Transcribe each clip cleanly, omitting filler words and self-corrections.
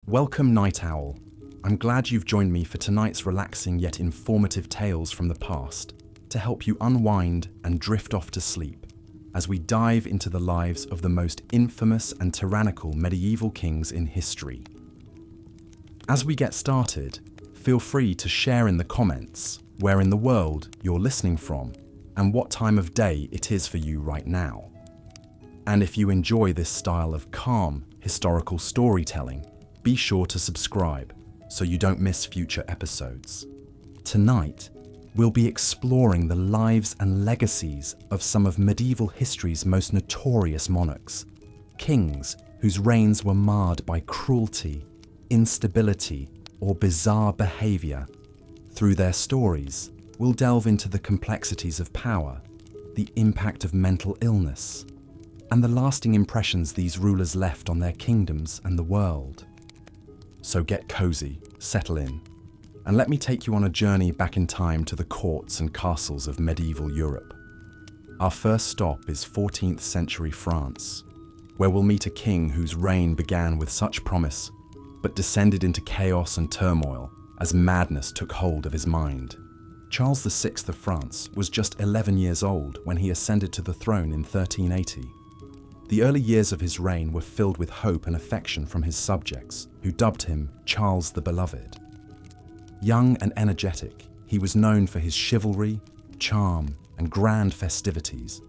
Welcome, Night Owl. I'm glad you've joined me for tonight's relaxing yet informative tales from the past to help you unwind and drift off to sleep as we dive into the lives of the most infamous and tyrannical medieval kings in history. As we get started, feel free to share in the comments where in the world you're listening from and what time of day it is for you right now. And if you enjoy this style of calm, historical storytelling, be sure to subscribe so you don't miss future episodes. Tonight, we'll be exploring the lives and legacies of some of medieval history's most notorious monarchs, kings whose reigns were marred by cruelty, instability, or bizarre behavior. Through their stories, we'll delve into the complexities of power, the impact of mental illness, and the lasting impressions these rulers left on their kingdoms and the world. So get cozy, settle in, and let me take you on a journey back in time to the courts and castles of medieval Europe. Our first stop is 14th century France, where we'll meet a king whose reign began with such promise, but descended into chaos and turmoil as madness took hold of his mind. Charles VI of France was just 11 years old when he ascended to the throne in 1380. The early years of his reign were filled with hope and affection from his subjects, who dubbed him Charles the Beloved. Young and energetic, he was known for his chivalry, charm, and grand festivities.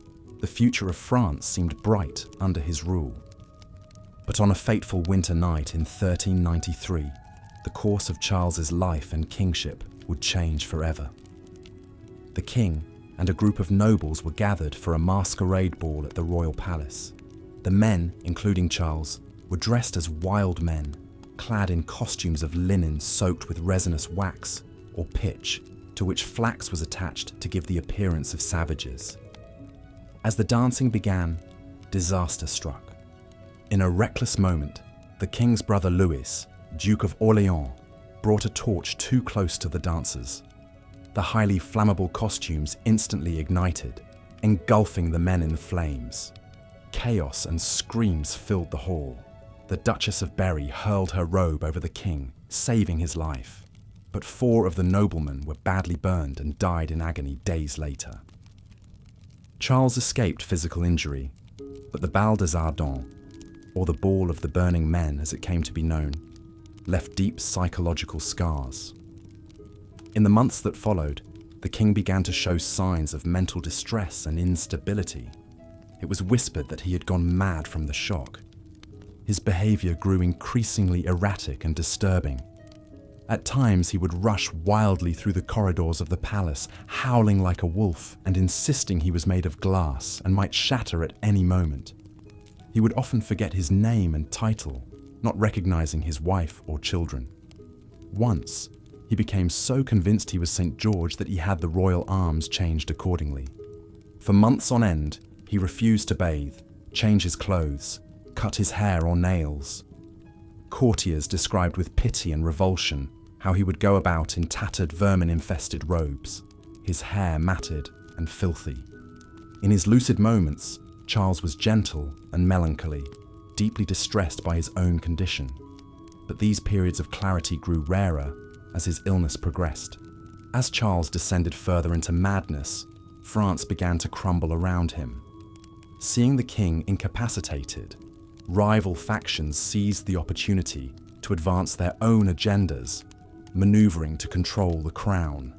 The future of France seemed bright under his rule. But on a fateful winter night in 1393, the course of Charles's life and kingship would change forever. The king and a group of nobles were gathered for a masquerade ball at the royal palace. The men, including Charles, were dressed as wild men, clad in costumes of linen soaked with resinous wax or pitch, to which flax was attached to give the appearance of savages. As the dancing began, disaster struck. In a reckless moment, the king's brother Louis, Duke of Orléans, brought a torch too close to the dancers. The highly flammable costumes instantly ignited, engulfing the men in flames. Chaos and screams filled the hall. The Duchess of Berry hurled her robe over the king, saving his life. But 4 of the noblemen were badly burned and died in agony days later. Charles escaped physical injury, but the Bal des Ardents, or the Ball of the Burning Men as it came to be known, left deep psychological scars. In the months that followed, the king began to show signs of mental distress and instability. It was whispered that he had gone mad from the shock. His behavior grew increasingly erratic and disturbing. At times, he would rush wildly through the corridors of the palace, howling like a wolf and insisting he was made of glass and might shatter at any moment. He would often forget his name and title, not recognizing his wife or children. Once, he became so convinced he was St. George that he had the royal arms changed accordingly. For months on end, he refused to bathe, change his clothes, cut his hair or nails. Courtiers described with pity and revulsion how he would go about in tattered vermin-infested robes, his hair matted and filthy. In his lucid moments, Charles was gentle and melancholy, deeply distressed by his own condition. But these periods of clarity grew rarer as his illness progressed. As Charles descended further into madness, France began to crumble around him. Seeing the king incapacitated, rival factions seized the opportunity to advance their own agendas, maneuvering to control the crown.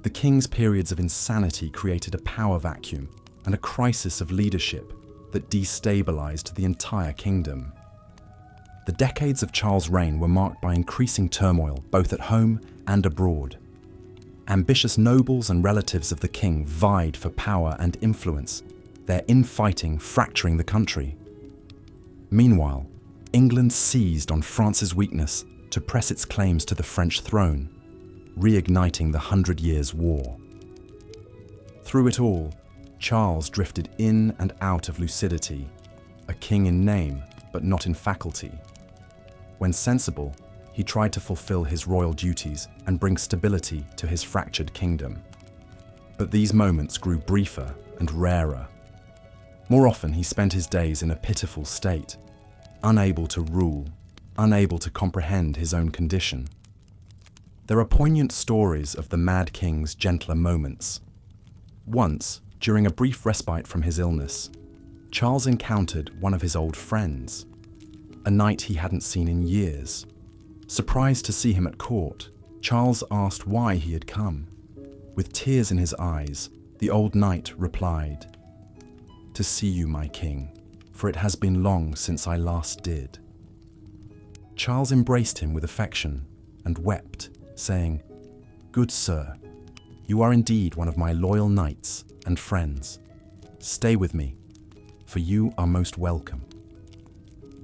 The king's periods of insanity created a power vacuum and a crisis of leadership that destabilized the entire kingdom. The decades of Charles' reign were marked by increasing turmoil both at home and abroad. Ambitious nobles and relatives of the king vied for power and influence, their infighting fracturing the country. Meanwhile, England seized on France's weakness to press its claims to the French throne, reigniting the 100 Years' War. Through it all, Charles drifted in and out of lucidity, a king in name but not in faculty. When sensible, he tried to fulfill his royal duties and bring stability to his fractured kingdom. But these moments grew briefer and rarer. More often, he spent his days in a pitiful state, unable to rule, unable to comprehend his own condition. There are poignant stories of the Mad King's gentler moments. Once, during a brief respite from his illness, Charles encountered one of his old friends, a knight he hadn't seen in years. Surprised to see him at court, Charles asked why he had come. With tears in his eyes, the old knight replied, "To see you, my king, for it has been long since I last did." Charles embraced him with affection and wept, saying, "Good sir, you are indeed one of my loyal knights and friends. Stay with me, for you are most welcome."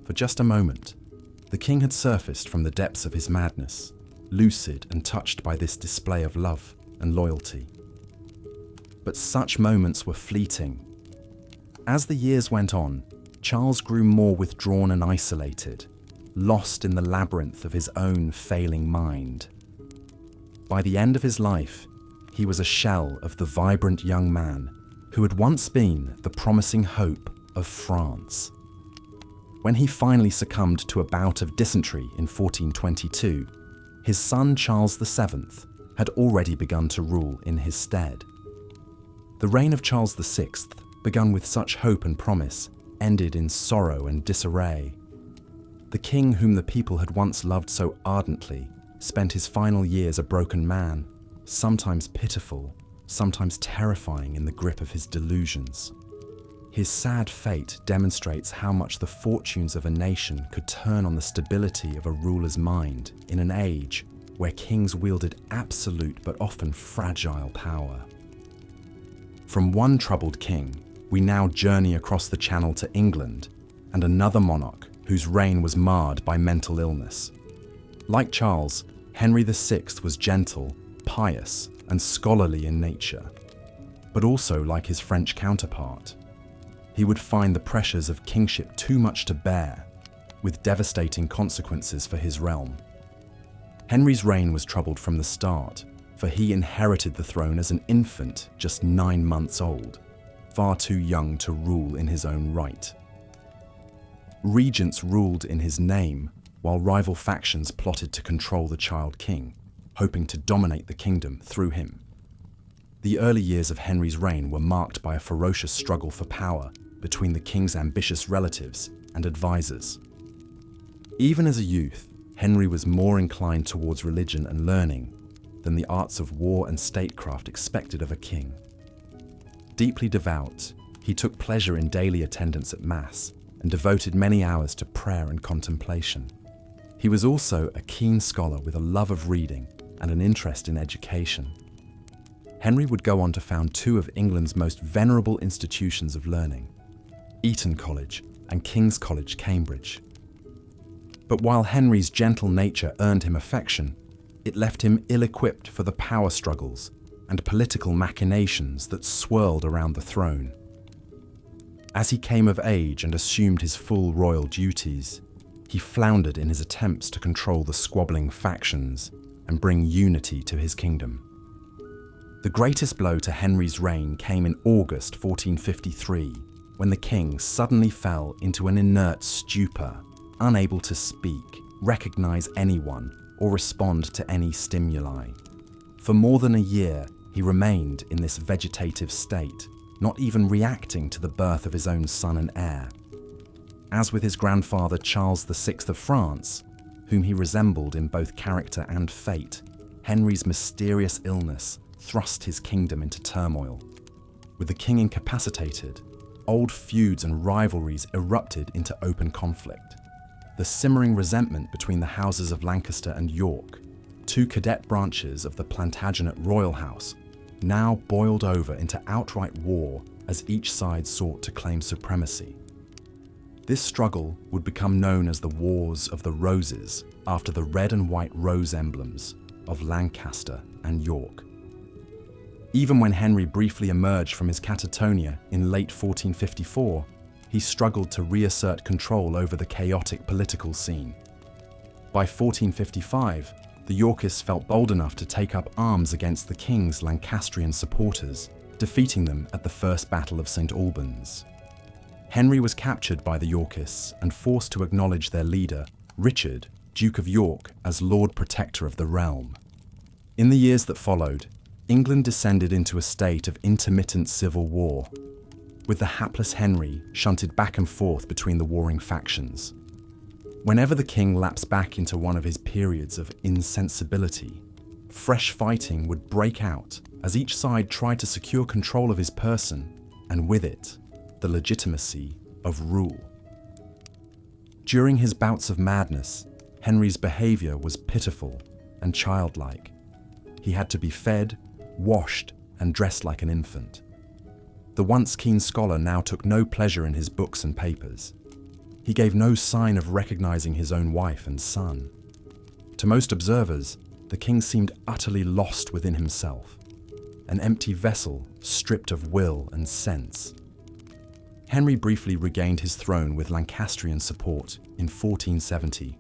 For just a moment, the king had surfaced from the depths of his madness, lucid and touched by this display of love and loyalty. But such moments were fleeting. As the years went on, Charles grew more withdrawn and isolated, lost in the labyrinth of his own failing mind. By the end of his life, he was a shell of the vibrant young man who had once been the promising hope of France. When he finally succumbed to a bout of dysentery in 1422, his son Charles VII had already begun to rule in his stead. The reign of Charles VI, begun with such hope and promise, ended in sorrow and disarray. The king whom the people had once loved so ardently spent his final years a broken man, sometimes pitiful, sometimes terrifying in the grip of his delusions. His sad fate demonstrates how much the fortunes of a nation could turn on the stability of a ruler's mind in an age where kings wielded absolute but often fragile power. From one troubled king, we now journey across the Channel to England and another monarch whose reign was marred by mental illness. Like Charles, Henry VI was gentle, pious, and scholarly in nature, but also like his French counterpart. He would find the pressures of kingship too much to bear, with devastating consequences for his realm. Henry's reign was troubled from the start, for he inherited the throne as an infant just 9 months old, far too young to rule in his own right. Regents ruled in his name, while rival factions plotted to control the child king, hoping to dominate the kingdom through him. The early years of Henry's reign were marked by a ferocious struggle for power between the king's ambitious relatives and advisors. Even as a youth, Henry was more inclined towards religion and learning than the arts of war and statecraft expected of a king. Deeply devout, he took pleasure in daily attendance at Mass and devoted many hours to prayer and contemplation. He was also a keen scholar with a love of reading and an interest in education. Henry would go on to found 2 of England's most venerable institutions of learning, Eton College and King's College, Cambridge. But while Henry's gentle nature earned him affection, it left him ill-equipped for the power struggles and political machinations that swirled around the throne. As he came of age and assumed his full royal duties, he floundered in his attempts to control the squabbling factions and bring unity to his kingdom. The greatest blow to Henry's reign came in August 1453, when the king suddenly fell into an inert stupor, unable to speak, recognize anyone, or respond to any stimuli. For more than a year, he remained in this vegetative state, not even reacting to the birth of his own son and heir. As with his grandfather Charles VI of France, whom he resembled in both character and fate, Henry's mysterious illness thrust his kingdom into turmoil. With the king incapacitated, old feuds and rivalries erupted into open conflict. The simmering resentment between the houses of Lancaster and York, 2 cadet branches of the Plantagenet royal house, now boiled over into outright war as each side sought to claim supremacy. This struggle would become known as the Wars of the Roses after the red and white rose emblems of Lancaster and York. Even when Henry briefly emerged from his catatonia in late 1454, he struggled to reassert control over the chaotic political scene. By 1455, the Yorkists felt bold enough to take up arms against the king's Lancastrian supporters, defeating them at the First Battle of St. Albans. Henry was captured by the Yorkists and forced to acknowledge their leader, Richard, Duke of York, as Lord Protector of the realm. In the years that followed, England descended into a state of intermittent civil war, with the hapless Henry shunted back and forth between the warring factions. Whenever the king lapsed back into one of his periods of insensibility, fresh fighting would break out as each side tried to secure control of his person, and with it, the legitimacy of rule. During his bouts of madness, Henry's behavior was pitiful and childlike. He had to be fed, washed, and dressed like an infant. The once keen scholar now took no pleasure in his books and papers. He gave no sign of recognizing his own wife and son. To most observers, the king seemed utterly lost within himself, an empty vessel stripped of will and sense. Henry briefly regained his throne with Lancastrian support in 1470.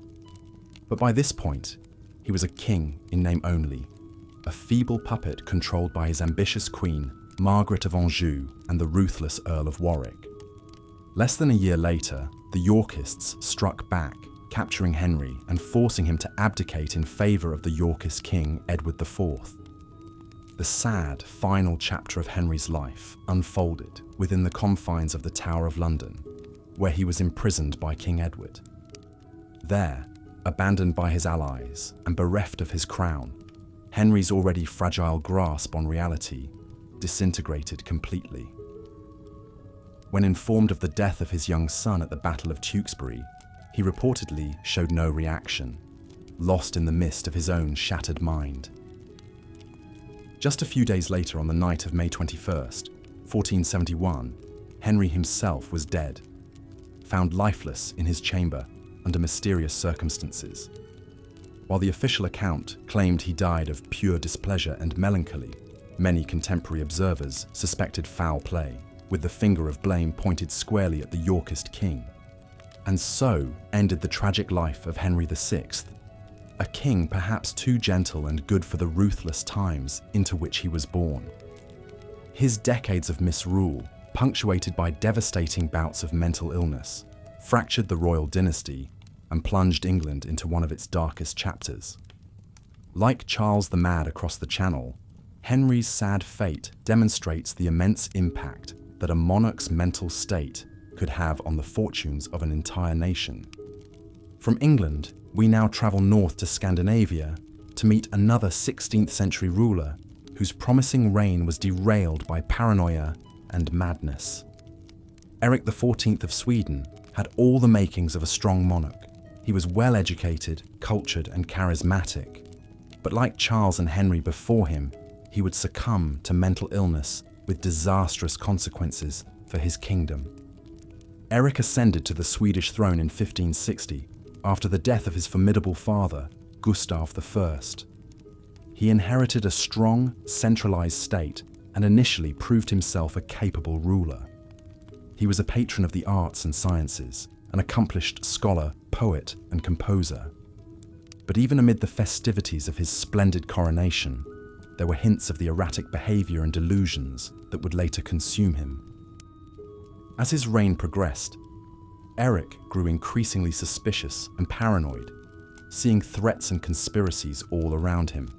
But by this point, he was a king in name only, a feeble puppet controlled by his ambitious queen, Margaret of Anjou, and the ruthless Earl of Warwick. Less than a year later, the Yorkists struck back, capturing Henry and forcing him to abdicate in favour of the Yorkist king, Edward IV. The sad, final chapter of Henry's life unfolded within the confines of the Tower of London, where he was imprisoned by King Edward. There, abandoned by his allies and bereft of his crown, Henry's already fragile grasp on reality disintegrated completely. When informed of the death of his young son at the Battle of Tewkesbury, he reportedly showed no reaction, lost in the mist of his own shattered mind. Just a few days later, on the night of May 21st, 1471, Henry himself was dead, found lifeless in his chamber under mysterious circumstances. While the official account claimed he died of pure displeasure and melancholy, many contemporary observers suspected foul play, with the finger of blame pointed squarely at the Yorkist king. And so ended the tragic life of Henry VI, a king perhaps too gentle and good for the ruthless times into which he was born. His decades of misrule, punctuated by devastating bouts of mental illness, fractured the royal dynasty and plunged England into one of its darkest chapters. Like Charles the Mad across the Channel, Henry's sad fate demonstrates the immense impact that a monarch's mental state could have on the fortunes of an entire nation. From England, we now travel north to Scandinavia to meet another 16th century ruler whose promising reign was derailed by paranoia and madness. Eric XIV of Sweden had all the makings of a strong monarch. He was well educated, cultured, and charismatic. But like Charles and Henry before him, he would succumb to mental illness with disastrous consequences for his kingdom. Eric ascended to the Swedish throne in 1560 after the death of his formidable father, Gustav I. He inherited a strong, centralized state and initially proved himself a capable ruler. He was a patron of the arts and sciences, an accomplished scholar, poet, and composer. But even amid the festivities of his splendid coronation, there were hints of the erratic behavior and delusions that would later consume him. As his reign progressed, Eric grew increasingly suspicious and paranoid, seeing threats and conspiracies all around him.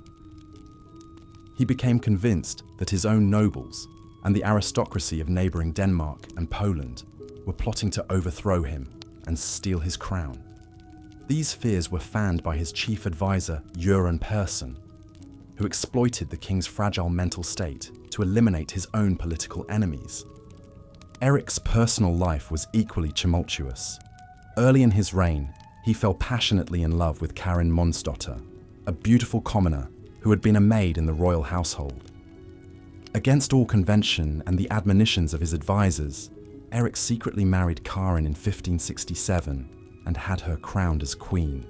He became convinced that his own nobles and the aristocracy of neighboring Denmark and Poland were plotting to overthrow him and steal his crown. These fears were fanned by his chief advisor, Göran Persson, who exploited the king's fragile mental state to eliminate his own political enemies. Eric's personal life was equally tumultuous. Early in his reign, he fell passionately in love with Karin Monsdotter, a beautiful commoner who had been a maid in the royal household. Against all convention and the admonitions of his advisors, Eric secretly married Karin in 1567 and had her crowned as queen.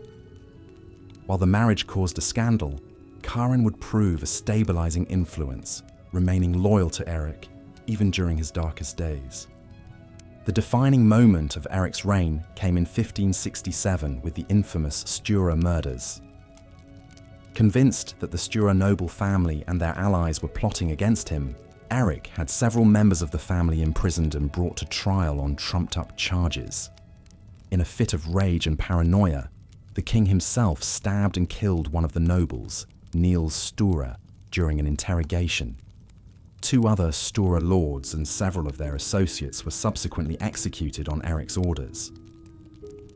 While the marriage caused a scandal, Karin would prove a stabilizing influence, remaining loyal to Eric even during his darkest days. The defining moment of Eric's reign came in 1567 with the infamous Stura murders. Convinced that the Stura noble family and their allies were plotting against him, Eric had several members of the family imprisoned and brought to trial on trumped-up charges. In a fit of rage and paranoia, the king himself stabbed and killed one of the nobles, Niels Sture, during an interrogation. 2 other Sture lords and several of their associates were subsequently executed on Eric's orders.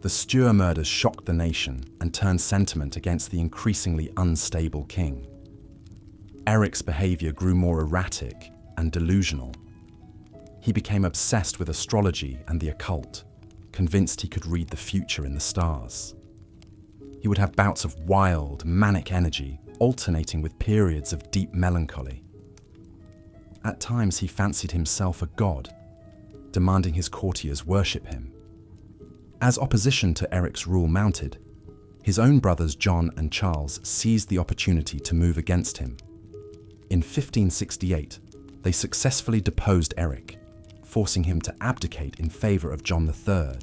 The Sture murders shocked the nation and turned sentiment against the increasingly unstable king. Eric's behavior grew more erratic and delusional. He became obsessed with astrology and the occult, convinced he could read the future in the stars. He would have bouts of wild, manic energy, alternating with periods of deep melancholy. At times he fancied himself a god, demanding his courtiers worship him. As opposition to Eric's rule mounted, his own brothers John and Charles seized the opportunity to move against him. In 1568, they successfully deposed Eric, forcing him to abdicate in favour of John III.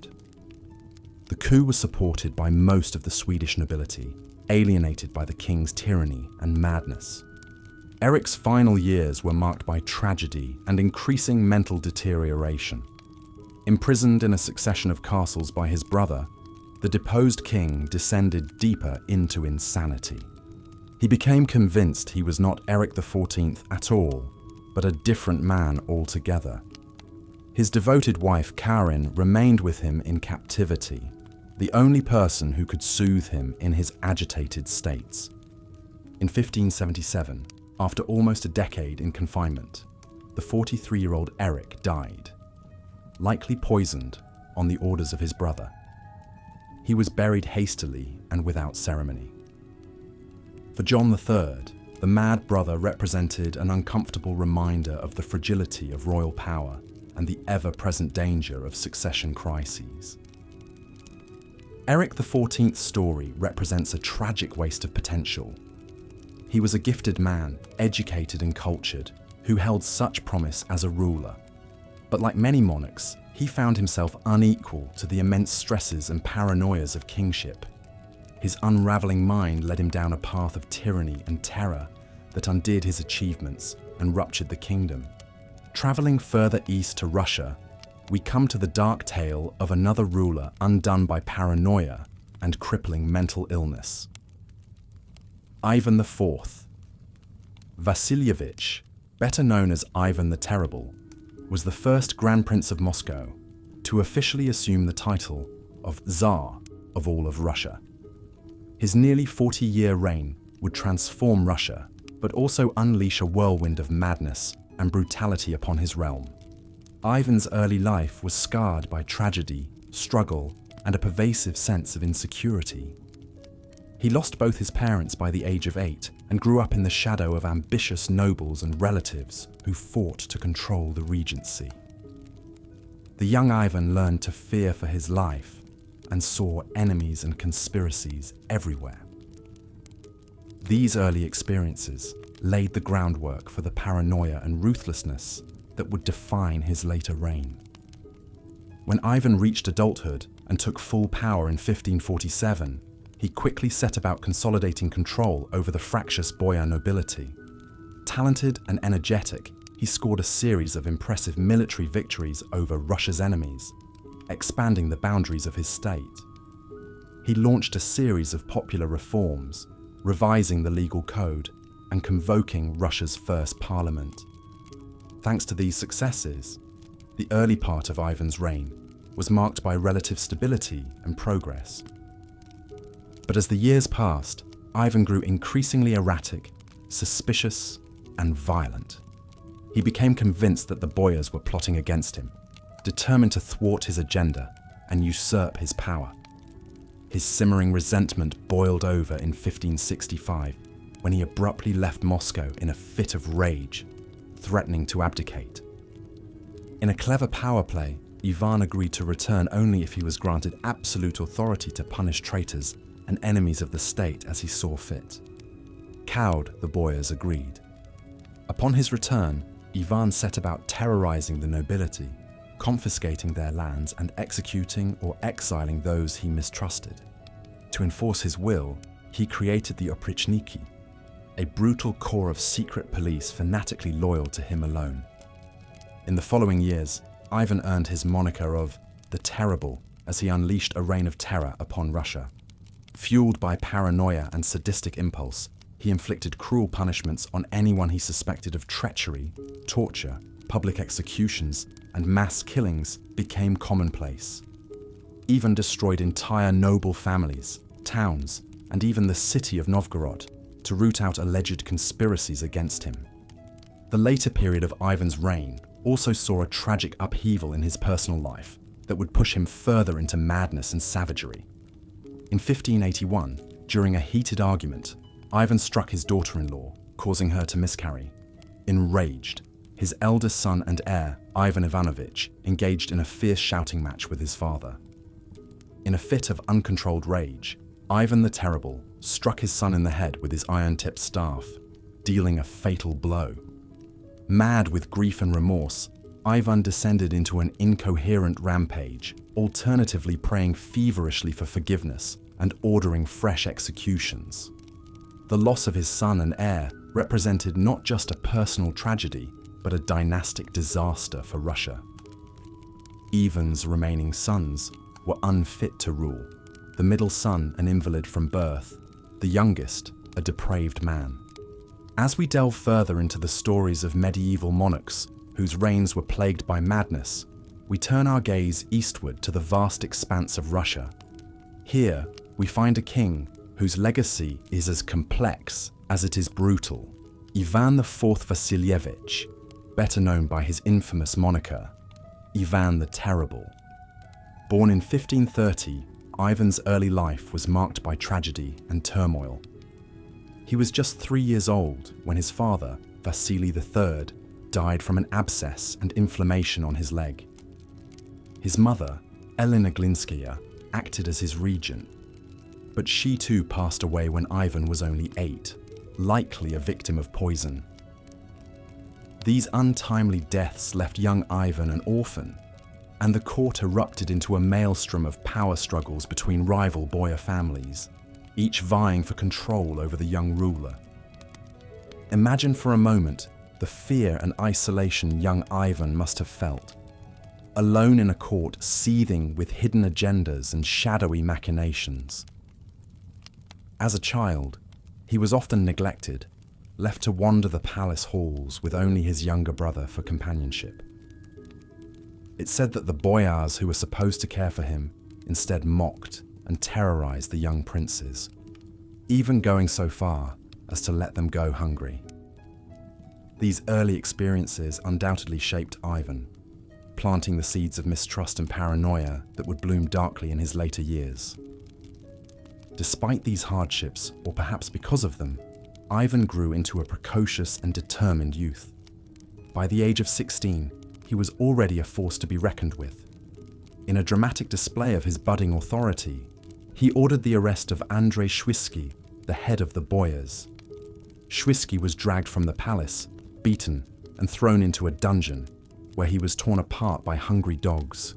The coup was supported by most of the Swedish nobility, alienated by the king's tyranny and madness. Eric's final years were marked by tragedy and increasing mental deterioration. Imprisoned in a succession of castles by his brother, the deposed king descended deeper into insanity. He became convinced he was not Eric XIV at all, but a different man altogether. His devoted wife Karin remained with him in captivity, the only person who could soothe him in his agitated states. In 1577, after almost a decade in confinement, the 43-year-old Eric died, likely poisoned on the orders of his brother. He was buried hastily and without ceremony. For John III, the mad brother represented an uncomfortable reminder of the fragility of royal power and the ever-present danger of succession crises. Eric XIV's story represents a tragic waste of potential. He was a gifted man, educated and cultured, who held such promise as a ruler. But like many monarchs, he found himself unequal to the immense stresses and paranoias of kingship. His unraveling mind led him down a path of tyranny and terror that undid his achievements and ruptured the kingdom. Traveling further east to Russia, we come to the dark tale of another ruler undone by paranoia and crippling mental illness. Ivan IV. Vasilievich, better known as Ivan the Terrible, was the first Grand Prince of Moscow to officially assume the title of Tsar of all of Russia. His nearly 40-year reign would transform Russia, but also unleash a whirlwind of madness and brutality upon his realm. Ivan's early life was scarred by tragedy, struggle, and a pervasive sense of insecurity. He lost both his parents by the age of 8 and grew up in the shadow of ambitious nobles and relatives who fought to control the regency. The young Ivan learned to fear for his life and saw enemies and conspiracies everywhere. These early experiences laid the groundwork for the paranoia and ruthlessness that would define his later reign. When Ivan reached adulthood and took full power in 1547, he quickly set about consolidating control over the fractious boyar nobility. Talented and energetic, he scored a series of impressive military victories over Russia's enemies, expanding the boundaries of his state. He launched a series of popular reforms, revising the legal code and convoking Russia's first parliament. Thanks to these successes, the early part of Ivan's reign was marked by relative stability and progress. But as the years passed, Ivan grew increasingly erratic, suspicious, and violent. He became convinced that the boyars were plotting against him, determined to thwart his agenda and usurp his power. His simmering resentment boiled over in 1565 when he abruptly left Moscow in a fit of rage, threatening to abdicate. In a clever power play, Ivan agreed to return only if he was granted absolute authority to punish traitors and enemies of the state as he saw fit. Cowed, the boyars agreed. Upon his return, Ivan set about terrorizing the nobility, confiscating their lands and executing or exiling those he mistrusted. To enforce his will, he created the oprichniki, a brutal corps of secret police fanatically loyal to him alone. In the following years, Ivan earned his moniker of the Terrible as he unleashed a reign of terror upon Russia. Fueled by paranoia and sadistic impulse, he inflicted cruel punishments on anyone he suspected of treachery. Torture, public executions, and mass killings became commonplace. Even destroyed entire noble families, towns, and even the city of Novgorod to root out alleged conspiracies against him. The later period of Ivan's reign also saw a tragic upheaval in his personal life that would push him further into madness and savagery. In 1581, during a heated argument, Ivan struck his daughter-in-law, causing her to miscarry. Enraged, his eldest son and heir, Ivan Ivanovich, engaged in a fierce shouting match with his father. In a fit of uncontrolled rage, Ivan the Terrible struck his son in the head with his iron-tipped staff, dealing a fatal blow. Mad with grief and remorse, Ivan descended into an incoherent rampage, alternatively praying feverishly for forgiveness and ordering fresh executions. The loss of his son and heir represented not just a personal tragedy, but a dynastic disaster for Russia. Ivan's remaining sons were unfit to rule, the middle son an invalid from birth, the youngest a depraved man. As we delve further into the stories of medieval monarchs whose reigns were plagued by madness, we turn our gaze eastward to the vast expanse of Russia. Here, we find a king whose legacy is as complex as it is brutal. Ivan IV Vasilievich, better known by his infamous moniker, Ivan the Terrible. Born in 1530, Ivan's early life was marked by tragedy and turmoil. He was just 3 years old when his father, Vasily III, died from an abscess and inflammation on his leg. His mother, Elena Glinskaya, acted as his regent, but she too passed away when Ivan was only 8, likely a victim of poison. These untimely deaths left young Ivan an orphan, and the court erupted into a maelstrom of power struggles between rival boyar families, each vying for control over the young ruler. Imagine for a moment the fear and isolation young Ivan must have felt, alone in a court seething with hidden agendas and shadowy machinations. As a child, he was often neglected, left to wander the palace halls with only his younger brother for companionship. It's said that the boyars who were supposed to care for him instead mocked and terrorized the young princes, even going so far as to let them go hungry. These early experiences undoubtedly shaped Ivan, planting the seeds of mistrust and paranoia that would bloom darkly in his later years. Despite these hardships, or perhaps because of them, Ivan grew into a precocious and determined youth. By the age of 16, he was already a force to be reckoned with. In a dramatic display of his budding authority, he ordered the arrest of Andrei Shwisky, the head of the boyars. Shwisky was dragged from the palace, beaten, and thrown into a dungeon, where he was torn apart by hungry dogs,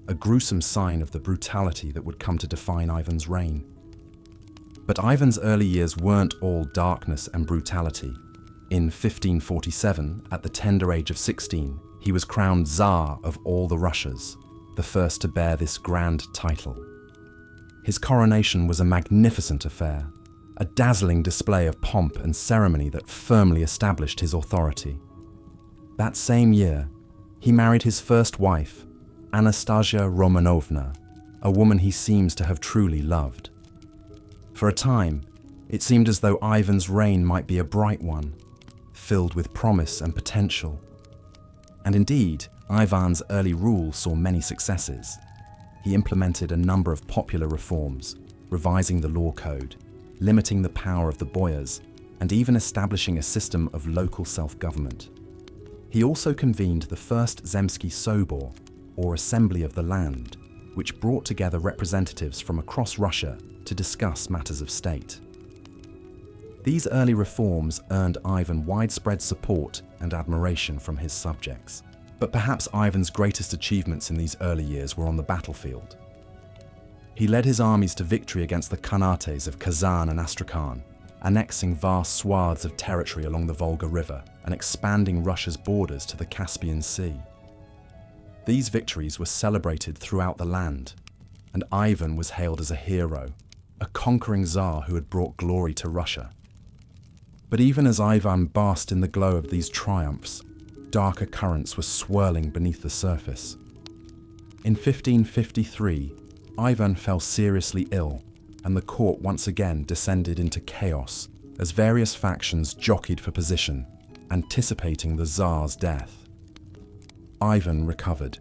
a gruesome sign of the brutality that would come to define Ivan's reign. But Ivan's early years weren't all darkness and brutality. In 1547, at the tender age of 16, he was crowned Tsar of all the Russias, the first to bear this grand title. His coronation was a magnificent affair, a dazzling display of pomp and ceremony that firmly established his authority. That same year, he married his first wife, Anastasia Romanovna, a woman he seems to have truly loved. For a time, it seemed as though Ivan's reign might be a bright one, filled with promise and potential. And indeed, Ivan's early rule saw many successes. He implemented a number of popular reforms, revising the law code, limiting the power of the boyars, and even establishing a system of local self-government. He also convened the first Zemsky Sobor, or Assembly of the Land, which brought together representatives from across Russia to discuss matters of state. These early reforms earned Ivan widespread support and admiration from his subjects. But perhaps Ivan's greatest achievements in these early years were on the battlefield. He led his armies to victory against the Khanates of Kazan and Astrakhan, annexing vast swaths of territory along the Volga River and expanding Russia's borders to the Caspian Sea. These victories were celebrated throughout the land, and Ivan was hailed as a hero, a conquering Tsar who had brought glory to Russia. But even as Ivan basked in the glow of these triumphs, darker currents were swirling beneath the surface. In 1553, Ivan fell seriously ill, and the court once again descended into chaos as various factions jockeyed for position, anticipating the Tsar's death. Ivan recovered,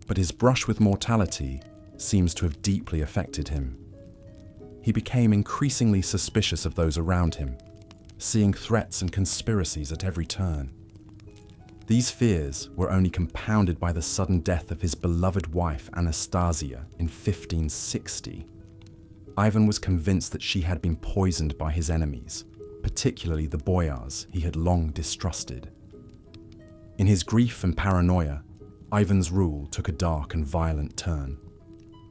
but his brush with mortality seems to have deeply affected him. He became increasingly suspicious of those around him, seeing threats and conspiracies at every turn. These fears were only compounded by the sudden death of his beloved wife Anastasia in 1560. Ivan was convinced that she had been poisoned by his enemies, particularly the boyars he had long distrusted. In his grief and paranoia, Ivan's rule took a dark and violent turn.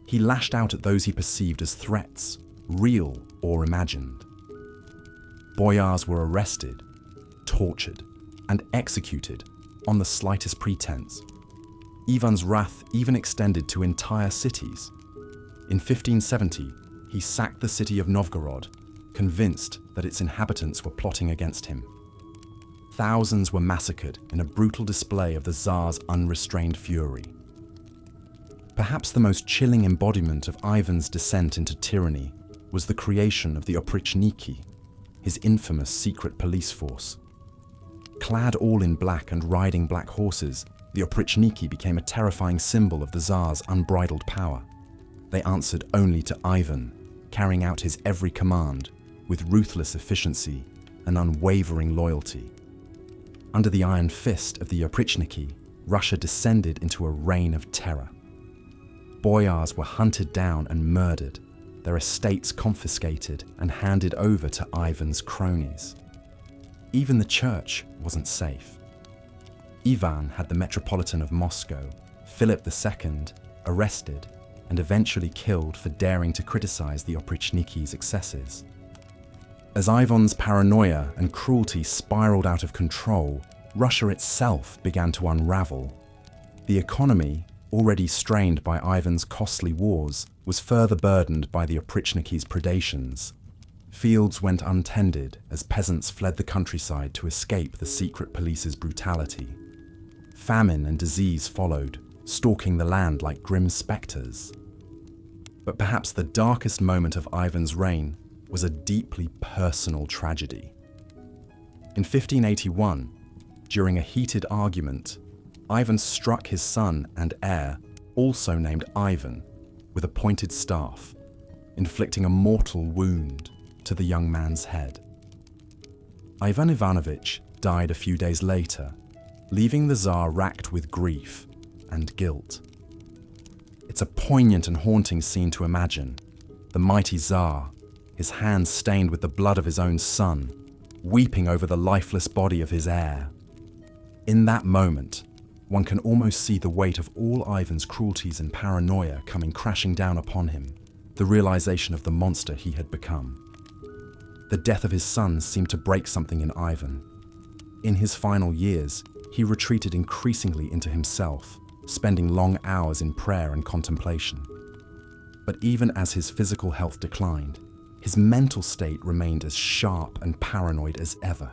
He lashed out at those he perceived as threats, real or imagined. Boyars were arrested, tortured, and executed on the slightest pretense. Ivan's wrath even extended to entire cities. In 1570, he sacked the city of Novgorod, convinced that its inhabitants were plotting against him. Thousands were massacred in a brutal display of the Tsar's unrestrained fury. Perhaps the most chilling embodiment of Ivan's descent into tyranny was the creation of the oprichniki, his infamous secret police force. Clad all in black and riding black horses, the oprichniki became a terrifying symbol of the Tsar's unbridled power. They answered only to Ivan, carrying out his every command with ruthless efficiency and unwavering loyalty. Under the iron fist of the oprichniki, Russia descended into a reign of terror. Boyars were hunted down and murdered, their estates confiscated and handed over to Ivan's cronies. Even the church wasn't safe. Ivan had the Metropolitan of Moscow, Philip II, arrested and eventually killed for daring to criticize the oprichniki's excesses. As Ivan's paranoia and cruelty spiraled out of control, Russia itself began to unravel. The economy, already strained by Ivan's costly wars, was further burdened by the oprichniki's predations. Fields went untended as peasants fled the countryside to escape the secret police's brutality. Famine and disease followed, stalking the land like grim spectres. But perhaps the darkest moment of Ivan's reign was a deeply personal tragedy. In 1581, during a heated argument, Ivan struck his son and heir, also named Ivan, with a pointed staff, inflicting a mortal wound to the young man's head. Ivan Ivanovich died a few days later, leaving the Tsar racked with grief and guilt. It's a poignant and haunting scene to imagine. The mighty Tsar, his hands stained with the blood of his own son, weeping over the lifeless body of his heir. In that moment, one can almost see the weight of all Ivan's cruelties and paranoia coming crashing down upon him, the realization of the monster he had become. The death of his son seemed to break something in Ivan. In his final years, he retreated increasingly into himself, spending long hours in prayer and contemplation. But even as his physical health declined, his mental state remained as sharp and paranoid as ever.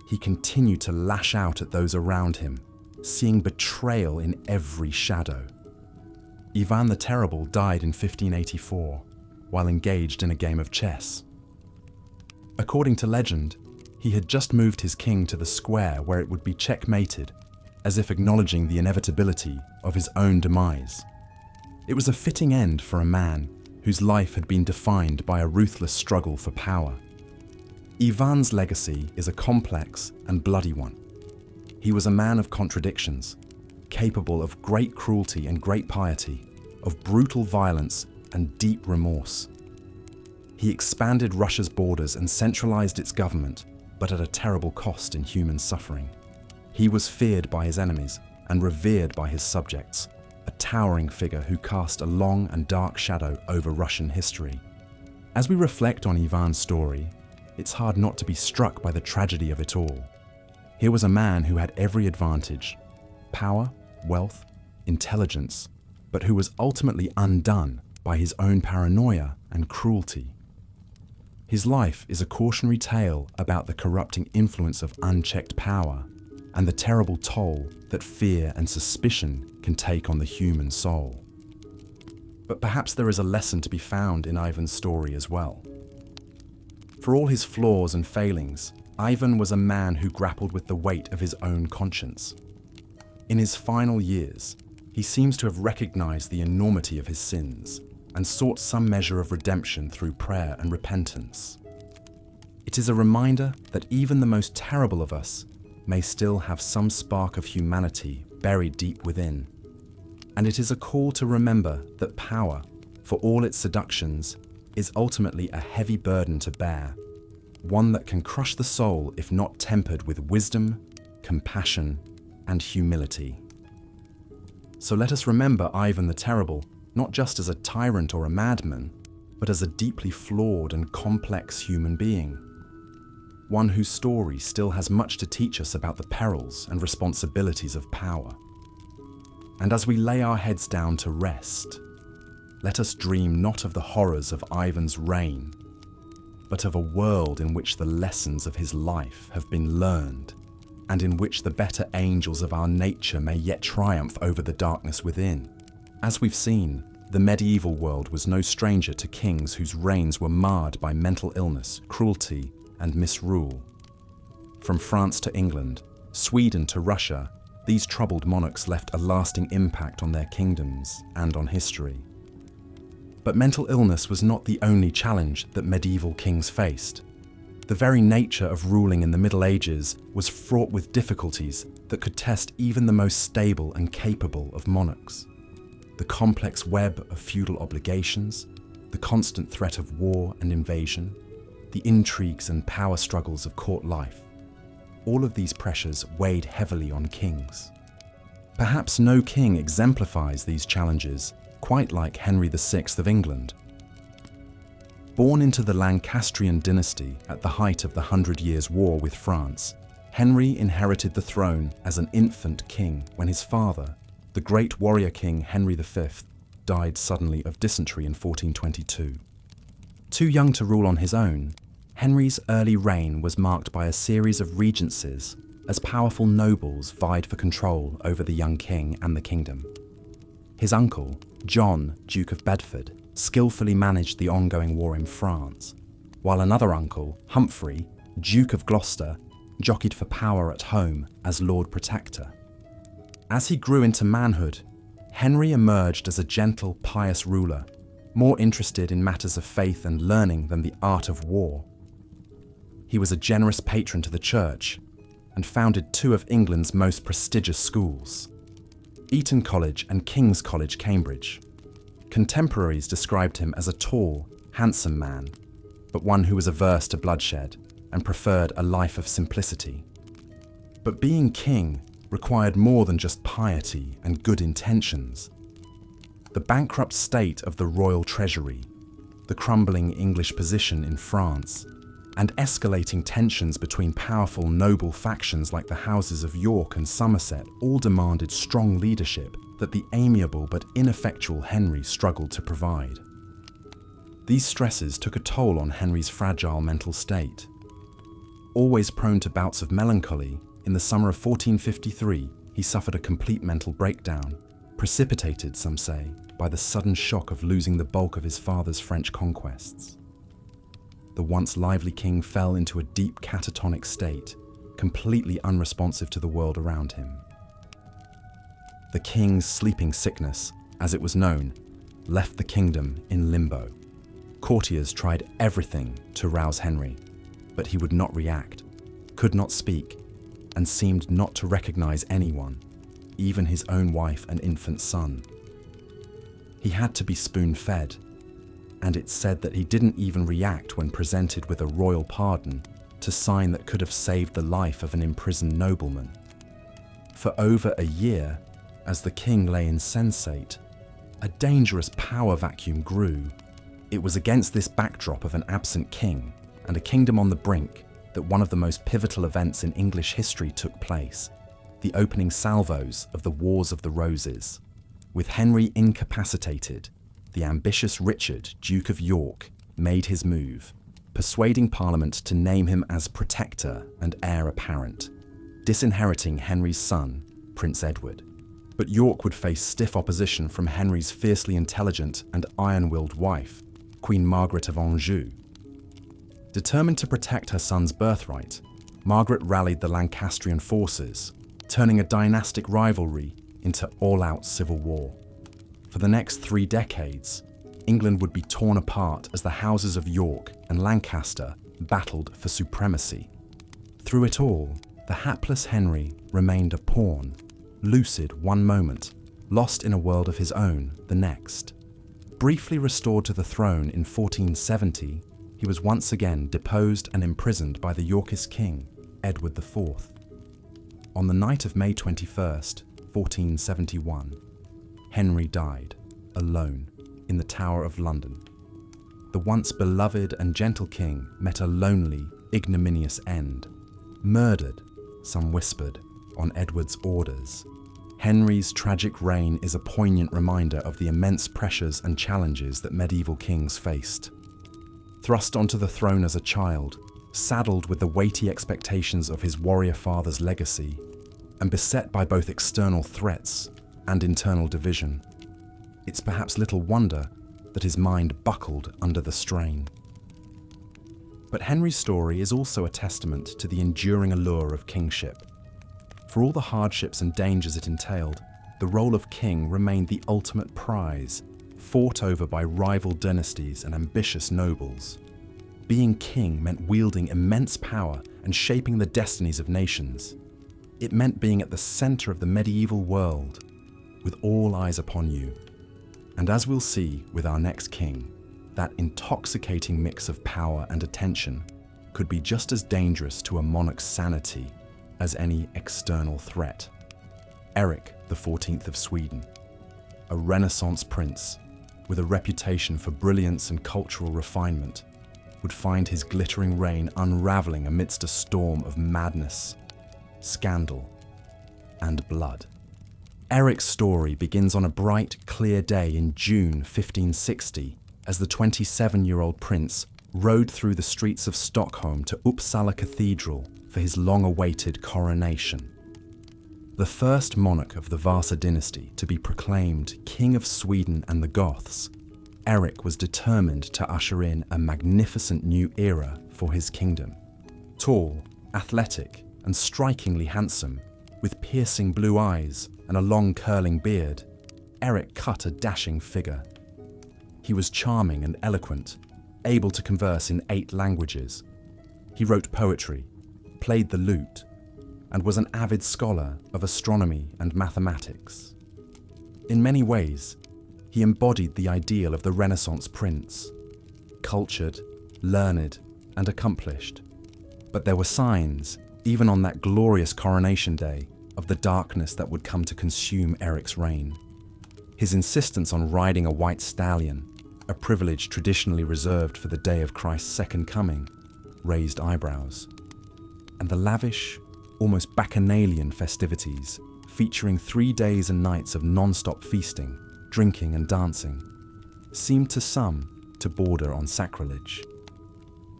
He continued to lash out at those around him, seeing betrayal in every shadow. Ivan the Terrible died in 1584, while engaged in a game of chess. According to legend, he had just moved his king to the square where it would be checkmated, as if acknowledging the inevitability of his own demise. It was a fitting end for a man whose life had been defined by a ruthless struggle for power. Ivan's legacy is a complex and bloody one. He was a man of contradictions, capable of great cruelty and great piety, of brutal violence and deep remorse. He expanded Russia's borders and centralized its government, but at a terrible cost in human suffering. He was feared by his enemies and revered by his subjects, a towering figure who cast a long and dark shadow over Russian history. As we reflect on Ivan's story, it's hard not to be struck by the tragedy of it all. Here was a man who had every advantage: power, wealth, intelligence, but who was ultimately undone by his own paranoia and cruelty. His life is a cautionary tale about the corrupting influence of unchecked power and the terrible toll that fear and suspicion can take on the human soul. But perhaps there is a lesson to be found in Ivan's story as well. For all his flaws and failings, Ivan was a man who grappled with the weight of his own conscience. In his final years, he seems to have recognized the enormity of his sins and sought some measure of redemption through prayer and repentance. It is a reminder that even the most terrible of us may still have some spark of humanity buried deep within. And it is a call to remember that power, for all its seductions, is ultimately a heavy burden to bear, one that can crush the soul if not tempered with wisdom, compassion, and humility. So let us remember Ivan the Terrible not just as a tyrant or a madman, but as a deeply flawed and complex human being. One whose story still has much to teach us about the perils and responsibilities of power. And as we lay our heads down to rest, let us dream not of the horrors of Ivan's reign, but of a world in which the lessons of his life have been learned, and in which the better angels of our nature may yet triumph over the darkness within. As we've seen, the medieval world was no stranger to kings whose reigns were marred by mental illness, cruelty, and misrule. From France to England, Sweden to Russia, these troubled monarchs left a lasting impact on their kingdoms and on history. But mental illness was not the only challenge that medieval kings faced. The very nature of ruling in the Middle Ages was fraught with difficulties that could test even the most stable and capable of monarchs. The complex web of feudal obligations, the constant threat of war and invasion, the intrigues and power struggles of court life, all of these pressures weighed heavily on kings. Perhaps no king exemplifies these challenges quite like Henry VI of England. Born into the Lancastrian dynasty at the height of the 100 Years' War with France, Henry inherited the throne as an infant king when his father, the great warrior king Henry V, died suddenly of dysentery in 1422. Too young to rule on his own, Henry's early reign was marked by a series of regencies as powerful nobles vied for control over the young king and the kingdom. His uncle, John, Duke of Bedford, skillfully managed the ongoing war in France, while another uncle, Humphrey, Duke of Gloucester, jockeyed for power at home as Lord Protector. As he grew into manhood, Henry emerged as a gentle, pious ruler, more interested in matters of faith and learning than the art of war. He was a generous patron to the church and founded two of England's most prestigious schools, Eton College and King's College, Cambridge. Contemporaries described him as a tall, handsome man, but one who was averse to bloodshed and preferred a life of simplicity. But being king required more than just piety and good intentions. The bankrupt state of the royal treasury, the crumbling English position in France, and escalating tensions between powerful noble factions like the houses of York and Somerset all demanded strong leadership that the amiable but ineffectual Henry struggled to provide. These stresses took a toll on Henry's fragile mental state. Always prone to bouts of melancholy, in the summer of 1453 he suffered a complete mental breakdown, precipitated, some say, by the sudden shock of losing the bulk of his father's French conquests. The once lively king fell into a deep catatonic state, completely unresponsive to the world around him. The king's sleeping sickness, as it was known, left the kingdom in limbo. Courtiers tried everything to rouse Henry, but he would not react, could not speak, and seemed not to recognize anyone, even his own wife and infant son. He had to be spoon-fed, and it's said that he didn't even react when presented with a royal pardon to sign that could have saved the life of an imprisoned nobleman. For over a year, as the king lay insensate, a dangerous power vacuum grew. It was against this backdrop of an absent king and a kingdom on the brink that one of the most pivotal events in English history took place, the opening salvos of the Wars of the Roses. With Henry incapacitated, the ambitious Richard, Duke of York, made his move, persuading Parliament to name him as protector and heir apparent, disinheriting Henry's son, Prince Edward. But York would face stiff opposition from Henry's fiercely intelligent and iron-willed wife, Queen Margaret of Anjou. Determined to protect her son's birthright, Margaret rallied the Lancastrian forces, turning a dynastic rivalry into all-out civil war. For the next 3 decades, England would be torn apart as the houses of York and Lancaster battled for supremacy. Through it all, the hapless Henry remained a pawn, lucid one moment, lost in a world of his own the next. Briefly restored to the throne in 1470, he was once again deposed and imprisoned by the Yorkist king, Edward IV. On the night of May 21st, 1471, Henry died, alone, in the Tower of London. The once beloved and gentle king met a lonely, ignominious end. Murdered, some whispered, on Edward's orders. Henry's tragic reign is a poignant reminder of the immense pressures and challenges that medieval kings faced. Thrust onto the throne as a child, saddled with the weighty expectations of his warrior father's legacy, and beset by both external threats and internal division, it's perhaps little wonder that his mind buckled under the strain. But Henry's story is also a testament to the enduring allure of kingship. For all the hardships and dangers it entailed, the role of king remained the ultimate prize, fought over by rival dynasties and ambitious nobles. Being king meant wielding immense power and shaping the destinies of nations. It meant being at the center of the medieval world, with all eyes upon you. And as we'll see with our next king, that intoxicating mix of power and attention could be just as dangerous to a monarch's sanity as any external threat. Eric XIV of Sweden, a Renaissance prince with a reputation for brilliance and cultural refinement, would find his glittering reign unraveling amidst a storm of madness, scandal, and blood. Eric's story begins on a bright, clear day in June 1560 as the 27-year-old prince rode through the streets of Stockholm to Uppsala Cathedral for his long-awaited coronation. The first monarch of the Vasa dynasty to be proclaimed King of Sweden and the Goths, Eric was determined to usher in a magnificent new era for his kingdom. Tall, athletic, and strikingly handsome, with piercing blue eyes and a long curling beard, Eric cut a dashing figure. He was charming and eloquent, able to converse in 8 languages. He wrote poetry, played the lute, and was an avid scholar of astronomy and mathematics. In many ways, he embodied the ideal of the Renaissance prince, cultured, learned, and accomplished. But there were signs, even on that glorious coronation day, of the darkness that would come to consume Eric's reign. His insistence on riding a white stallion, a privilege traditionally reserved for the day of Christ's second coming, raised eyebrows. And the lavish, almost bacchanalian festivities, featuring 3 days and nights of non-stop feasting, drinking and dancing, seemed to some to border on sacrilege.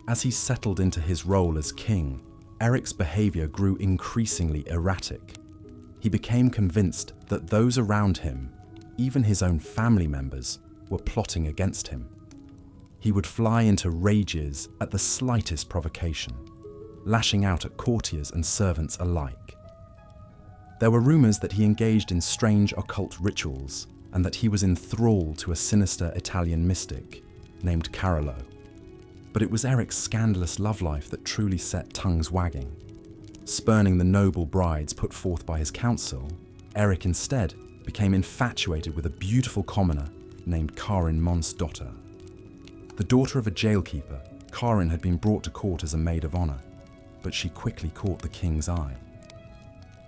As he settled into his role as king, Eric's behavior grew increasingly erratic. He became convinced that those around him, even his own family members, were plotting against him. He would fly into rages at the slightest provocation, lashing out at courtiers and servants alike. There were rumors that he engaged in strange occult rituals and that he was in thrall to a sinister Italian mystic named Carolo. But it was Eric's scandalous love life that truly set tongues wagging. Spurning the noble brides put forth by his council, Eric instead became infatuated with a beautiful commoner named Karin Monsdotter. The daughter of a jailkeeper, Karin had been brought to court as a maid of honor, but she quickly caught the king's eye.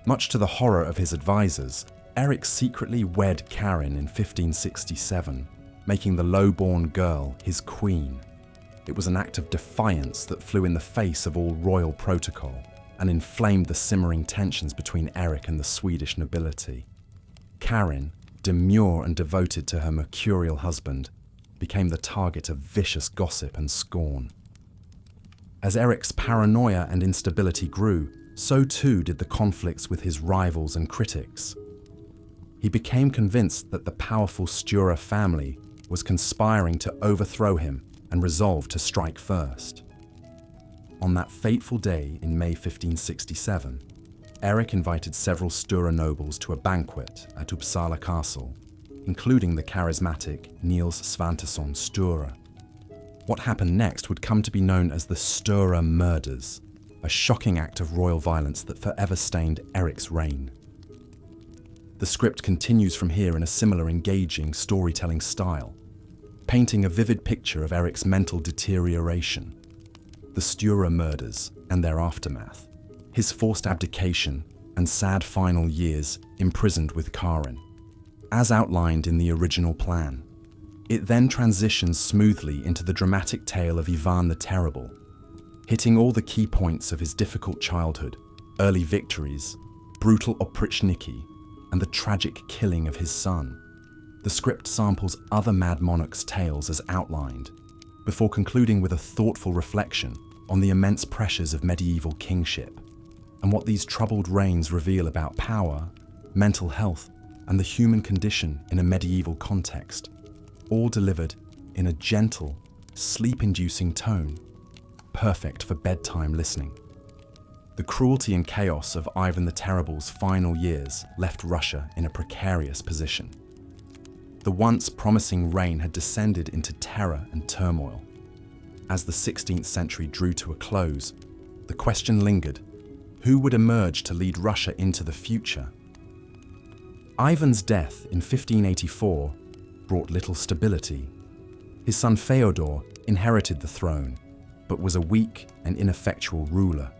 Much to the horror of his advisors, Eric secretly wed Karin in 1567, making the low-born girl his queen. It was an act of defiance that flew in the face of all royal protocol and inflamed the simmering tensions between Eric and the Swedish nobility. Karin, demure and devoted to her mercurial husband, became the target of vicious gossip and scorn. As Eric's paranoia and instability grew, so too did the conflicts with his rivals and critics. He became convinced that the powerful Stura family was conspiring to overthrow him and resolved to strike first. On that fateful day in May 1567, Eric invited several Stura nobles to a banquet at Uppsala Castle, including the charismatic Niels Svantesson Stura. What happened next would come to be known as the Stura murders, a shocking act of royal violence that forever stained Eric's reign. The script continues from here in a similar engaging storytelling style, painting a vivid picture of Eric's mental deterioration, the Stura murders and their aftermath, his forced abdication and sad final years imprisoned with Karin, as outlined in the original plan. It then transitions smoothly into the dramatic tale of Ivan the Terrible, hitting all the key points of his difficult childhood, early victories, brutal oprichniki, and the tragic killing of his son. The script samples other Mad Monarch's tales as outlined, before concluding with a thoughtful reflection on the immense pressures of medieval kingship and what these troubled reigns reveal about power, mental health, and the human condition in a medieval context, all delivered in a gentle, sleep-inducing tone, perfect for bedtime listening. The cruelty and chaos of Ivan the Terrible's final years left Russia in a precarious position. The once promising reign had descended into terror and turmoil. As the 16th century drew to a close, the question lingered: who would emerge to lead Russia into the future? Ivan's death in 1584 brought little stability. His son Fyodor inherited the throne, but was a weak and ineffectual ruler.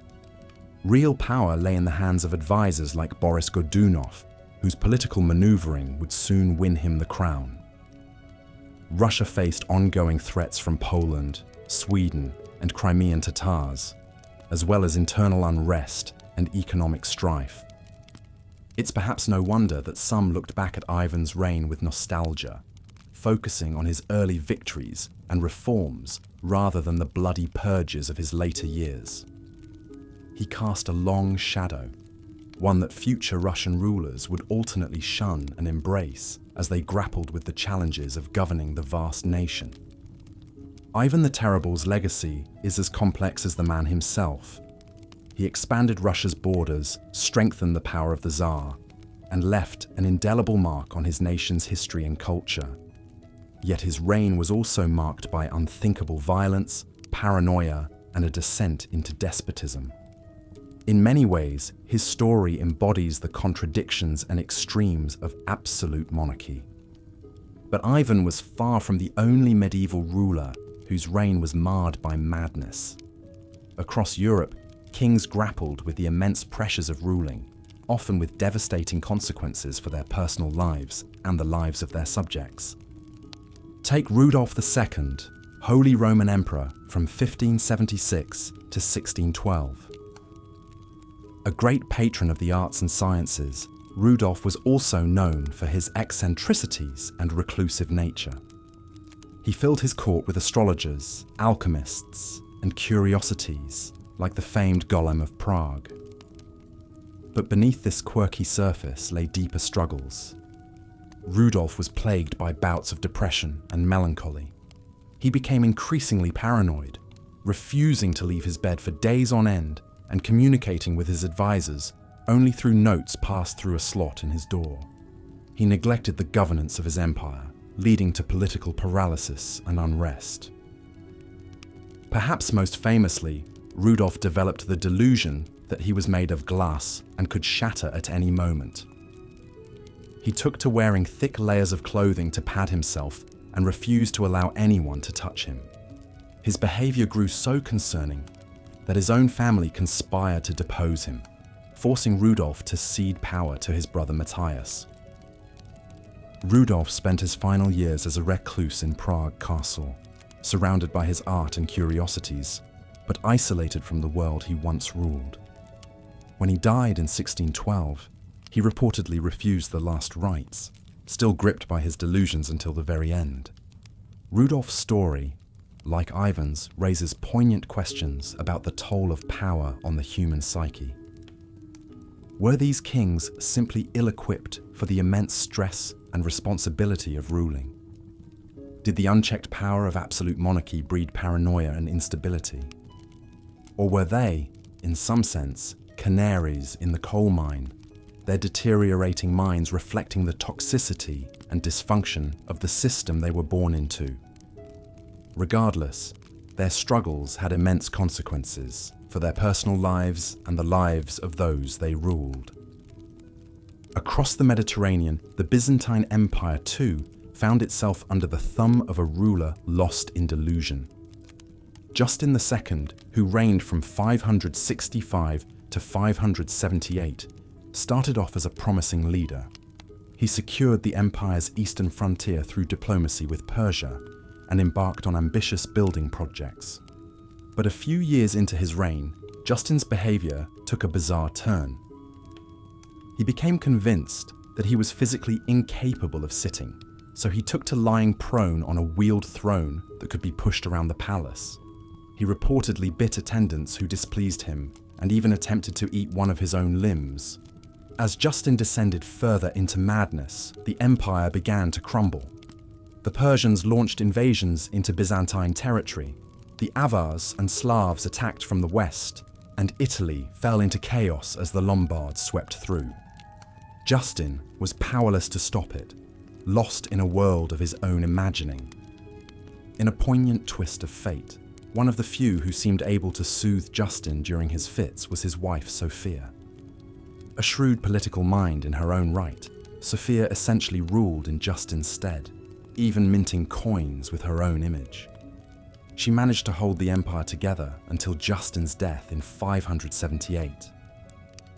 Real power lay in the hands of advisors like Boris Godunov, whose political maneuvering would soon win him the crown. Russia faced ongoing threats from Poland, Sweden, and Crimean Tatars, as well as internal unrest and economic strife. It's perhaps no wonder that some looked back at Ivan's reign with nostalgia, focusing on his early victories and reforms rather than the bloody purges of his later years. He cast a long shadow, one that future Russian rulers would alternately shun and embrace as they grappled with the challenges of governing the vast nation. Ivan the Terrible's legacy is as complex as the man himself. He expanded Russia's borders, strengthened the power of the Tsar, and left an indelible mark on his nation's history and culture. Yet his reign was also marked by unthinkable violence, paranoia, and a descent into despotism. In many ways, his story embodies the contradictions and extremes of absolute monarchy. But Ivan was far from the only medieval ruler whose reign was marred by madness. Across Europe, kings grappled with the immense pressures of ruling, often with devastating consequences for their personal lives and the lives of their subjects. Take Rudolf II, Holy Roman Emperor from 1576 to 1612. A great patron of the arts and sciences, Rudolf was also known for his eccentricities and reclusive nature. He filled his court with astrologers, alchemists, and curiosities, like the famed Golem of Prague. But beneath this quirky surface lay deeper struggles. Rudolf was plagued by bouts of depression and melancholy. He became increasingly paranoid, refusing to leave his bed for days on end and communicating with his advisors only through notes passed through a slot in his door. He neglected the governance of his empire, leading to political paralysis and unrest. Perhaps most famously, Rudolf developed the delusion that he was made of glass and could shatter at any moment. He took to wearing thick layers of clothing to pad himself and refused to allow anyone to touch him. His behavior grew so concerning that his own family conspired to depose him, forcing Rudolf to cede power to his brother Matthias. Rudolf spent his final years as a recluse in Prague Castle, surrounded by his art and curiosities, but isolated from the world he once ruled. When he died in 1612, he reportedly refused the last rites, still gripped by his delusions until the very end. Rudolf's story, like Ivan's, raises poignant questions about the toll of power on the human psyche. Were these kings simply ill-equipped for the immense stress and responsibility of ruling? Did the unchecked power of absolute monarchy breed paranoia and instability? Or were they, in some sense, canaries in the coal mine, their deteriorating minds reflecting the toxicity and dysfunction of the system they were born into? Regardless, their struggles had immense consequences for their personal lives and the lives of those they ruled. Across the Mediterranean, the Byzantine Empire too found itself under the thumb of a ruler lost in delusion. Justin II, who reigned from 565 to 578, started off as a promising leader. He secured the empire's eastern frontier through diplomacy with Persia and embarked on ambitious building projects. But a few years into his reign, Justin's behavior took a bizarre turn. He became convinced that he was physically incapable of sitting, so he took to lying prone on a wheeled throne that could be pushed around the palace. He reportedly bit attendants who displeased him and even attempted to eat one of his own limbs. As Justin descended further into madness, the empire began to crumble. The Persians launched invasions into Byzantine territory. The Avars and Slavs attacked from the west, and Italy fell into chaos as the Lombards swept through. Justin was powerless to stop it, lost in a world of his own imagining. In a poignant twist of fate, one of the few who seemed able to soothe Justin during his fits was his wife, Sophia. A shrewd political mind in her own right, Sophia essentially ruled in Justin's stead, even minting coins with her own image. She managed to hold the empire together until Justin's death in 578.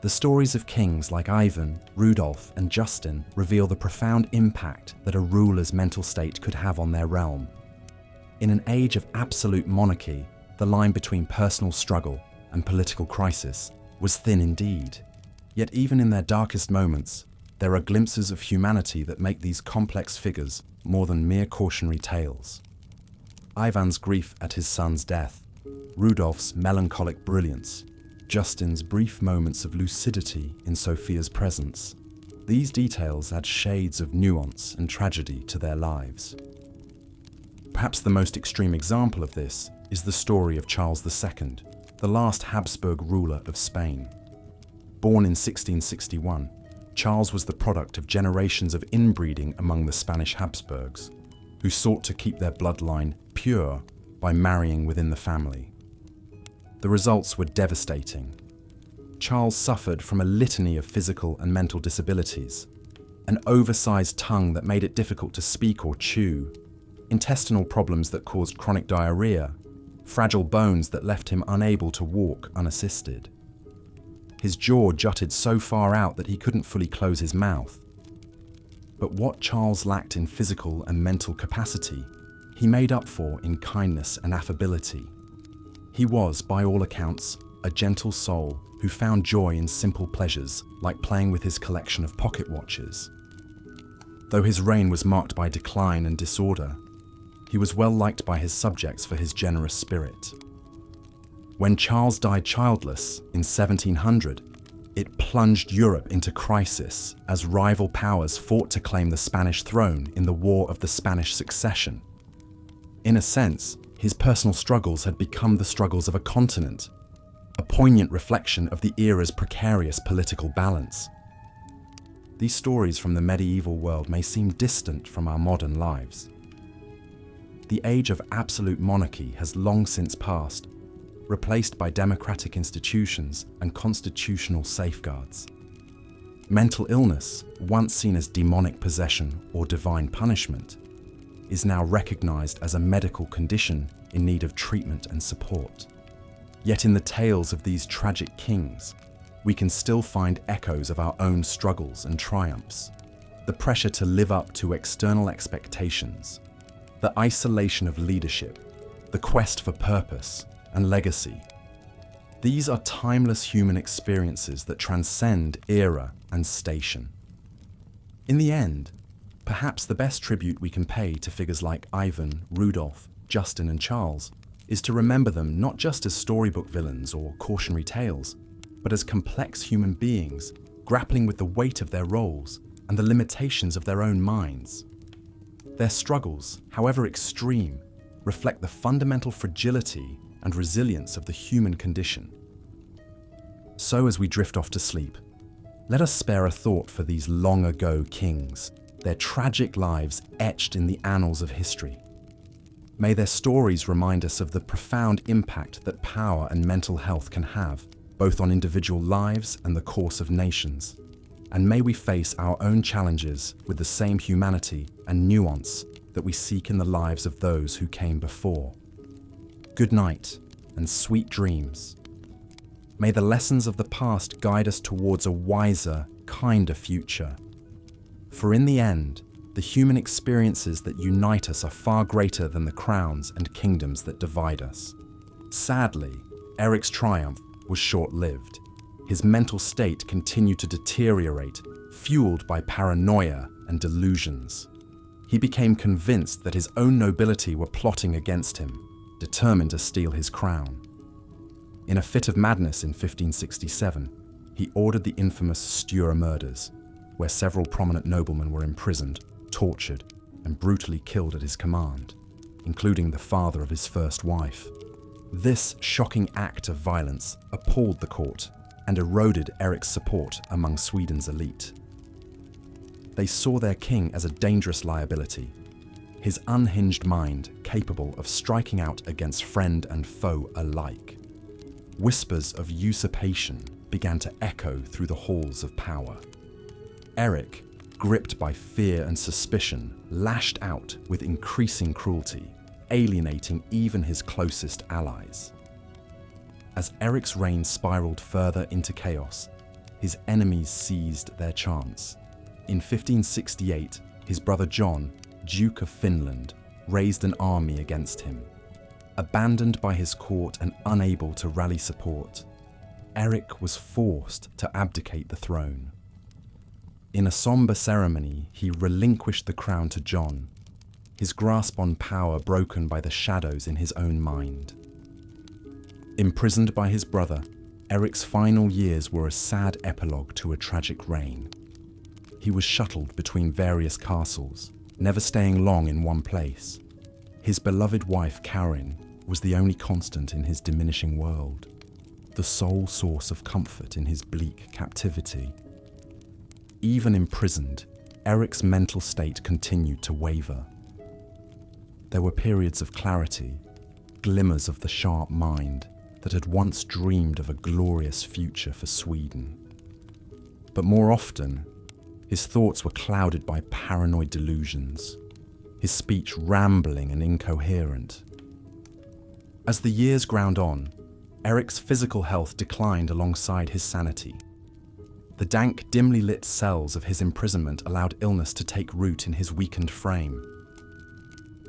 The stories of kings like Ivan, Rudolf, and Justin reveal the profound impact that a ruler's mental state could have on their realm. In an age of absolute monarchy, the line between personal struggle and political crisis was thin indeed. Yet even in their darkest moments, there are glimpses of humanity that make these complex figures more than mere cautionary tales. Ivan's grief at his son's death, Rudolf's melancholic brilliance, Justin's brief moments of lucidity in Sophia's presence. These details add shades of nuance and tragedy to their lives. Perhaps the most extreme example of this is the story of Charles II, the last Habsburg ruler of Spain. Born in 1661, Charles was the product of generations of inbreeding among the Spanish Habsburgs, who sought to keep their bloodline pure by marrying within the family. The results were devastating. Charles suffered from a litany of physical and mental disabilities, an oversized tongue that made it difficult to speak or chew, intestinal problems that caused chronic diarrhea, fragile bones that left him unable to walk unassisted. His jaw jutted so far out that he couldn't fully close his mouth. But what Charles lacked in physical and mental capacity, he made up for in kindness and affability. He was, by all accounts, a gentle soul who found joy in simple pleasures like playing with his collection of pocket watches. Though his reign was marked by decline and disorder, he was well liked by his subjects for his generous spirit. When Charles died childless in 1700, it plunged Europe into crisis as rival powers fought to claim the Spanish throne in the War of the Spanish Succession. In a sense, his personal struggles had become the struggles of a continent, a poignant reflection of the era's precarious political balance. These stories from the medieval world may seem distant from our modern lives. The age of absolute monarchy has long since passed, replaced by democratic institutions and constitutional safeguards. Mental illness, once seen as demonic possession or divine punishment, is now recognized as a medical condition in need of treatment and support. Yet in the tales of these tragic kings, we can still find echoes of our own struggles and triumphs. The pressure to live up to external expectations, the isolation of leadership, the quest for purpose and legacy. These are timeless human experiences that transcend era and station. In the end, perhaps the best tribute we can pay to figures like Ivan, Rudolf, Justin and Charles, is to remember them not just as storybook villains or cautionary tales, but as complex human beings grappling with the weight of their roles and the limitations of their own minds. Their struggles, however extreme, reflect the fundamental fragility and resilience of the human condition. So as we drift off to sleep, let us spare a thought for these long-ago kings, their tragic lives etched in the annals of history. May their stories remind us of the profound impact that power and mental health can have, both on individual lives and the course of nations. And may we face our own challenges with the same humanity and nuance that we seek in the lives of those who came before. Good night and sweet dreams. May the lessons of the past guide us towards a wiser, kinder future. For in the end, the human experiences that unite us are far greater than the crowns and kingdoms that divide us. Sadly, Eric's triumph was short-lived. His mental state continued to deteriorate, fueled by paranoia and delusions. He became convinced that his own nobility were plotting against him, determined to steal his crown. In a fit of madness in 1567, he ordered the infamous Steure murders, where several prominent noblemen were imprisoned, tortured, and brutally killed at his command, including the father of his first wife. This shocking act of violence appalled the court and eroded Eric's support among Sweden's elite. They saw their king as a dangerous liability, his unhinged mind capable of striking out against friend and foe alike. Whispers of usurpation began to echo through the halls of power. Eric, gripped by fear and suspicion, lashed out with increasing cruelty, alienating even his closest allies. As Eric's reign spiraled further into chaos, his enemies seized their chance. In 1568, his brother John, Duke of Finland, raised an army against him. Abandoned by his court and unable to rally support, Eric was forced to abdicate the throne. In a somber ceremony, he relinquished the crown to John, his grasp on power broken by the shadows in his own mind. Imprisoned by his brother, Eric's final years were a sad epilogue to a tragic reign. He was shuttled between various castles, never staying long in one place. His beloved wife, Karin, was the only constant in his diminishing world, the sole source of comfort in his bleak captivity. Even imprisoned, Eric's mental state continued to waver. There were periods of clarity, glimmers of the sharp mind that had once dreamed of a glorious future for Sweden. But more often, his thoughts were clouded by paranoid delusions, his speech rambling and incoherent. As the years ground on, Eric's physical health declined alongside his sanity. The dank, dimly lit cells of his imprisonment allowed illness to take root in his weakened frame.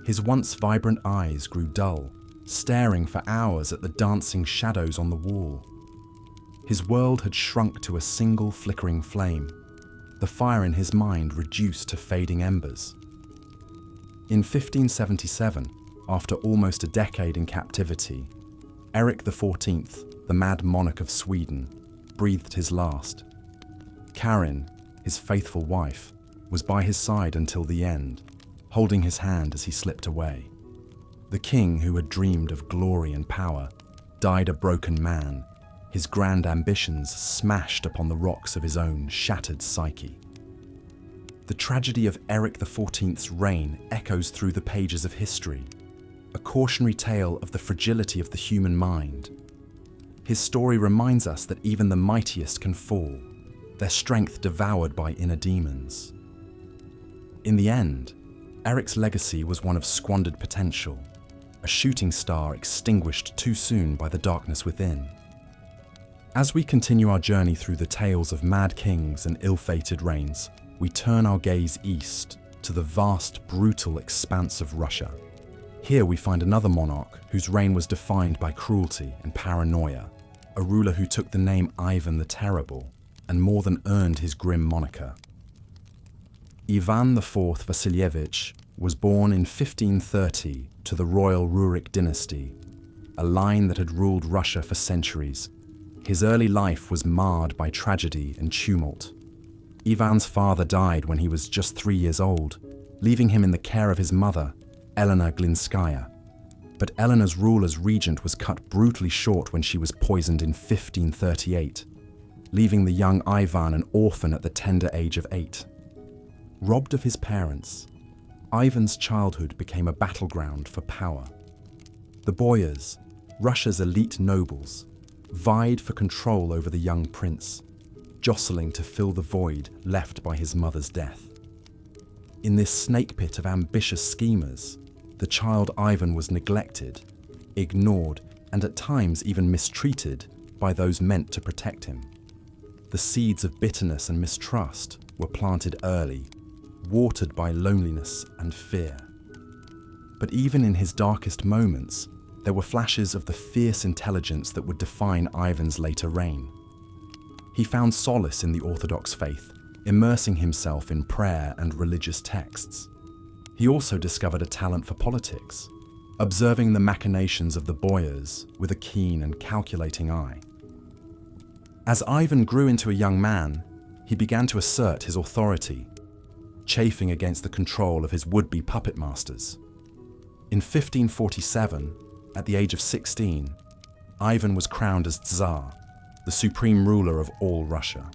His once vibrant eyes grew dull, staring for hours at the dancing shadows on the wall. His world had shrunk to a single flickering flame, the fire in his mind reduced to fading embers. In 1577, after almost a decade in captivity, Eric XIV, the mad monarch of Sweden, breathed his last. Karin, his faithful wife, was by his side until the end, holding his hand as he slipped away. The king, who had dreamed of glory and power, died a broken man, his grand ambitions smashed upon the rocks of his own shattered psyche. The tragedy of Eric XIV's reign echoes through the pages of history, a cautionary tale of the fragility of the human mind. His story reminds us that even the mightiest can fall, their strength devoured by inner demons. In the end, Eric's legacy was one of squandered potential, a shooting star extinguished too soon by the darkness within. As we continue our journey through the tales of mad kings and ill-fated reigns, we turn our gaze east to the vast, brutal expanse of Russia. Here we find another monarch whose reign was defined by cruelty and paranoia, a ruler who took the name Ivan the Terrible and more than earned his grim moniker. Ivan IV Vasilievich, was born in 1530 to the royal Rurik dynasty, a line that had ruled Russia for centuries. His early life was marred by tragedy and tumult. Ivan's father died when he was just 3 years old, leaving him in the care of his mother, Elena Glinskaya. But Eleanor's rule as regent was cut brutally short when she was poisoned in 1538, leaving the young Ivan an orphan at the tender age of 8. Robbed of his parents, Ivan's childhood became a battleground for power. The boyars, Russia's elite nobles, vied for control over the young prince, jostling to fill the void left by his mother's death. In this snake pit of ambitious schemers, the child Ivan was neglected, ignored, and at times even mistreated by those meant to protect him. The seeds of bitterness and mistrust were planted early, watered by loneliness and fear. But even in his darkest moments, there were flashes of the fierce intelligence that would define Ivan's later reign. He found solace in the Orthodox faith, immersing himself in prayer and religious texts. He also discovered a talent for politics, observing the machinations of the boyars with a keen and calculating eye. As Ivan grew into a young man, he began to assert his authority, chafing against the control of his would-be puppet masters. In 1547, at the age of 16, Ivan was crowned as Tsar, the supreme ruler of all Russia.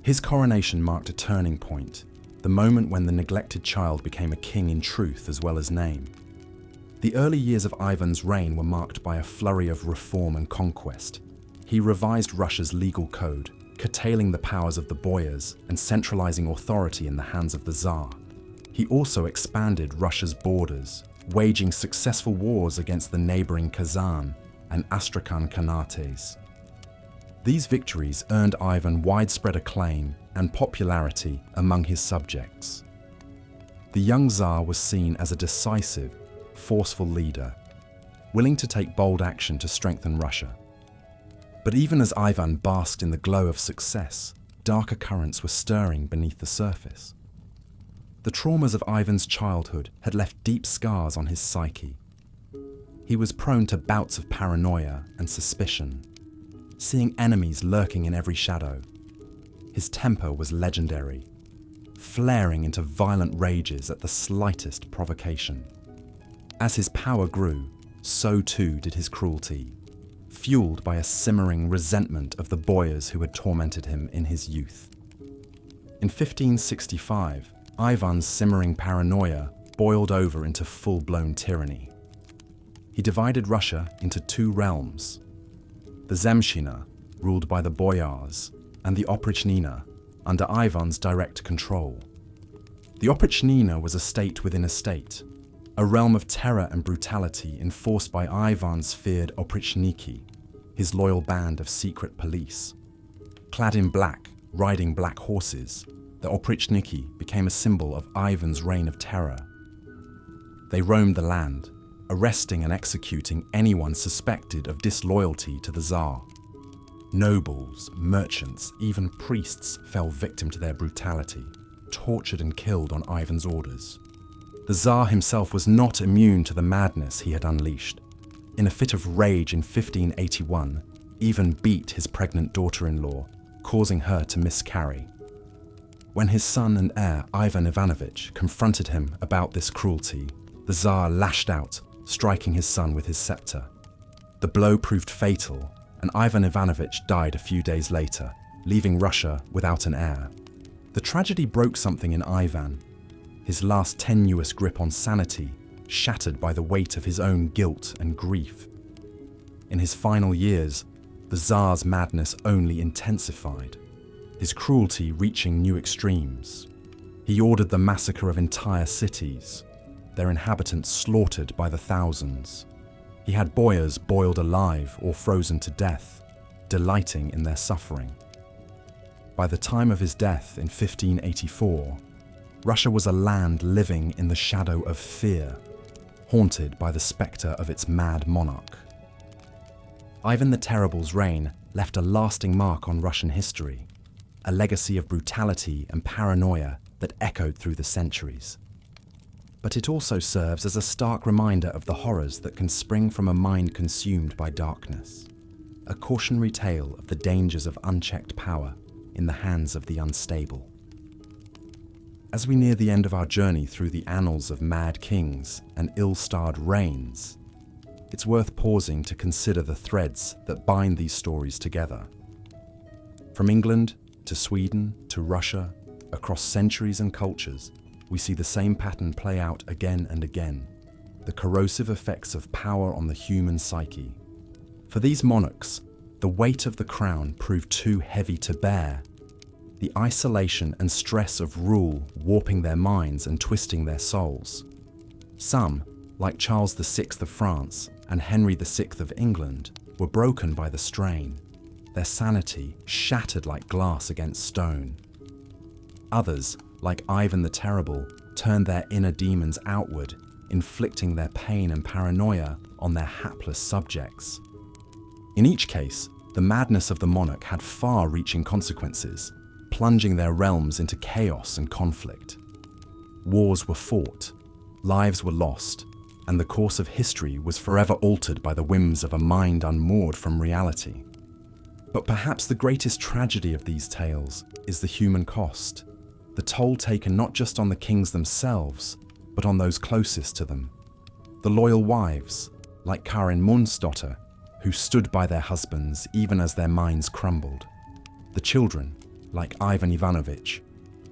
His coronation marked a turning point, the moment when the neglected child became a king in truth as well as name. The early years of Ivan's reign were marked by a flurry of reform and conquest. He revised Russia's legal code, curtailing the powers of the boyars and centralizing authority in the hands of the Tsar. He also expanded Russia's borders, waging successful wars against the neighboring Kazan and Astrakhan Khanates. These victories earned Ivan widespread acclaim and popularity among his subjects. The young Tsar was seen as a decisive, forceful leader, willing to take bold action to strengthen Russia. But even as Ivan basked in the glow of success, darker currents were stirring beneath the surface. The traumas of Ivan's childhood had left deep scars on his psyche. He was prone to bouts of paranoia and suspicion, seeing enemies lurking in every shadow. His temper was legendary, flaring into violent rages at the slightest provocation. As his power grew, so too did his cruelty, fueled by a simmering resentment of the boyars who had tormented him in his youth. In 1565, Ivan's simmering paranoia boiled over into full-blown tyranny. He divided Russia into two realms: the Zemshchina, ruled by the boyars, and the Oprichnina, under Ivan's direct control. The Oprichnina was a state within a state, a realm of terror and brutality enforced by Ivan's feared Oprichniki, his loyal band of secret police. Clad in black, riding black horses, the Oprichniki became a symbol of Ivan's reign of terror. They roamed the land, arresting and executing anyone suspected of disloyalty to the Tsar. Nobles, merchants, even priests fell victim to their brutality, tortured and killed on Ivan's orders. The Tsar himself was not immune to the madness he had unleashed. In a fit of rage in 1581, Ivan beat his pregnant daughter-in-law, causing her to miscarry. When his son and heir, Ivan Ivanovich, confronted him about this cruelty, the Tsar lashed out, striking his son with his scepter. The blow proved fatal, and Ivan Ivanovich died a few days later, leaving Russia without an heir. The tragedy broke something in Ivan, his last tenuous grip on sanity shattered by the weight of his own guilt and grief. In his final years, the Tsar's madness only intensified, his cruelty reaching new extremes. He ordered the massacre of entire cities, their inhabitants slaughtered by the thousands. He had boyars boiled alive or frozen to death, delighting in their suffering. By the time of his death in 1584, Russia was a land living in the shadow of fear, haunted by the spectre of its mad monarch. Ivan the Terrible's reign left a lasting mark on Russian history, a legacy of brutality and paranoia that echoed through the centuries. but it also serves as a stark reminder of the horrors that can spring from a mind consumed by darkness. A cautionary tale of the dangers of unchecked power in the hands of the unstable. As we near the end of our journey through the annals of mad kings and ill-starred reigns, it's worth pausing to consider the threads that bind these stories together. From England to Sweden to Russia, across centuries and cultures, we see the same pattern play out again and again, the corrosive effects of power on the human psyche. For these monarchs, the weight of the crown proved too heavy to bear, the isolation and stress of rule warping their minds and twisting their souls. Some, like Charles VI of France and Henry VI of England, were broken by the strain, their sanity shattered like glass against stone. Others, like Ivan the Terrible, turned their inner demons outward, inflicting their pain and paranoia on their hapless subjects. In each case, the madness of the monarch had far-reaching consequences, plunging their realms into chaos and conflict. Wars were fought, lives were lost, and the course of history was forever altered by the whims of a mind unmoored from reality. But perhaps the greatest tragedy of these tales is the human cost, the toll taken not just on the kings themselves, but on those closest to them. The loyal wives, like Karin Mundsdotter, who stood by their husbands even as their minds crumbled. The children, like Ivan Ivanovich,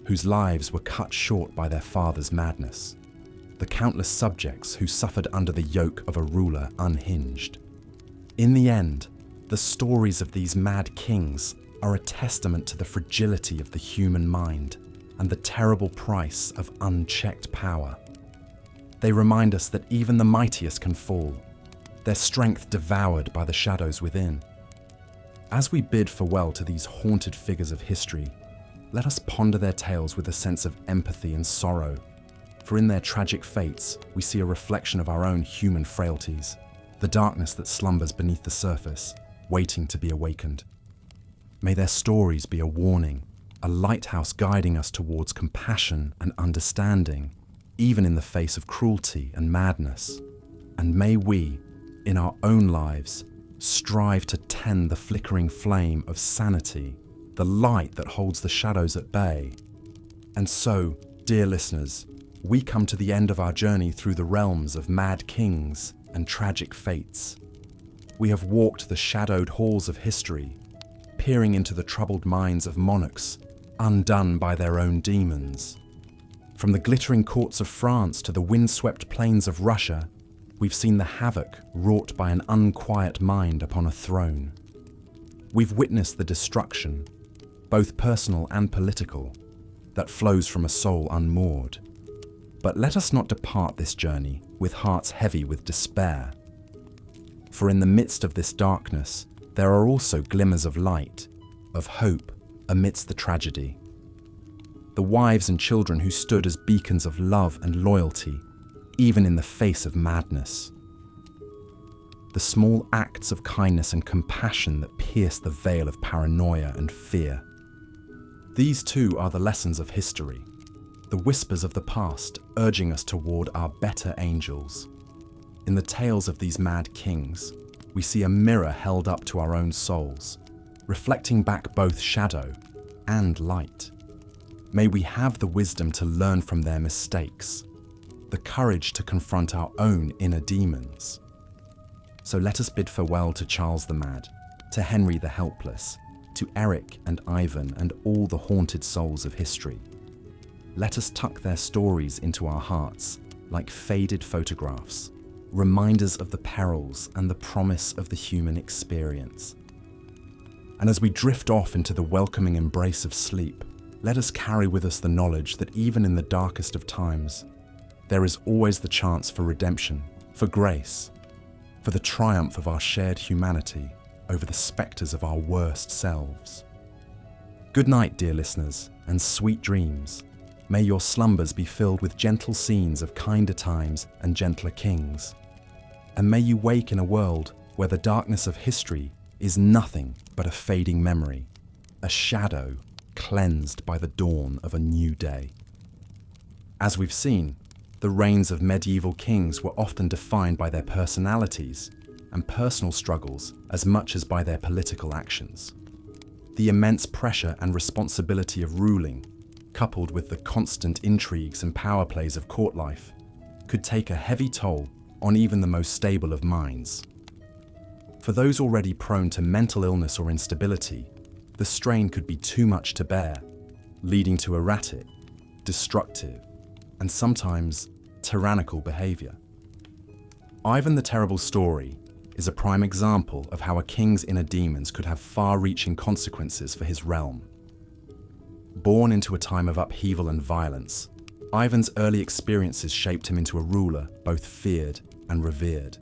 whose lives were cut short by their father's madness. The countless subjects who suffered under the yoke of a ruler unhinged. In the end, the stories of these mad kings are a testament to the fragility of the human mind and the terrible price of unchecked power. They remind us that even the mightiest can fall, their strength devoured by the shadows within. As we bid farewell to these haunted figures of history, let us ponder their tales with a sense of empathy and sorrow, for in their tragic fates we see a reflection of our own human frailties, the darkness that slumbers beneath the surface, waiting to be awakened. May their stories be a warning, a lighthouse guiding us towards compassion and understanding, even in the face of cruelty and madness. And may we, in our own lives, strive to tend the flickering flame of sanity, the light that holds the shadows at bay. And so, dear listeners, we come to the end of our journey through the realms of mad kings and tragic fates. We have walked the shadowed halls of history, peering into the troubled minds of monarchs, undone by their own demons. From the glittering courts of France to the windswept plains of Russia, we've seen the havoc wrought by an unquiet mind upon a throne. We've witnessed the destruction, both personal and political, that flows from a soul unmoored. But let us not depart this journey with hearts heavy with despair. For in the midst of this darkness, there are also glimmers of light, of hope amidst the tragedy. The wives and children who stood as beacons of love and loyalty, even in the face of madness. The small acts of kindness and compassion that pierce the veil of paranoia and fear. These too are the lessons of history, the whispers of the past urging us toward our better angels. In the tales of these mad kings, we see a mirror held up to our own souls, reflecting back both shadow and light. May we have the wisdom to learn from their mistakes, the courage to confront our own inner demons. So let us bid farewell to Charles the Mad, to Henry the Helpless, to Eric and Ivan and all the haunted souls of history. Let us tuck their stories into our hearts like faded photographs, reminders of the perils and the promise of the human experience. And as we drift off into the welcoming embrace of sleep, let us carry with us the knowledge that even in the darkest of times, there is always the chance for redemption, for grace, for the triumph of our shared humanity over the spectres of our worst selves. Good night, dear listeners, and sweet dreams. May your slumbers be filled with gentle scenes of kinder times and gentler kings. And may you wake in a world where the darkness of history is nothing but a fading memory, a shadow cleansed by the dawn of a new day. As we've seen, The reigns of medieval kings were often defined by their personalities and personal struggles as much as by their political actions. The immense pressure and responsibility of ruling, coupled with the constant intrigues and power plays of court life, could take a heavy toll on even the most stable of minds. For those already prone to mental illness or instability, the strain could be too much to bear, leading to erratic, destructive, and sometimes tyrannical behavior. Ivan the Terrible's story is a prime example of how a king's inner demons could have far-reaching consequences for his realm. Born into a time of upheaval and violence, Ivan's early experiences shaped him into a ruler both feared and revered.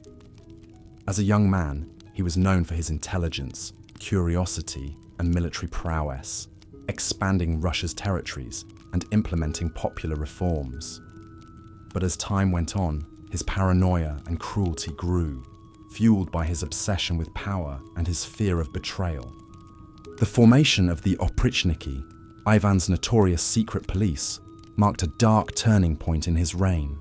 As a young man, he was known for his intelligence, curiosity, and military prowess, expanding Russia's territories and implementing popular reforms. But as time went on, his paranoia and cruelty grew, fueled by his obsession with power and his fear of betrayal. The formation of the Oprichniki, Ivan's notorious secret police, marked a dark turning point in his reign.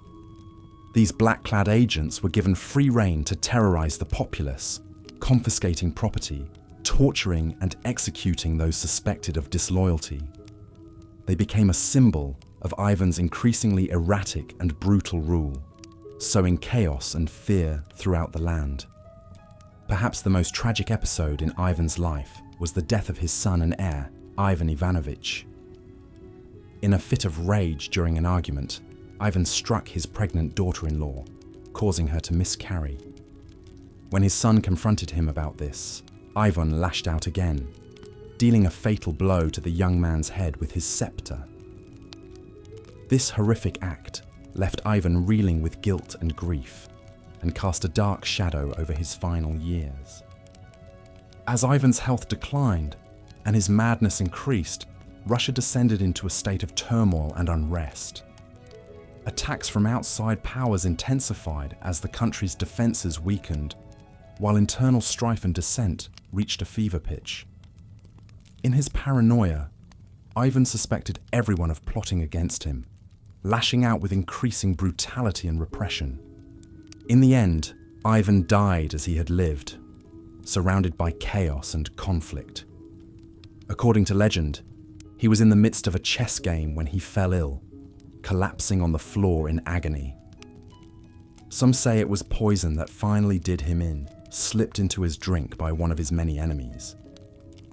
These black-clad agents were given free rein to terrorize the populace, confiscating property, torturing and executing those suspected of disloyalty. They became a symbol of Ivan's increasingly erratic and brutal rule, sowing chaos and fear throughout the land. Perhaps the most tragic episode in Ivan's life was the death of his son and heir, Ivan Ivanovich. In a fit of rage during an argument, Ivan struck his pregnant daughter-in-law, causing her to miscarry. When his son confronted him about this, Ivan lashed out again, dealing a fatal blow to the young man's head with his scepter. This horrific act left Ivan reeling with guilt and grief, and cast a dark shadow over his final years. As Ivan's health declined and his madness increased, Russia descended into a state of turmoil and unrest. Attacks from outside powers intensified as the country's defenses weakened, while internal strife and dissent reached a fever pitch. In his paranoia, Ivan suspected everyone of plotting against him, lashing out with increasing brutality and repression. In the end, Ivan died as he had lived, surrounded by chaos and conflict. According to legend, he was in the midst of a chess game when he fell ill, collapsing on the floor in agony. Some say it was poison that finally did him in, slipped into his drink by one of his many enemies.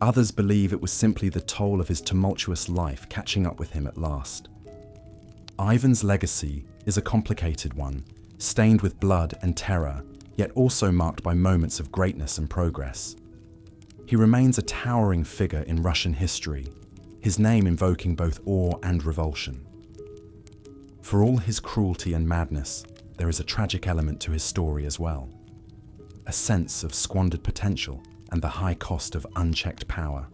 Others believe it was simply the toll of his tumultuous life catching up with him at last. Ivan's legacy is a complicated one, stained with blood and terror, yet also marked by moments of greatness and progress. He remains a towering figure in Russian history, his name invoking both awe and revulsion. For all his cruelty and madness, there is a tragic element to his story as well. A sense of squandered potential and the high cost of unchecked power.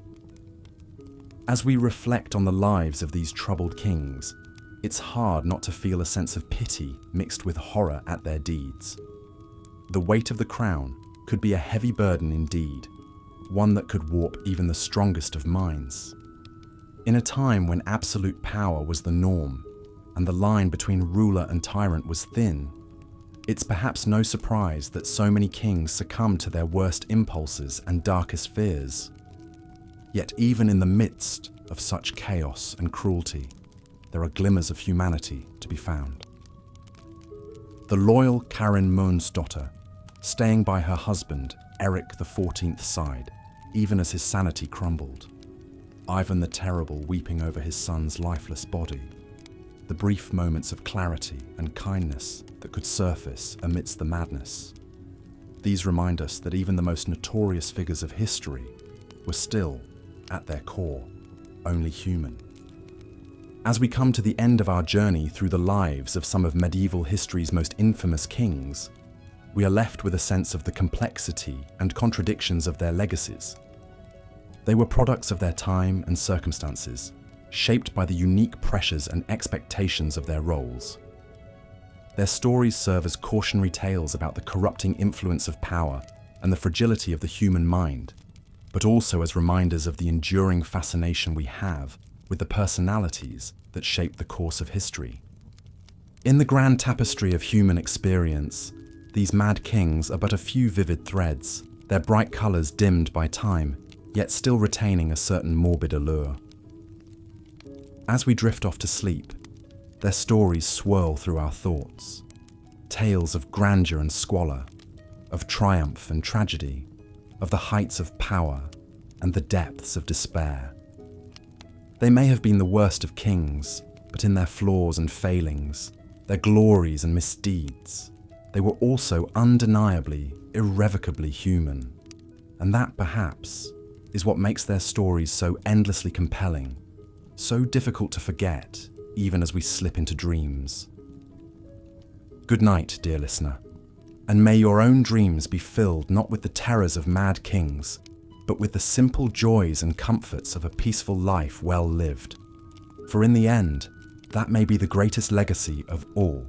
As we reflect on the lives of these troubled kings, it's hard not to feel a sense of pity mixed with horror at their deeds. The weight of the crown could be a heavy burden indeed, one that could warp even the strongest of minds. In a time when absolute power was the norm, and the line between ruler and tyrant was thin, it's perhaps no surprise that so many kings succumbed to their worst impulses and darkest fears. Yet even in the midst of such chaos and cruelty, there are glimmers of humanity to be found. The loyal Karin Monsdotter, staying by her husband, Eric XIV's side, even as his sanity crumbled. Ivan the Terrible weeping over his son's lifeless body. The brief moments of clarity and kindness that could surface amidst the madness. These remind us that even the most notorious figures of history were still, at their core, only human. As we come to the end of our journey through the lives of some of medieval history's most infamous kings, we are left with a sense of the complexity and contradictions of their legacies. They were products of their time and circumstances, shaped by the unique pressures and expectations of their roles. Their stories serve as cautionary tales about the corrupting influence of power and the fragility of the human mind, but also as reminders of the enduring fascination we have with the personalities that shape the course of history. In the grand tapestry of human experience, these mad kings are but a few vivid threads, their bright colours dimmed by time, yet still retaining a certain morbid allure. As we drift off to sleep, their stories swirl through our thoughts. Tales of grandeur and squalor, of triumph and tragedy, of the heights of power and the depths of despair. They may have been the worst of kings, but in their flaws and failings, their glories and misdeeds, they were also undeniably, irrevocably human. And that, perhaps, is what makes their stories so endlessly compelling, so difficult to forget, even as we slip into dreams. Good night, dear listener, and may your own dreams be filled not with the terrors of mad kings, but with the simple joys and comforts of a peaceful life well lived. For in the end, that may be the greatest legacy of all,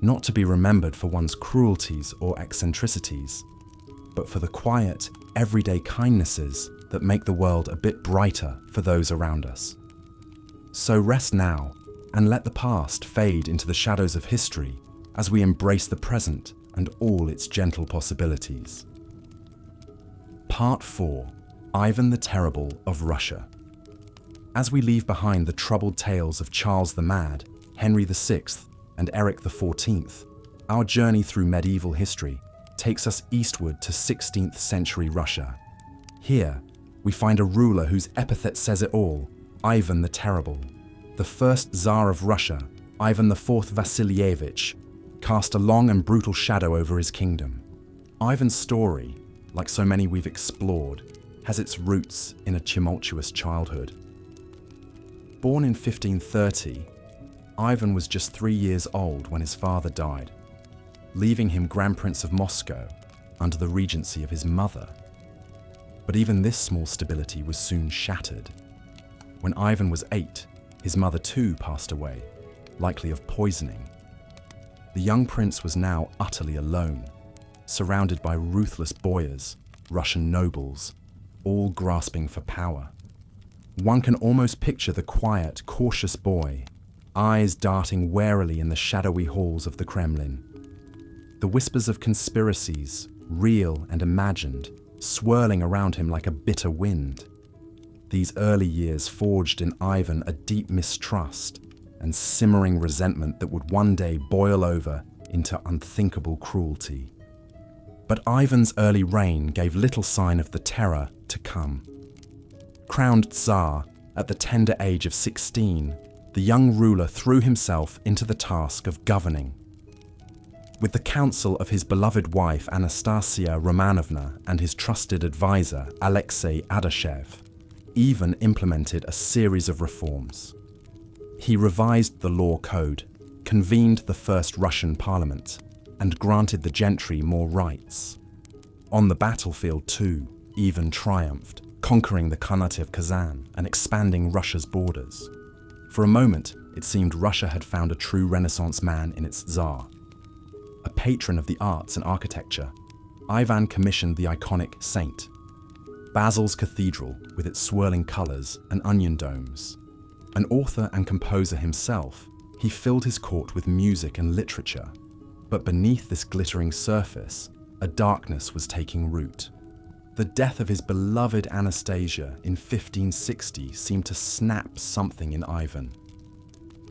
not to be remembered for one's cruelties or eccentricities, but for the quiet, everyday kindnesses that make the world a bit brighter for those around us. So rest now, and let the past fade into the shadows of history as we embrace the present and all its gentle possibilities. Part 4. Ivan the Terrible of Russia. As we leave behind the troubled tales of Charles the Mad, Henry VI, and Eric XIV, our journey through medieval history takes us eastward to 16th century Russia. Here, we find a ruler whose epithet says it all, Ivan the Terrible. The first Tsar of Russia, Ivan IV Vasilievich, cast a long and brutal shadow over his kingdom. Ivan's story, like so many we've explored, has its roots in a tumultuous childhood. Born in 1530, Ivan was just 3 years old when his father died, leaving him Grand Prince of Moscow under the regency of his mother. But even this small stability was soon shattered. When Ivan was 8, his mother too passed away, likely of poisoning. The young prince was now utterly alone, surrounded by ruthless boyars, Russian nobles, all grasping for power. One can almost picture the quiet, cautious boy, eyes darting warily in the shadowy halls of the Kremlin. The whispers of conspiracies, real and imagined, swirling around him like a bitter wind. These early years forged in Ivan a deep mistrust and simmering resentment that would one day boil over into unthinkable cruelty. But Ivan's early reign gave little sign of the terror to come. Crowned Tsar at the tender age of 16, the young ruler threw himself into the task of governing. With the counsel of his beloved wife Anastasia Romanovna and his trusted advisor Alexei Adashev, Ivan implemented a series of reforms. He revised the law code, convened the first Russian parliament, and granted the gentry more rights. On the battlefield too, Ivan triumphed, conquering the Khanate of Kazan and expanding Russia's borders. For a moment, it seemed Russia had found a true Renaissance man in its Tsar. A patron of the arts and architecture, Ivan commissioned the iconic St. Basil's Cathedral with its swirling colours and onion domes. An author and composer himself, he filled his court with music and literature. But beneath this glittering surface, a darkness was taking root. The death of his beloved Anastasia in 1560 seemed to snap something in Ivan.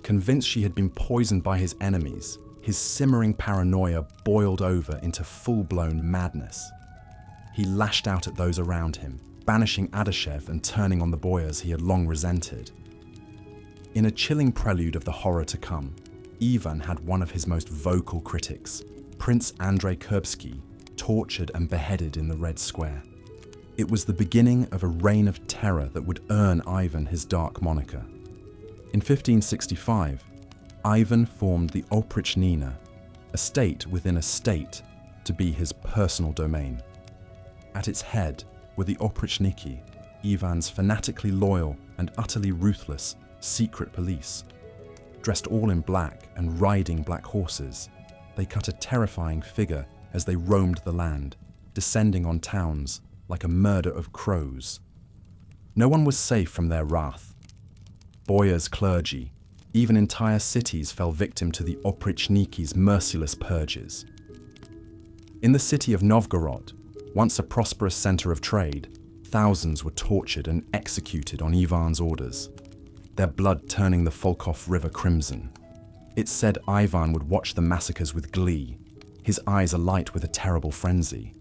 Convinced she had been poisoned by his enemies, his simmering paranoia boiled over into full-blown madness. He lashed out at those around him, banishing Adashev and turning on the boyars he had long resented. In a chilling prelude of the horror to come, Ivan had one of his most vocal critics, Prince Andrei Kurbsky, tortured and beheaded in the Red Square. It was the beginning of a reign of terror that would earn Ivan his dark moniker. In 1565, Ivan formed the Oprichnina, a state within a state, to be his personal domain. At its head were the Oprichniki, Ivan's fanatically loyal and utterly ruthless secret police. Dressed all in black and riding black horses, they cut a terrifying figure as they roamed the land, descending on towns like a murder of crows. No one was safe from their wrath. Boyars' clergy, Even entire cities fell victim to the oprichniki's merciless purges. In the city of Novgorod, once a prosperous center of trade, thousands were tortured and executed on Ivan's orders, their blood turning the Volkhov River crimson. It's said Ivan would watch the massacres with glee, his eyes alight with a terrible frenzy.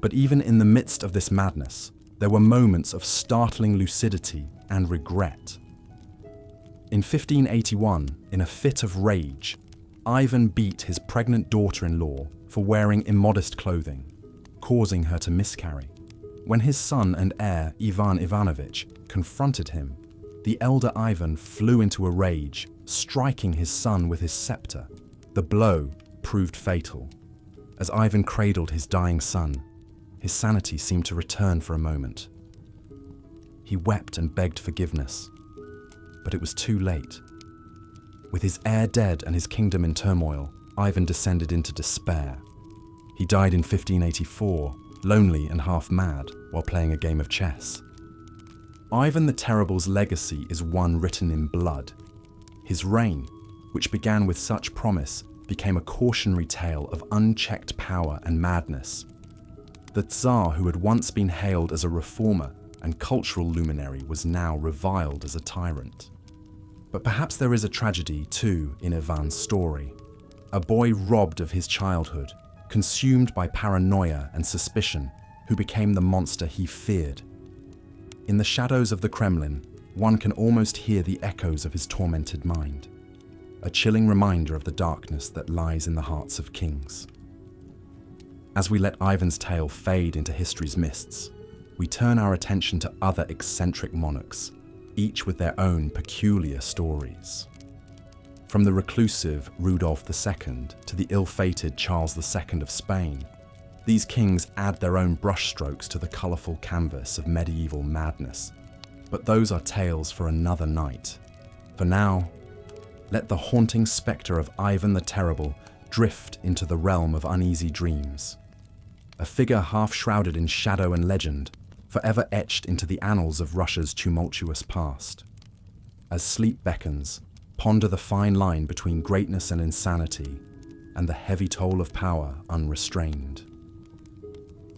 But even in the midst of this madness, there were moments of startling lucidity and regret. In 1581, in a fit of rage, Ivan beat his pregnant daughter-in-law for wearing immodest clothing, causing her to miscarry. When his son and heir, Ivan Ivanovich, confronted him, the elder Ivan flew into a rage, striking his son with his scepter. The blow proved fatal. As Ivan cradled his dying son, his sanity seemed to return for a moment. He wept and begged forgiveness, but it was too late. With his heir dead and his kingdom in turmoil, Ivan descended into despair. He died in 1584, lonely and half mad, while playing a game of chess. Ivan the Terrible's legacy is one written in blood. His reign, which began with such promise, became a cautionary tale of unchecked power and madness. The Tsar, who had once been hailed as a reformer and cultural luminary, was now reviled as a tyrant. But perhaps there is a tragedy, too, in Ivan's story. A boy robbed of his childhood, consumed by paranoia and suspicion, who became the monster he feared. In the shadows of the Kremlin, one can almost hear the echoes of his tormented mind, a chilling reminder of the darkness that lies in the hearts of kings. As we let Ivan's tale fade into history's mists, we turn our attention to other eccentric monarchs, each with their own peculiar stories. From the reclusive Rudolf II to the ill-fated Charles II of Spain, these kings add their own brushstrokes to the colourful canvas of medieval madness. But those are tales for another night. For now, let the haunting spectre of Ivan the Terrible drift into the realm of uneasy dreams. A figure half shrouded in shadow and legend, forever etched into the annals of Russia's tumultuous past. As sleep beckons, ponder the fine line between greatness and insanity, and the heavy toll of power unrestrained.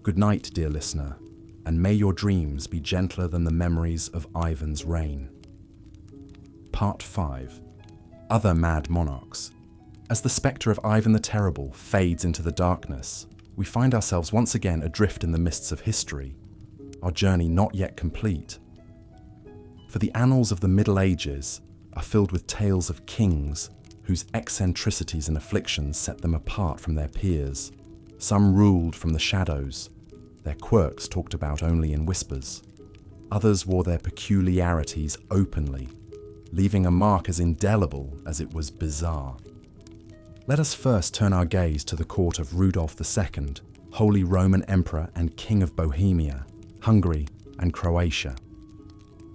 Good night, dear listener, and may your dreams be gentler than the memories of Ivan's reign. Part 5. Other Mad Monarchs. As the spectre of Ivan the Terrible fades into the darkness, we find ourselves once again adrift in the mists of history, our journey not yet complete. For the annals of the Middle Ages are filled with tales of kings whose eccentricities and afflictions set them apart from their peers. Some ruled from the shadows, their quirks talked about only in whispers. Others wore their peculiarities openly, leaving a mark as indelible as it was bizarre. Let us first turn our gaze to the court of Rudolf II, Holy Roman Emperor and King of Bohemia, Hungary and Croatia.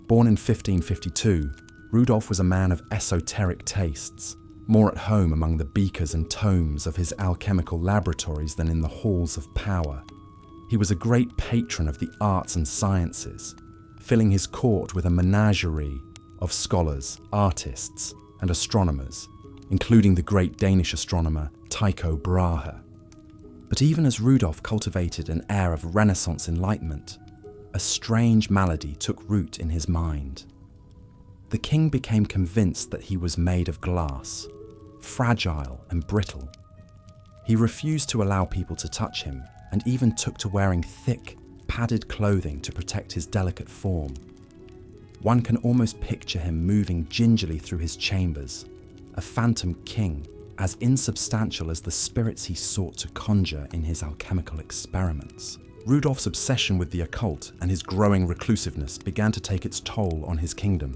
Born in 1552, Rudolf was a man of esoteric tastes, more at home among the beakers and tomes of his alchemical laboratories than in the halls of power. He was a great patron of the arts and sciences, filling his court with a menagerie of scholars, artists, and astronomers, including the great Danish astronomer Tycho Brahe. But even as Rudolf cultivated an air of Renaissance enlightenment, a strange malady took root in his mind. The king became convinced that he was made of glass, fragile and brittle. He refused to allow people to touch him and even took to wearing thick, padded clothing to protect his delicate form. One can almost picture him moving gingerly through his chambers, a phantom king, as insubstantial as the spirits he sought to conjure in his alchemical experiments. Rudolf's obsession with the occult and his growing reclusiveness began to take its toll on his kingdom.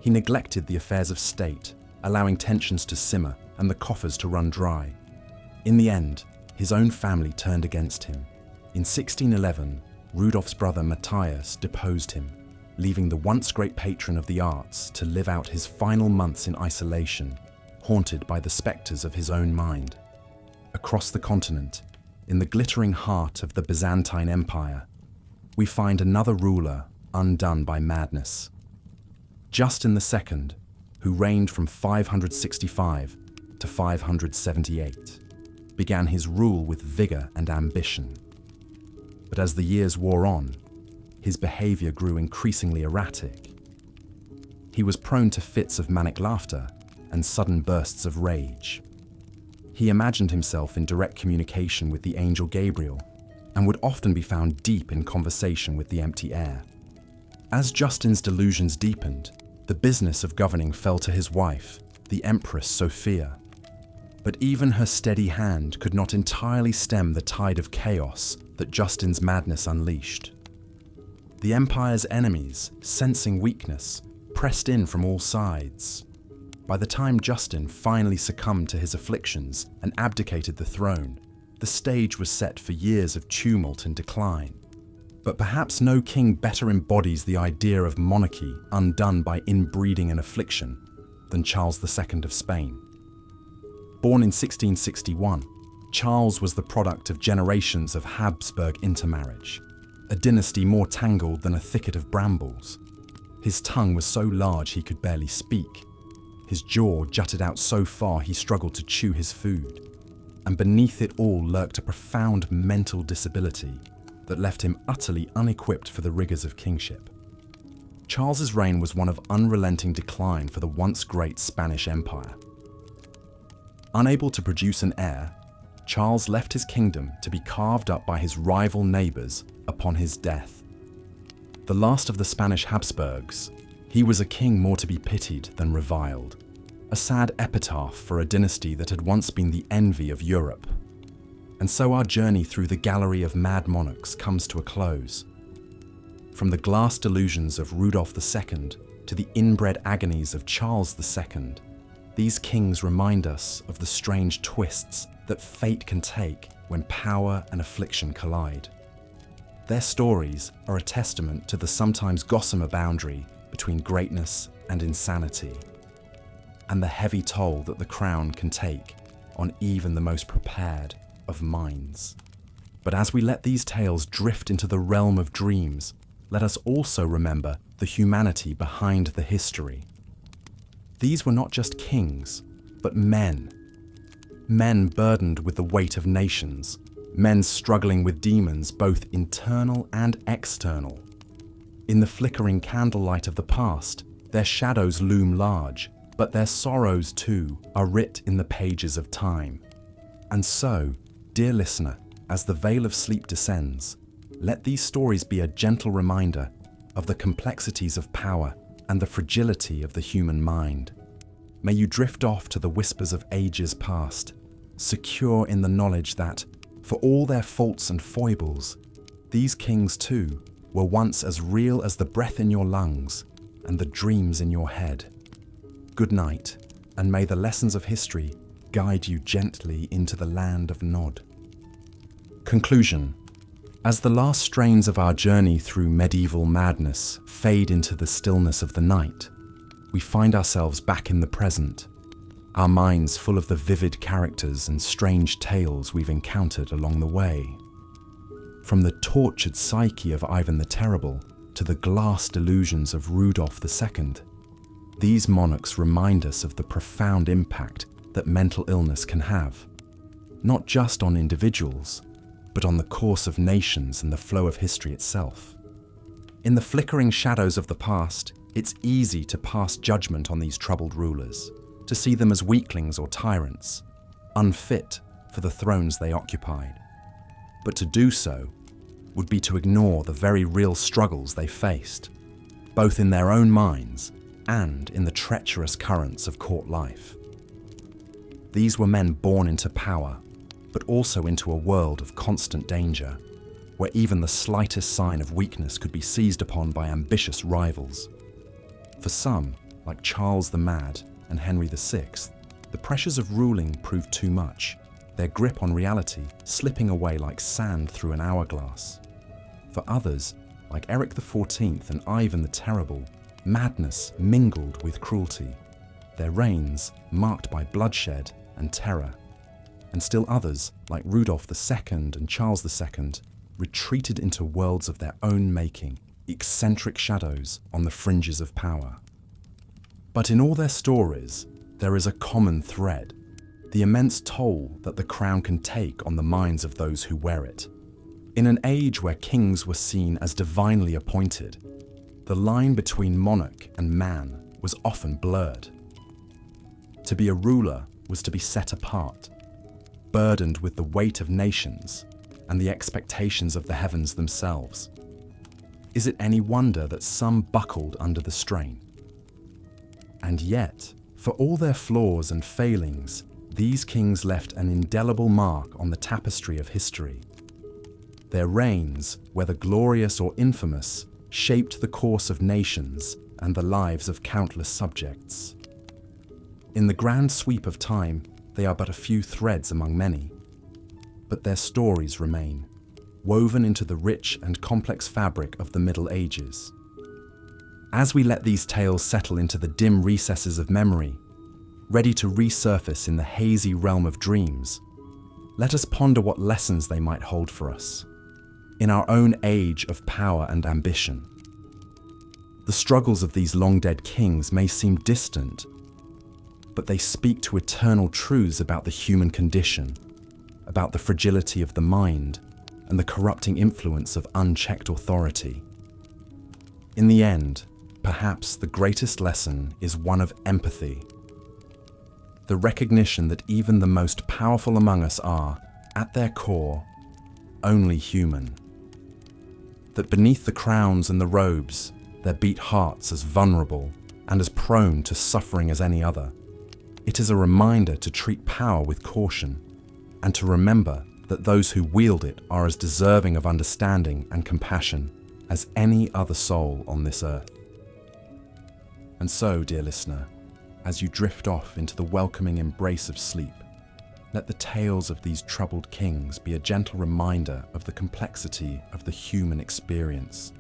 He neglected the affairs of state, allowing tensions to simmer and the coffers to run dry. In the end, his own family turned against him. In 1611, Rudolf's brother Matthias deposed him, leaving the once great patron of the arts to live out his final months in isolation, haunted by the spectres of his own mind. Across the continent, in the glittering heart of the Byzantine Empire, we find another ruler undone by madness. Justin II, who reigned from 565 to 578, began his rule with vigor and ambition. But as the years wore on, his behavior grew increasingly erratic. He was prone to fits of manic laughter and sudden bursts of rage. He imagined himself in direct communication with the angel Gabriel and would often be found deep in conversation with the empty air. As Justin's delusions deepened, the business of governing fell to his wife, the Empress Sophia. But even her steady hand could not entirely stem the tide of chaos that Justin's madness unleashed. The empire's enemies, sensing weakness, pressed in from all sides. By the time Justin finally succumbed to his afflictions and abdicated the throne, the stage was set for years of tumult and decline. But perhaps no king better embodies the idea of monarchy undone by inbreeding and affliction than Charles II of Spain. Born in 1661, Charles was the product of generations of Habsburg intermarriage, a dynasty more tangled than a thicket of brambles. His tongue was so large he could barely speak. His jaw jutted out so far he struggled to chew his food. And beneath it all lurked a profound mental disability that left him utterly unequipped for the rigors of kingship. Charles's reign was one of unrelenting decline for the once great Spanish Empire. Unable to produce an heir, Charles left his kingdom to be carved up by his rival neighbours upon his death. The last of the Spanish Habsburgs, he was a king more to be pitied than reviled, a sad epitaph for a dynasty that had once been the envy of Europe. And so our journey through the gallery of mad monarchs comes to a close. From the glass delusions of Rudolf II to the inbred agonies of Charles II, these kings remind us of the strange twists that fate can take when power and affliction collide. Their stories are a testament to the sometimes gossamer boundary between greatness and insanity, and the heavy toll that the crown can take on even the most prepared of minds. But as we let these tales drift into the realm of dreams, let us also remember the humanity behind the history. These were not just kings, but men. Men burdened with the weight of nations, men struggling with demons both internal and external. In the flickering candlelight of the past, their shadows loom large, but their sorrows too are writ in the pages of time. And so, dear listener, as the veil of sleep descends, let these stories be a gentle reminder of the complexities of power and the fragility of the human mind. May you drift off to the whispers of ages past, secure in the knowledge that, for all their faults and foibles, these kings too were once as real as the breath in your lungs and the dreams in your head. Good night, and may the lessons of history guide you gently into the land of Nod. Conclusion. As the last strains of our journey through medieval madness fade into the stillness of the night, we find ourselves back in the present, our minds full of the vivid characters and strange tales we've encountered along the way. From the tortured psyche of Ivan the Terrible to the glass delusions of Rudolf II, these monarchs remind us of the profound impact that mental illness can have, not just on individuals, but on the course of nations and the flow of history itself. In the flickering shadows of the past, it's easy to pass judgment on these troubled rulers, to see them as weaklings or tyrants, unfit for the thrones they occupied. But to do so would be to ignore the very real struggles they faced, both in their own minds and in the treacherous currents of court life. These were men born into power, but also into a world of constant danger, where even the slightest sign of weakness could be seized upon by ambitious rivals. For some, like Charles the Mad and Henry VI, the pressures of ruling proved too much, their grip on reality slipping away like sand through an hourglass. For others, like Eric XIV and Ivan the Terrible, madness mingled with cruelty, their reigns marked by bloodshed and terror. And still others, like Rudolf II and Charles II, retreated into worlds of their own making, eccentric shadows on the fringes of power. But in all their stories, there is a common thread: the immense toll that the crown can take on the minds of those who wear it. In an age where kings were seen as divinely appointed, the line between monarch and man was often blurred. To be a ruler was to be set apart, burdened with the weight of nations and the expectations of the heavens themselves. Is it any wonder that some buckled under the strain? And yet, for all their flaws and failings, these kings left an indelible mark on the tapestry of history. Their reigns, whether glorious or infamous, shaped the course of nations and the lives of countless subjects. In the grand sweep of time, they are but a few threads among many, but their stories remain, woven into the rich and complex fabric of the Middle Ages. As we let these tales settle into the dim recesses of memory, ready to resurface in the hazy realm of dreams, let us ponder what lessons they might hold for us in our own age of power and ambition. The struggles of these long-dead kings may seem distant, but they speak to eternal truths about the human condition, about the fragility of the mind, and the corrupting influence of unchecked authority. In the end, perhaps the greatest lesson is one of empathy. The recognition that even the most powerful among us are, at their core, only human. That beneath the crowns and the robes, there beat hearts as vulnerable and as prone to suffering as any other. It is a reminder to treat power with caution and to remember that those who wield it are as deserving of understanding and compassion as any other soul on this earth. And so, dear listener, as you drift off into the welcoming embrace of sleep, let the tales of these troubled kings be a gentle reminder of the complexity of the human experience,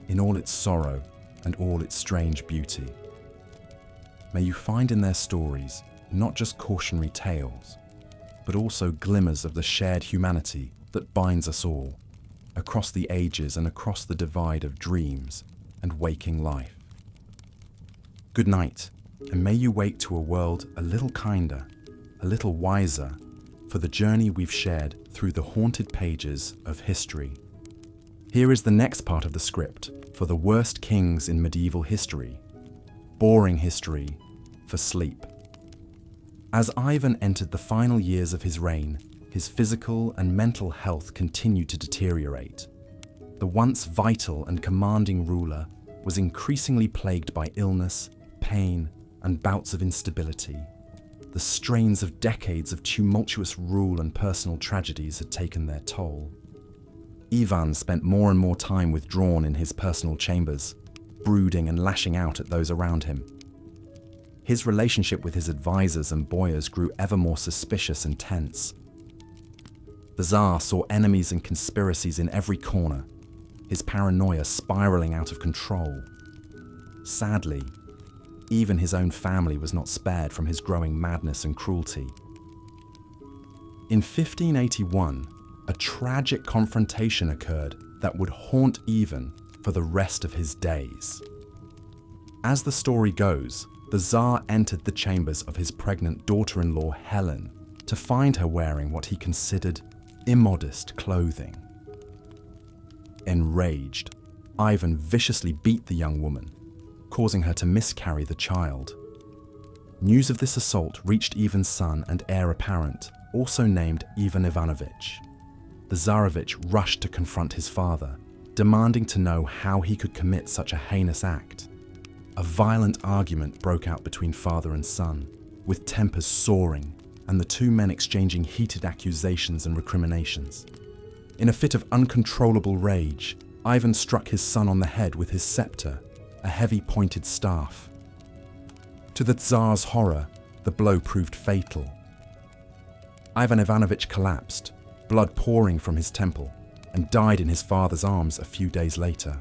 in all its sorrow and all its strange beauty. May you find in their stories not just cautionary tales, but also glimmers of the shared humanity that binds us all, across the ages and across the divide of dreams and waking life. Good night, and may you wake to a world a little kinder, a little wiser, for the journey we've shared through the haunted pages of history. Here is the next part of the script for the worst kings in medieval history, boring history for sleep. As Ivan entered the final years of his reign, his physical and mental health continued to deteriorate. The once vital and commanding ruler was increasingly plagued by illness, pain, and bouts of instability. The strains of decades of tumultuous rule and personal tragedies had taken their toll. Ivan spent more and more time withdrawn in his personal chambers, brooding and lashing out at those around him. His relationship with his advisors and boyars grew ever more suspicious and tense. The Tsar saw enemies and conspiracies in every corner, his paranoia spiraling out of control. Sadly, even his own family was not spared from his growing madness and cruelty. In 1581, a tragic confrontation occurred that would haunt Ivan for the rest of his days. As the story goes, the Tsar entered the chambers of his pregnant daughter-in-law Helen to find her wearing what he considered immodest clothing. Enraged, Ivan viciously beat the young woman, causing her to miscarry the child. News of this assault reached Ivan's son and heir apparent, also named Ivan Ivanovich. The Tsarevich rushed to confront his father, demanding to know how he could commit such a heinous act. A violent argument broke out between father and son, with tempers soaring and the two men exchanging heated accusations and recriminations. In a fit of uncontrollable rage, Ivan struck his son on the head with his scepter, a heavy pointed staff. To the Tsar's horror, the blow proved fatal. Ivan Ivanovich collapsed, blood pouring from his temple, and died in his father's arms a few days later.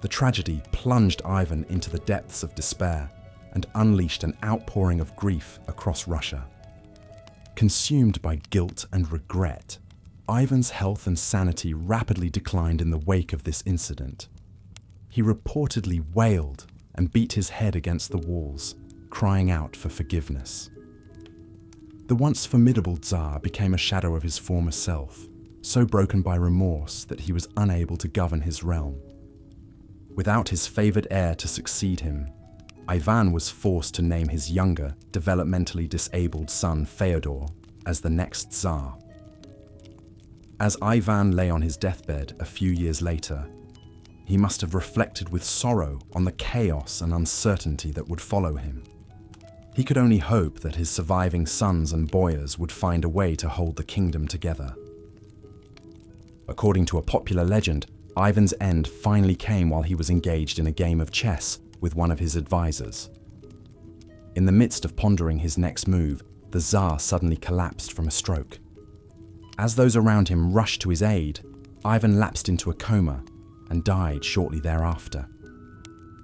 The tragedy plunged Ivan into the depths of despair and unleashed an outpouring of grief across Russia. Consumed by guilt and regret, Ivan's health and sanity rapidly declined in the wake of this incident. He reportedly wailed, and beat his head against the walls, crying out for forgiveness. The once formidable Tsar became a shadow of his former self, so broken by remorse that he was unable to govern his realm. Without his favored heir to succeed him, Ivan was forced to name his younger, developmentally disabled son Fyodor as the next Tsar. As Ivan lay on his deathbed a few years later, he must have reflected with sorrow on the chaos and uncertainty that would follow him. He could only hope that his surviving sons and boyars would find a way to hold the kingdom together. According to a popular legend, Ivan's end finally came while he was engaged in a game of chess with one of his advisors. In the midst of pondering his next move, the Tsar suddenly collapsed from a stroke. As those around him rushed to his aid, Ivan lapsed into a coma and died shortly thereafter.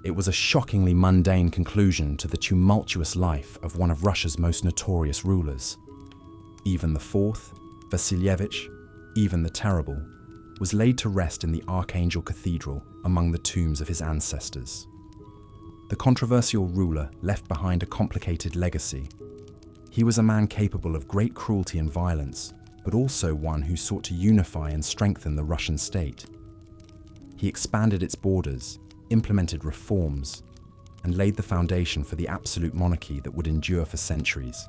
It was a shockingly mundane conclusion to the tumultuous life of one of Russia's most notorious rulers. Ivan IV, Vasilievich, Ivan the Terrible, was laid to rest in the Archangel Cathedral among the tombs of his ancestors. The controversial ruler left behind a complicated legacy. He was a man capable of great cruelty and violence, but also one who sought to unify and strengthen the Russian state. He expanded its borders, implemented reforms, and laid the foundation for the absolute monarchy that would endure for centuries.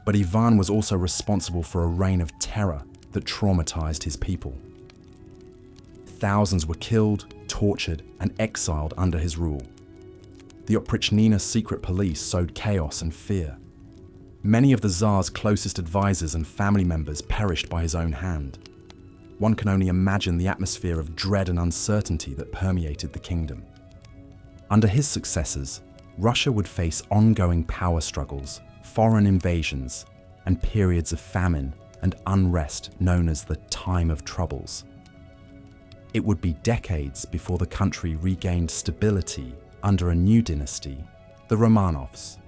But Ivan was also responsible for a reign of terror that traumatized his people. Thousands were killed, tortured, and exiled under his rule. The Oprichnina secret police sowed chaos and fear. Many of the Tsar's closest advisors and family members perished by his own hand. One can only imagine the atmosphere of dread and uncertainty that permeated the kingdom. Under his successors, Russia would face ongoing power struggles, foreign invasions, and periods of famine and unrest known as the Time of Troubles. It would be decades before the country regained stability under a new dynasty, the Romanovs.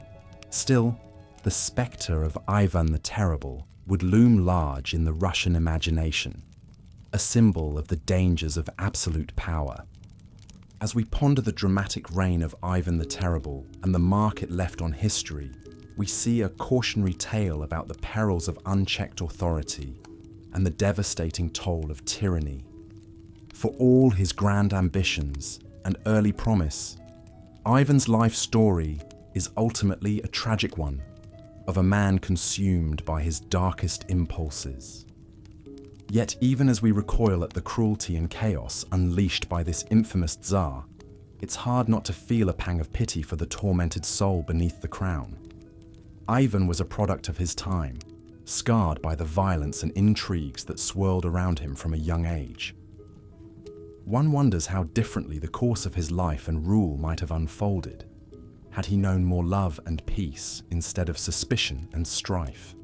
Still, the spectre of Ivan the Terrible would loom large in the Russian imagination, a symbol of the dangers of absolute power. As we ponder the dramatic reign of Ivan the Terrible and the mark it left on history, we see a cautionary tale about the perils of unchecked authority and the devastating toll of tyranny. For all his grand ambitions and early promise, Ivan's life story is ultimately a tragic one of a man consumed by his darkest impulses. Yet even as we recoil at the cruelty and chaos unleashed by this infamous Tsar, it's hard not to feel a pang of pity for the tormented soul beneath the crown. Ivan was a product of his time, scarred by the violence and intrigues that swirled around him from a young age. One wonders how differently the course of his life and rule might have unfolded, had he known more love and peace instead of suspicion and strife.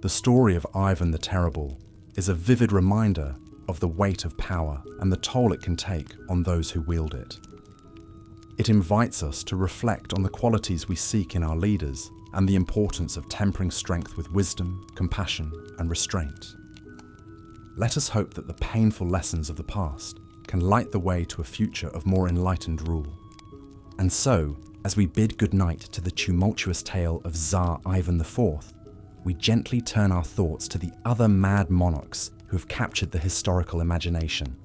The story of Ivan the Terrible is a vivid reminder of the weight of power and the toll it can take on those who wield it. It invites us to reflect on the qualities we seek in our leaders and the importance of tempering strength with wisdom, compassion, and restraint. Let us hope that the painful lessons of the past can light the way to a future of more enlightened rule. And so, as we bid goodnight to the tumultuous tale of Tsar Ivan IV, we gently turn our thoughts to the other mad monarchs who have captured the historical imagination.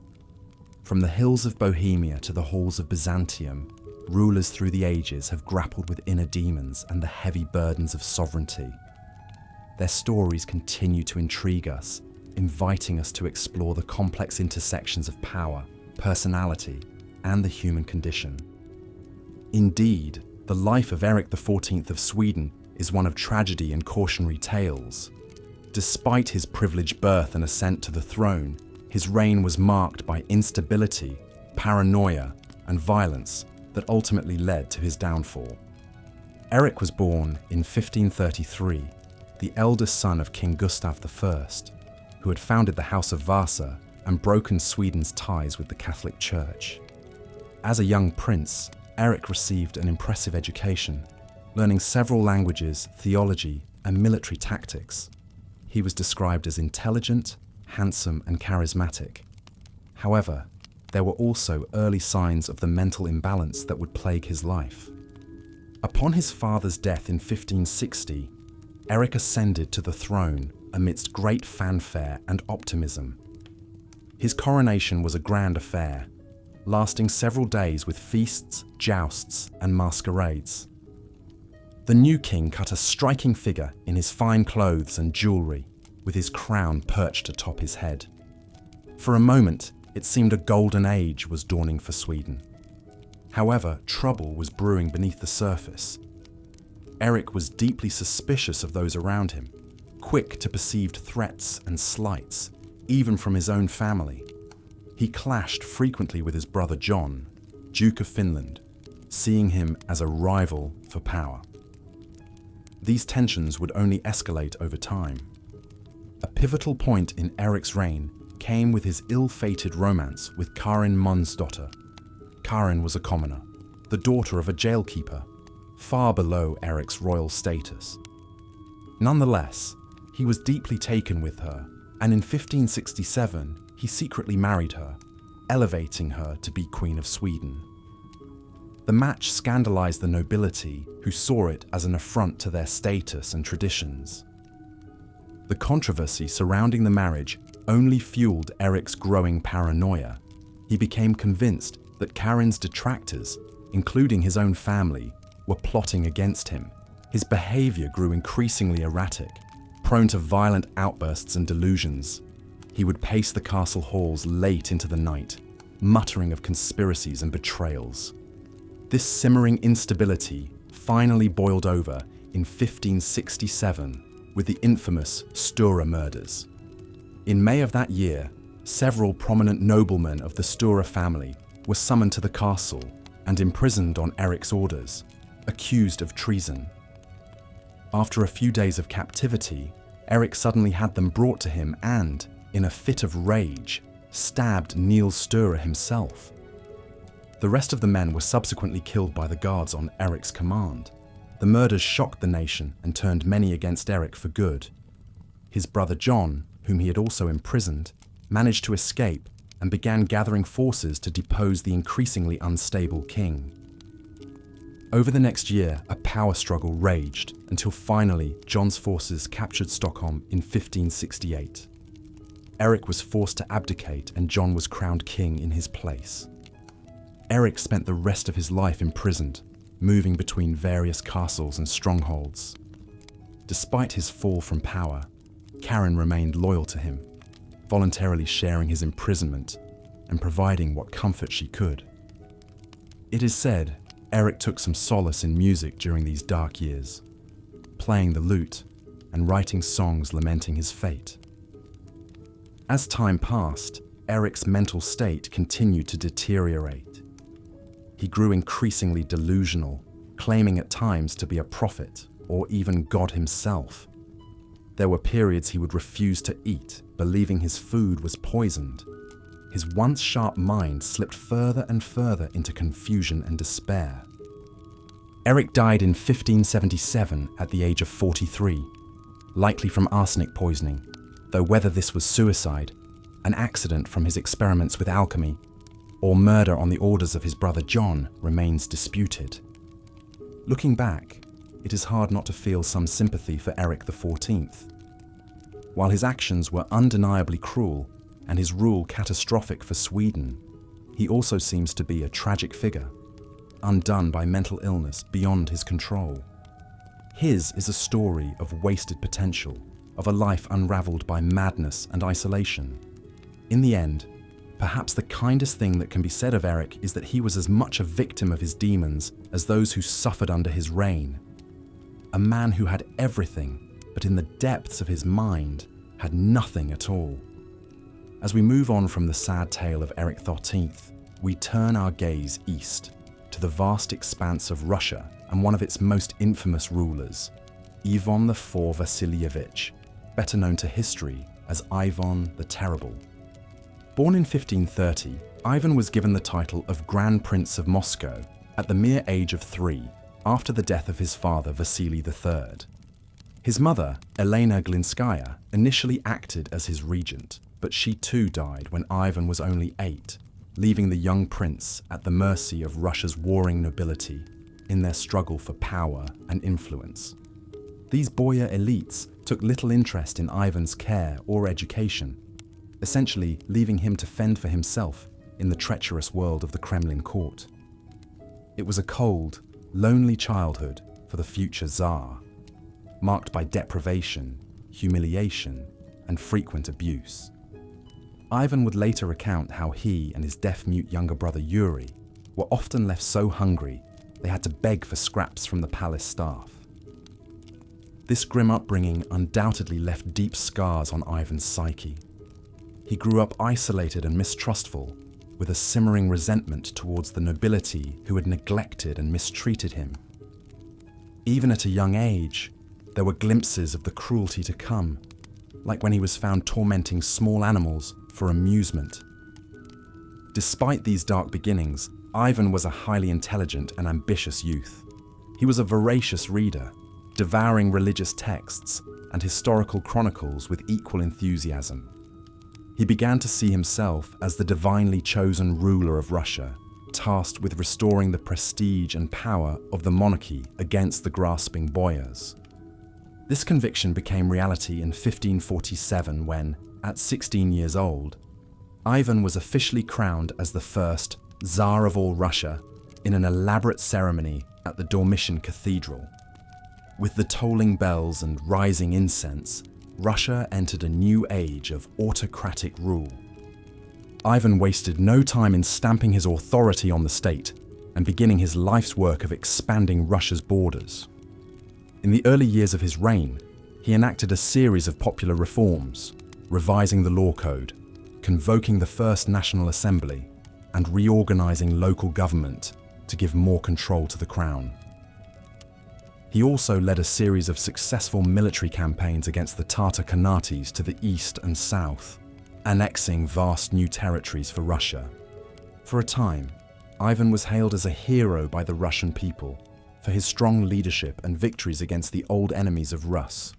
From the hills of Bohemia to the halls of Byzantium, rulers through the ages have grappled with inner demons and the heavy burdens of sovereignty. Their stories continue to intrigue us, inviting us to explore the complex intersections of power, personality, and the human condition. Indeed, the life of Eric XIV of Sweden is one of tragedy and cautionary tales. Despite his privileged birth and ascent to the throne, his reign was marked by instability, paranoia, and violence that ultimately led to his downfall. Eric was born in 1533, the eldest son of King Gustav I, who had founded the House of Vasa and broken Sweden's ties with the Catholic Church. As a young prince, Eric received an impressive education, learning several languages, theology, and military tactics. He was described as intelligent, handsome, and charismatic. However, there were also early signs of the mental imbalance that would plague his life. Upon his father's death in 1560, Eric ascended to the throne amidst great fanfare and optimism. His coronation was a grand affair, lasting several days with feasts, jousts, and masquerades. The new king cut a striking figure in his fine clothes and jewellery, with his crown perched atop his head. For a moment, it seemed a golden age was dawning for Sweden. However, trouble was brewing beneath the surface. Eric was deeply suspicious of those around him, quick to perceived threats and slights, even from his own family. He clashed frequently with his brother John, Duke of Finland, seeing him as a rival for power. These tensions would only escalate over time. A pivotal point in Eric's reign came with his ill-fated romance with Karin Mundsdotter. Karin was a commoner, the daughter of a jailkeeper, far below Eric's royal status. Nonetheless, he was deeply taken with her, and in 1567 he secretly married her, elevating her to be Queen of Sweden. The match scandalized the nobility, who saw it as an affront to their status and traditions. The controversy surrounding the marriage only fueled Eric's growing paranoia. He became convinced that Karin's detractors, including his own family, were plotting against him. His behavior grew increasingly erratic, prone to violent outbursts and delusions. He would pace the castle halls late into the night, muttering of conspiracies and betrayals. This simmering instability finally boiled over in 1567 with the infamous Stura murders. In May of that year, several prominent noblemen of the Stura family were summoned to the castle and imprisoned on Eric's orders, accused of treason. After a few days of captivity, Eric suddenly had them brought to him and, in a fit of rage, stabbed Niels Stura himself. The rest of the men were subsequently killed by the guards on Eric's command. The murders shocked the nation and turned many against Eric for good. His brother John, whom he had also imprisoned, managed to escape and began gathering forces to depose the increasingly unstable king. Over the next year, a power struggle raged until finally John's forces captured Stockholm in 1568. Eric was forced to abdicate and John was crowned king in his place. Eric spent the rest of his life imprisoned, moving between various castles and strongholds. Despite his fall from power, Karin remained loyal to him, voluntarily sharing his imprisonment and providing what comfort she could. It is said Eric took some solace in music during these dark years, playing the lute and writing songs lamenting his fate. As time passed, Eric's mental state continued to deteriorate. He grew increasingly delusional, claiming at times to be a prophet or even God himself. There were periods he would refuse to eat, believing his food was poisoned. His once sharp mind slipped further and further into confusion and despair. Eric died in 1577 at the age of 43, likely from arsenic poisoning, though whether this was suicide, an accident from his experiments with alchemy, or murder on the orders of his brother John remains disputed. Looking back, it is hard not to feel some sympathy for Eric XIV. While his actions were undeniably cruel and his rule catastrophic for Sweden, he also seems to be a tragic figure, undone by mental illness beyond his control. His is a story of wasted potential, of a life unraveled by madness and isolation. In the end, perhaps the kindest thing that can be said of Eric is that he was as much a victim of his demons as those who suffered under his reign. A man who had everything, but in the depths of his mind, had nothing at all. As we move on from the sad tale of Eric XIII, we turn our gaze east, to the vast expanse of Russia and one of its most infamous rulers, Ivan IV Vasilievich, better known to history as Ivan the Terrible. Born in 1530, Ivan was given the title of Grand Prince of Moscow at the mere age of 3, after the death of his father Vasily III. His mother, Elena Glinskaya, initially acted as his regent, but she too died when Ivan was only 8. leaving the young prince at the mercy of Russia's warring nobility in their struggle for power and influence. These boyar elites took little interest in Ivan's care or education, essentially leaving him to fend for himself in the treacherous world of the Kremlin court. It was a cold, lonely childhood for the future Tsar, marked by deprivation, humiliation, and frequent abuse. Ivan would later recount how he and his deaf-mute younger brother Yuri were often left so hungry they had to beg for scraps from the palace staff. This grim upbringing undoubtedly left deep scars on Ivan's psyche. He grew up isolated and mistrustful, with a simmering resentment towards the nobility who had neglected and mistreated him. Even at a young age, there were glimpses of the cruelty to come, like when he was found tormenting small animals for amusement. Despite these dark beginnings, Ivan was a highly intelligent and ambitious youth. He was a voracious reader, devouring religious texts and historical chronicles with equal enthusiasm. He began to see himself as the divinely chosen ruler of Russia, tasked with restoring the prestige and power of the monarchy against the grasping boyars. This conviction became reality in 1547 when, at 16 years old, Ivan was officially crowned as the first Tsar of all Russia in an elaborate ceremony at the Dormition Cathedral. With the tolling bells and rising incense, Russia entered a new age of autocratic rule. Ivan wasted no time in stamping his authority on the state and beginning his life's work of expanding Russia's borders. In the early years of his reign, he enacted a series of popular reforms, revising the law code, convoking the First National Assembly, and reorganizing local government to give more control to the crown. He also led a series of successful military campaigns against the Tatar Khanates to the east and south, annexing vast new territories for Russia. For a time, Ivan was hailed as a hero by the Russian people for his strong leadership and victories against the old enemies of Rus.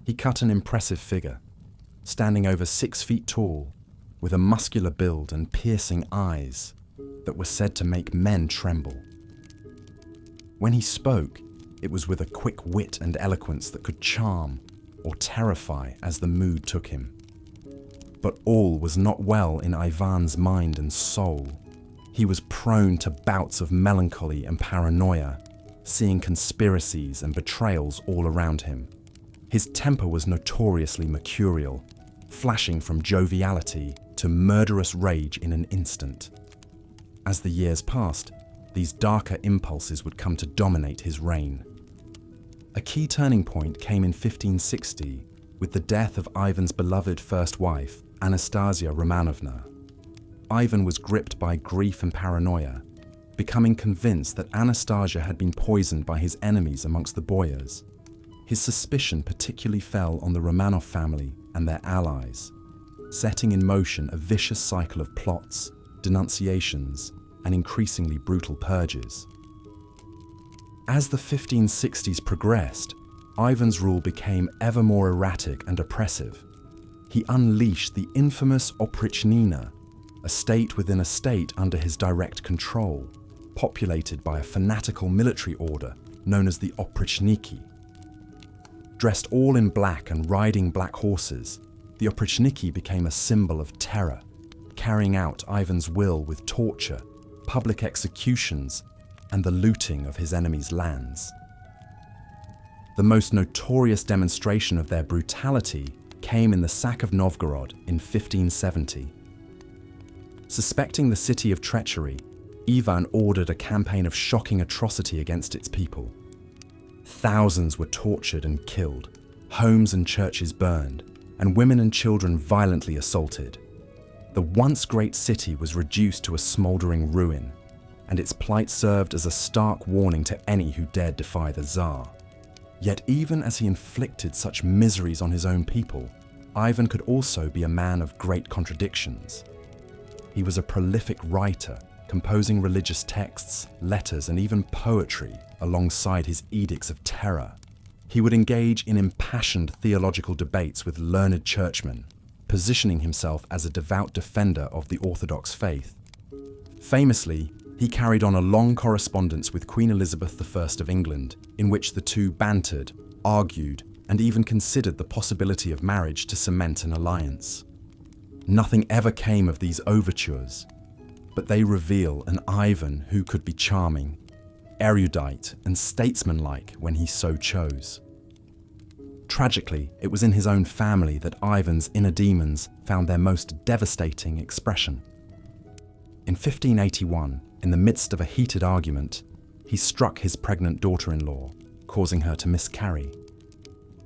He cut an impressive figure, standing over 6 feet tall, with a muscular build and piercing eyes that were said to make men tremble. When he spoke, it was with a quick wit and eloquence that could charm or terrify as the mood took him. But all was not well in Ivan's mind and soul. He was prone to bouts of melancholy and paranoia, seeing conspiracies and betrayals all around him. His temper was notoriously mercurial, flashing from joviality to murderous rage in an instant. As the years passed, these darker impulses would come to dominate his reign. A key turning point came in 1560 with the death of Ivan's beloved first wife, Anastasia Romanovna. Ivan was gripped by grief and paranoia, becoming convinced that Anastasia had been poisoned by his enemies amongst the boyars. His suspicion particularly fell on the Romanov family and their allies, setting in motion a vicious cycle of plots, denunciations, and increasingly brutal purges. As the 1560s progressed, Ivan's rule became ever more erratic and oppressive. He unleashed the infamous oprichnina, a state within a state under his direct control, populated by a fanatical military order known as the oprichniki. Dressed all in black and riding black horses, the oprichniki became a symbol of terror, carrying out Ivan's will with torture, public executions, and the looting of his enemies' lands. The most notorious demonstration of their brutality came in the sack of Novgorod in 1570. Suspecting the city of treachery, Ivan ordered a campaign of shocking atrocity against its people. Thousands were tortured and killed, homes and churches burned, and women and children violently assaulted. The once great city was reduced to a smouldering ruin, and its plight served as a stark warning to any who dared defy the Tsar. Yet even as he inflicted such miseries on his own people, Ivan could also be a man of great contradictions. He was a prolific writer, composing religious texts, letters, and even poetry alongside his edicts of terror. He would engage in impassioned theological debates with learned churchmen, positioning himself as a devout defender of the Orthodox faith. Famously, he carried on a long correspondence with Queen Elizabeth I of England, in which the two bantered, argued, and even considered the possibility of marriage to cement an alliance. Nothing ever came of these overtures, but they reveal an Ivan who could be charming, erudite, and statesmanlike when he so chose. Tragically, it was in his own family that Ivan's inner demons found their most devastating expression. In 1581, in the midst of a heated argument, he struck his pregnant daughter-in-law, causing her to miscarry.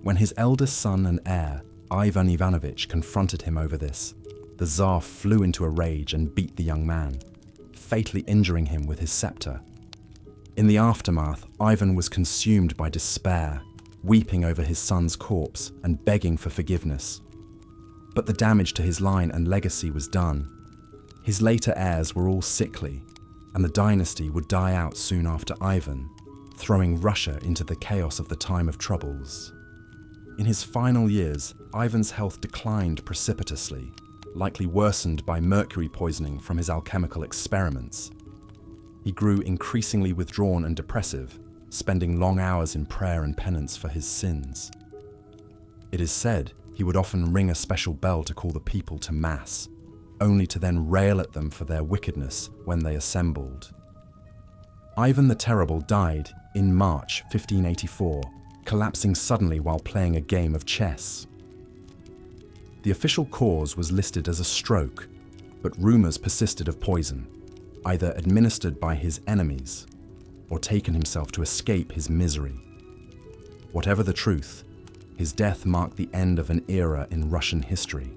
When his eldest son and heir, Ivan Ivanovich, confronted him over this, the Tsar flew into a rage and beat the young man, fatally injuring him with his scepter. In the aftermath, Ivan was consumed by despair, weeping over his son's corpse and begging for forgiveness. But the damage to his line and legacy was done. His later heirs were all sickly, and the dynasty would die out soon after Ivan, throwing Russia into the chaos of the time of troubles. In his final years, Ivan's health declined precipitously, likely worsened by mercury poisoning from his alchemical experiments. He grew increasingly withdrawn and depressive, spending long hours in prayer and penance for his sins. It is said he would often ring a special bell to call the people to Mass, only to then rail at them for their wickedness when they assembled. Ivan the Terrible died in March 1584, collapsing suddenly while playing a game of chess. The official cause was listed as a stroke, but rumors persisted of poison, either administered by his enemies or taken himself to escape his misery. Whatever the truth, his death marked the end of an era in Russian history.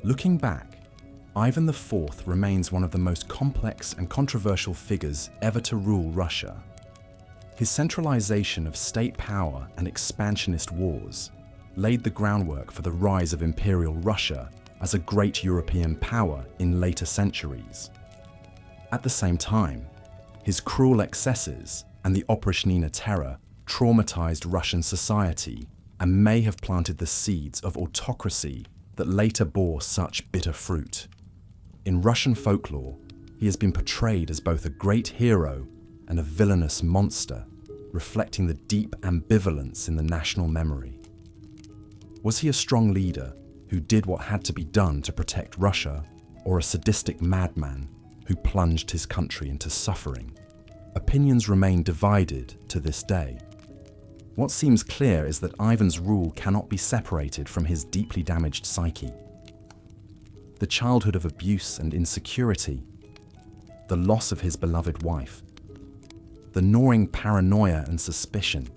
Looking back, Ivan IV remains one of the most complex and controversial figures ever to rule Russia. His centralization of state power and expansionist wars laid the groundwork for the rise of Imperial Russia as a great European power in later centuries. At the same time, his cruel excesses and the Oprichnina terror traumatized Russian society and may have planted the seeds of autocracy that later bore such bitter fruit. In Russian folklore, he has been portrayed as both a great hero and a villainous monster, reflecting the deep ambivalence in the national memory. Was he a strong leader who did what had to be done to protect Russia, or a sadistic madman who plunged his country into suffering? Opinions remain divided to this day. What seems clear is that Ivan's rule cannot be separated from his deeply damaged psyche. The childhood of abuse and insecurity, the loss of his beloved wife, the gnawing paranoia and suspicion,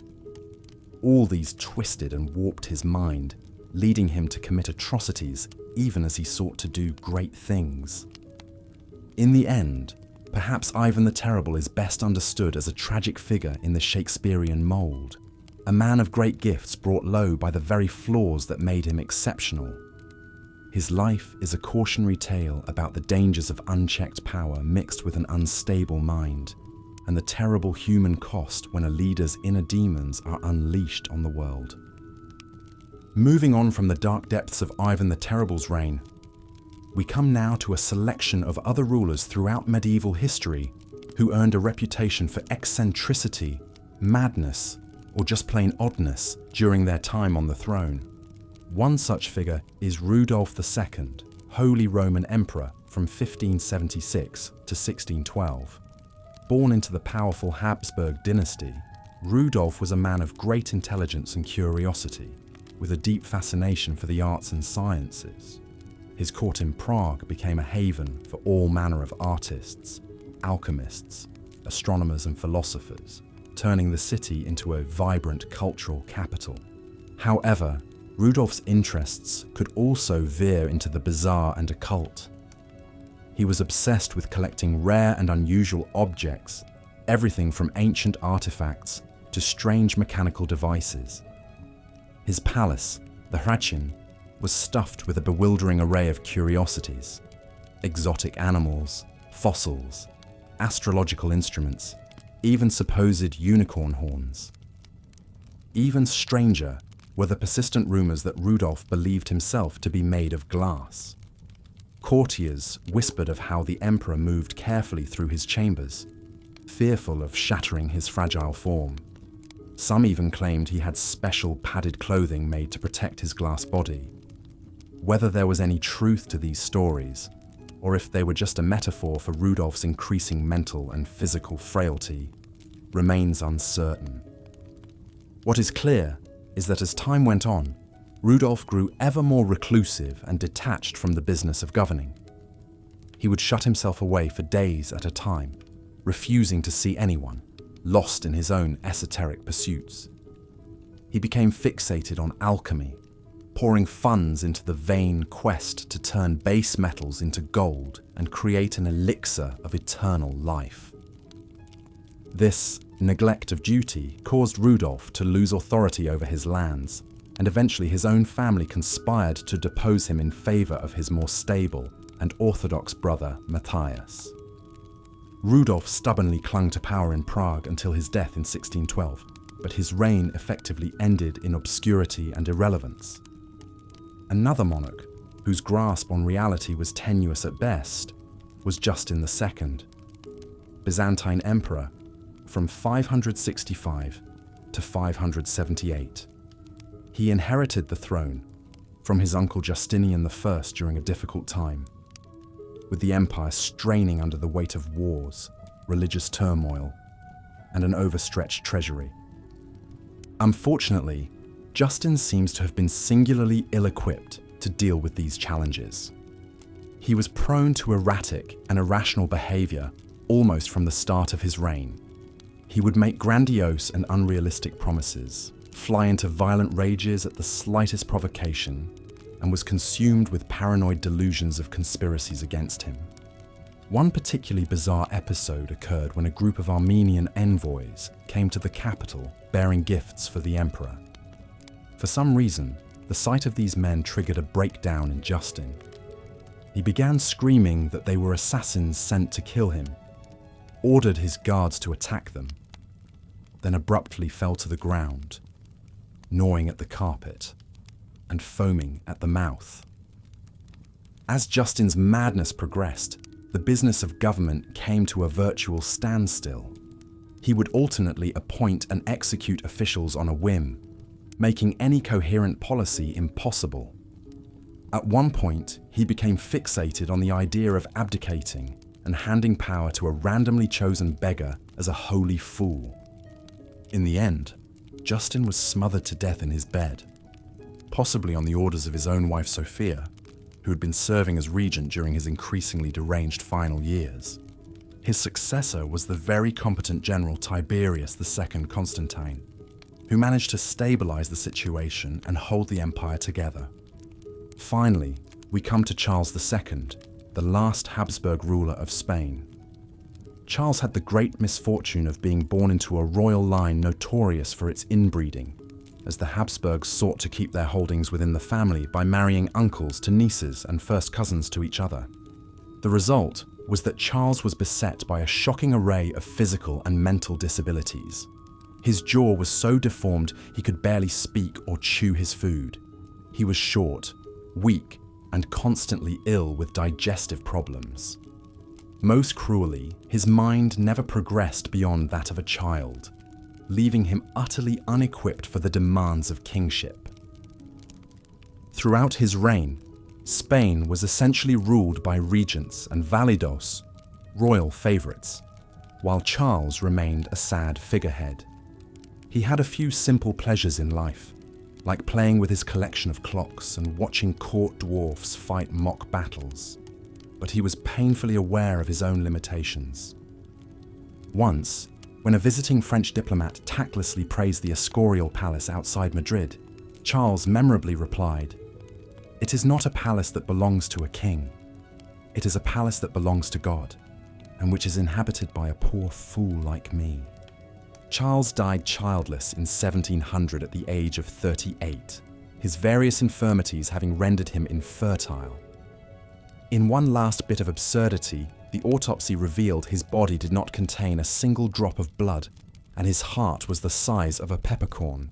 all these twisted and warped his mind, leading him to commit atrocities even as he sought to do great things. In the end, perhaps Ivan the Terrible is best understood as a tragic figure in the Shakespearean mould, a man of great gifts brought low by the very flaws that made him exceptional. His life is a cautionary tale about the dangers of unchecked power mixed with an unstable mind, and the terrible human cost when a leader's inner demons are unleashed on the world. Moving on from the dark depths of Ivan the Terrible's reign, we come now to a selection of other rulers throughout medieval history who earned a reputation for eccentricity, madness, or just plain oddness during their time on the throne. One such figure is Rudolf II, Holy Roman Emperor from 1576 to 1612. Born into the powerful Habsburg dynasty, Rudolf was a man of great intelligence and curiosity, with a deep fascination for the arts and sciences. His court in Prague became a haven for all manner of artists, alchemists, astronomers and philosophers, turning the city into a vibrant cultural capital. However, Rudolf's interests could also veer into the bizarre and occult. He was obsessed with collecting rare and unusual objects, everything from ancient artifacts to strange mechanical devices. His palace, the Hradčin, was stuffed with a bewildering array of curiosities: exotic animals, fossils, astrological instruments, even supposed unicorn horns. Even stranger, were the persistent rumors that Rudolf believed himself to be made of glass. Courtiers whispered of how the emperor moved carefully through his chambers, fearful of shattering his fragile form. Some even claimed he had special padded clothing made to protect his glass body. Whether there was any truth to these stories, or if they were just a metaphor for Rudolf's increasing mental and physical frailty, remains uncertain. What is clear is that as time went on, Rudolf grew ever more reclusive and detached from the business of governing. He would shut himself away for days at a time, refusing to see anyone, lost in his own esoteric pursuits. He became fixated on alchemy, pouring funds into the vain quest to turn base metals into gold and create an elixir of eternal life. This neglect of duty caused Rudolf to lose authority over his lands, and eventually his own family conspired to depose him in favor of his more stable and orthodox brother Matthias. Rudolf stubbornly clung to power in Prague until his death in 1612, but his reign effectively ended in obscurity and irrelevance. Another monarch, whose grasp on reality was tenuous at best, was Justin II, Byzantine emperor from 565 to 578. He inherited the throne from his uncle Justinian I during a difficult time, with the empire straining under the weight of wars, religious turmoil, and an overstretched treasury. Unfortunately, Justin seems to have been singularly ill-equipped to deal with these challenges. He was prone to erratic and irrational behavior almost from the start of his reign. He would make grandiose and unrealistic promises, fly into violent rages at the slightest provocation, and was consumed with paranoid delusions of conspiracies against him. One particularly bizarre episode occurred when a group of Armenian envoys came to the capital bearing gifts for the emperor. For some reason, the sight of these men triggered a breakdown in Justin. He began screaming that they were assassins sent to kill him, ordered his guards to attack them, then abruptly fell to the ground, gnawing at the carpet and foaming at the mouth. As Justin's madness progressed, the business of government came to a virtual standstill. He would alternately appoint and execute officials on a whim, making any coherent policy impossible. At one point, he became fixated on the idea of abdicating and handing power to a randomly chosen beggar as a holy fool. In the end, Justin was smothered to death in his bed, possibly on the orders of his own wife Sophia, who had been serving as regent during his increasingly deranged final years. His successor was the very competent general Tiberius II Constantine, who managed to stabilize the situation and hold the empire together. Finally, we come to Charles II, the last Habsburg ruler of Spain. Charles had the great misfortune of being born into a royal line notorious for its inbreeding, as the Habsburgs sought to keep their holdings within the family by marrying uncles to nieces and first cousins to each other. The result was that Charles was beset by a shocking array of physical and mental disabilities. His jaw was so deformed he could barely speak or chew his food. He was short, weak, and constantly ill with digestive problems. Most cruelly, his mind never progressed beyond that of a child, leaving him utterly unequipped for the demands of kingship. Throughout his reign, Spain was essentially ruled by regents and validos, royal favorites, while Charles remained a sad figurehead. He had a few simple pleasures in life, like playing with his collection of clocks and watching court dwarfs fight mock battles, but he was painfully aware of his own limitations. Once, when a visiting French diplomat tactlessly praised the Escorial Palace outside Madrid, Charles memorably replied, "It is not a palace that belongs to a king. It is a palace that belongs to God, and which is inhabited by a poor fool like me." Charles died childless in 1700 at the age of 38, his various infirmities having rendered him infertile. In one last bit of absurdity, the autopsy revealed his body did not contain a single drop of blood, and his heart was the size of a peppercorn.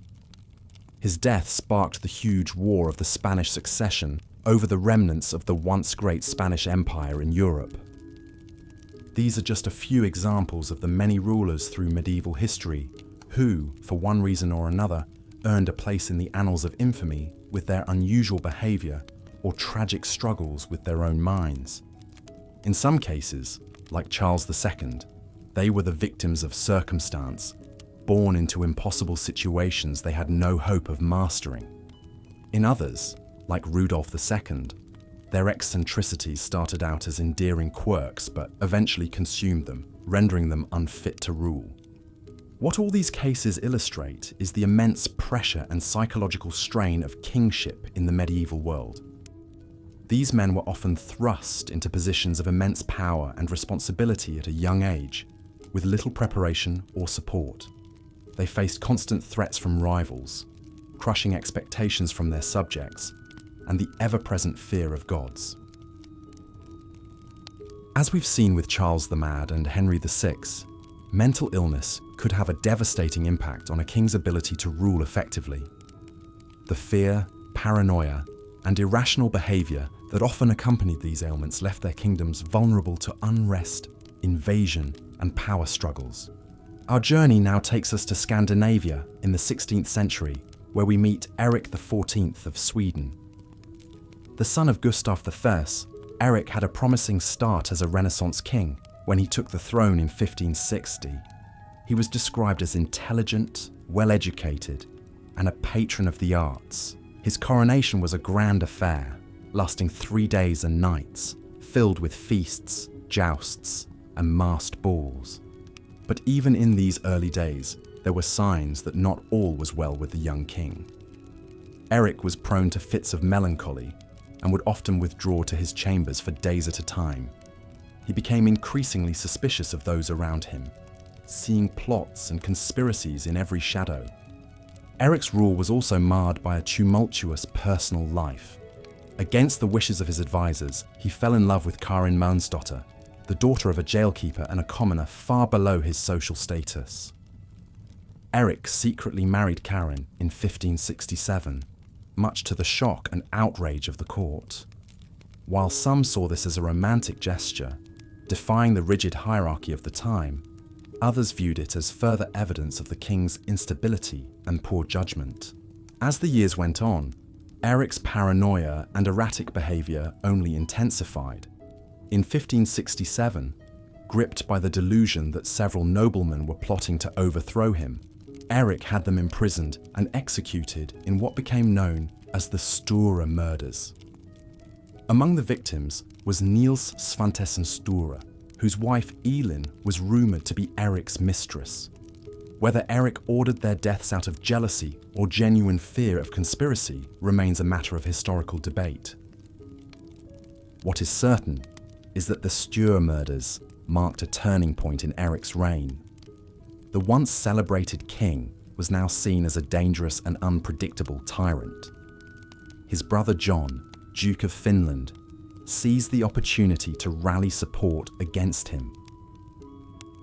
His death sparked the huge war of the Spanish succession over the remnants of the once great Spanish Empire in Europe. These are just a few examples of the many rulers through medieval history who, for one reason or another, earned a place in the annals of infamy with their unusual behavior or tragic struggles with their own minds. In some cases, like Charles II, they were the victims of circumstance, born into impossible situations they had no hope of mastering. In others, like Rudolf II, their eccentricities started out as endearing quirks but eventually consumed them, rendering them unfit to rule. What all these cases illustrate is the immense pressure and psychological strain of kingship in the medieval world. These men were often thrust into positions of immense power and responsibility at a young age, with little preparation or support. They faced constant threats from rivals, crushing expectations from their subjects, and the ever-present fear of gods. As we've seen with Charles the Mad and Henry VI, mental illness could have a devastating impact on a king's ability to rule effectively. The fear, paranoia, and irrational behavior that often accompanied these ailments left their kingdoms vulnerable to unrest, invasion, and power struggles. Our journey now takes us to Scandinavia in the 16th century, where we meet Erik XIV of Sweden. The son of Gustav I, Erik had a promising start as a Renaissance king when he took the throne in 1560. He was described as intelligent, well-educated, and a patron of the arts. His coronation was a grand affair, lasting 3 days and nights, filled with feasts, jousts, and masked balls. But even in these early days, there were signs that not all was well with the young king. Erik was prone to fits of melancholy and would often withdraw to his chambers for days at a time. He became increasingly suspicious of those around him, seeing plots and conspiracies in every shadow. Erik's rule was also marred by a tumultuous personal life. Against the wishes of his advisors, he fell in love with Karin Mansdotter, the daughter of a jailkeeper and a commoner far below his social status. Erik secretly married Karin in 1567, much to the shock and outrage of the court. While some saw this as a romantic gesture, defying the rigid hierarchy of the time, others viewed it as further evidence of the king's instability and poor judgment. As the years went on, Erik's paranoia and erratic behavior only intensified. In 1567, gripped by the delusion that several noblemen were plotting to overthrow him, Erik had them imprisoned and executed in what became known as the Sture murders. Among the victims was Niels Svantesson Sture, whose wife Elin was rumoured to be Erik's mistress. Whether Erik ordered their deaths out of jealousy or genuine fear of conspiracy remains a matter of historical debate. What is certain is that the Sture murders marked a turning point in Erik's reign. The once celebrated king was now seen as a dangerous and unpredictable tyrant. His brother John, Duke of Finland, seized the opportunity to rally support against him.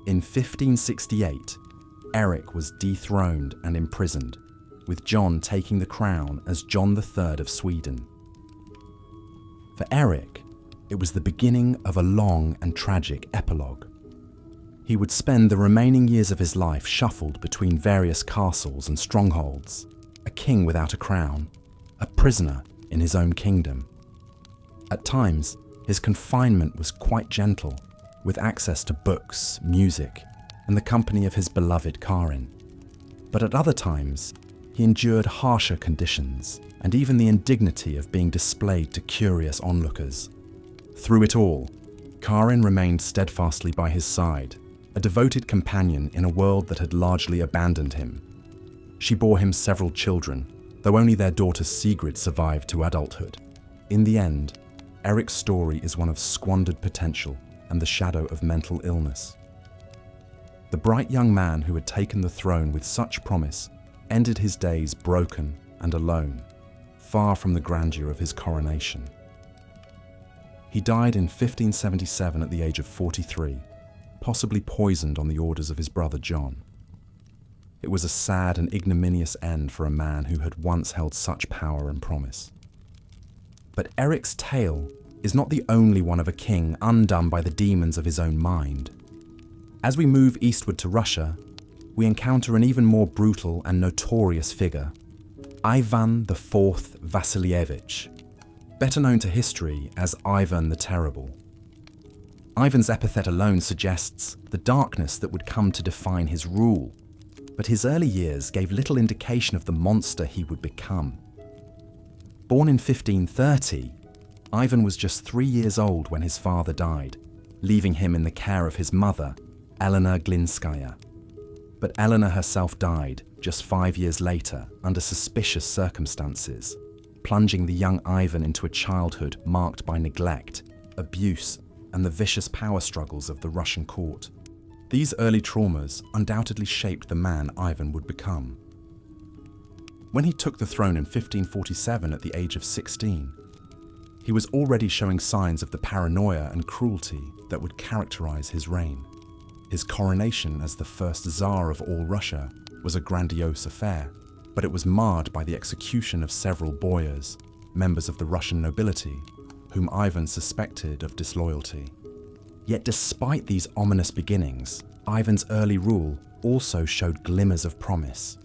In 1568, Erik was dethroned and imprisoned, with John taking the crown as John III of Sweden. For Erik, it was the beginning of a long and tragic epilogue. He would spend the remaining years of his life shuffled between various castles and strongholds, a king without a crown, a prisoner in his own kingdom. At times, his confinement was quite gentle, with access to books, music, and the company of his beloved Karin. But at other times, he endured harsher conditions and even the indignity of being displayed to curious onlookers. Through it all, Karin remained steadfastly by his side, a devoted companion in a world that had largely abandoned him. She bore him several children, though only their daughter Sigrid survived to adulthood. In the end, Erik's story is one of squandered potential and the shadow of mental illness. The bright young man who had taken the throne with such promise ended his days broken and alone, far from the grandeur of his coronation. He died in 1577 at the age of 43, possibly poisoned on the orders of his brother John. It was a sad and ignominious end for a man who had once held such power and promise. But Eric's tale is not the only one of a king undone by the demons of his own mind. As we move eastward to Russia, we encounter an even more brutal and notorious figure, Ivan IV Vasilievich, better known to history as Ivan the Terrible. Ivan's epithet alone suggests the darkness that would come to define his rule, but his early years gave little indication of the monster he would become. Born in 1530, Ivan was just 3 years old when his father died, leaving him in the care of his mother, Elena Glinskaya. But Elena herself died just 5 years later under suspicious circumstances, plunging the young Ivan into a childhood marked by neglect, abuse, and the vicious power struggles of the Russian court. These early traumas undoubtedly shaped the man Ivan would become. When he took the throne in 1547 at the age of 16, he was already showing signs of the paranoia and cruelty that would characterize his reign. His coronation as the first Tsar of all Russia was a grandiose affair, but it was marred by the execution of several boyars, members of the Russian nobility, whom Ivan suspected of disloyalty. Yet despite these ominous beginnings, Ivan's early rule also showed glimmers of promise.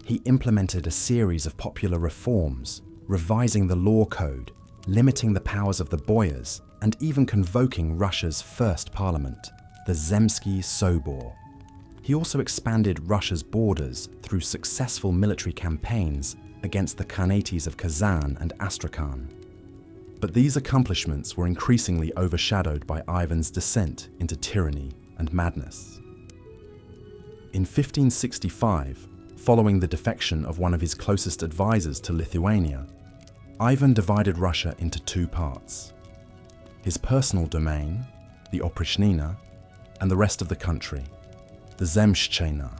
He implemented a series of popular reforms, revising the law code, limiting the powers of the boyars, and even convoking Russia's first parliament, the Zemsky Sobor. He also expanded Russia's borders through successful military campaigns against the Khanates of Kazan and Astrakhan. But these accomplishments were increasingly overshadowed by Ivan's descent into tyranny and madness. In 1565, following the defection of one of his closest advisors to Lithuania, Ivan divided Russia into two parts: his personal domain, the Oprichnina, and the rest of the country, the Zemshchina.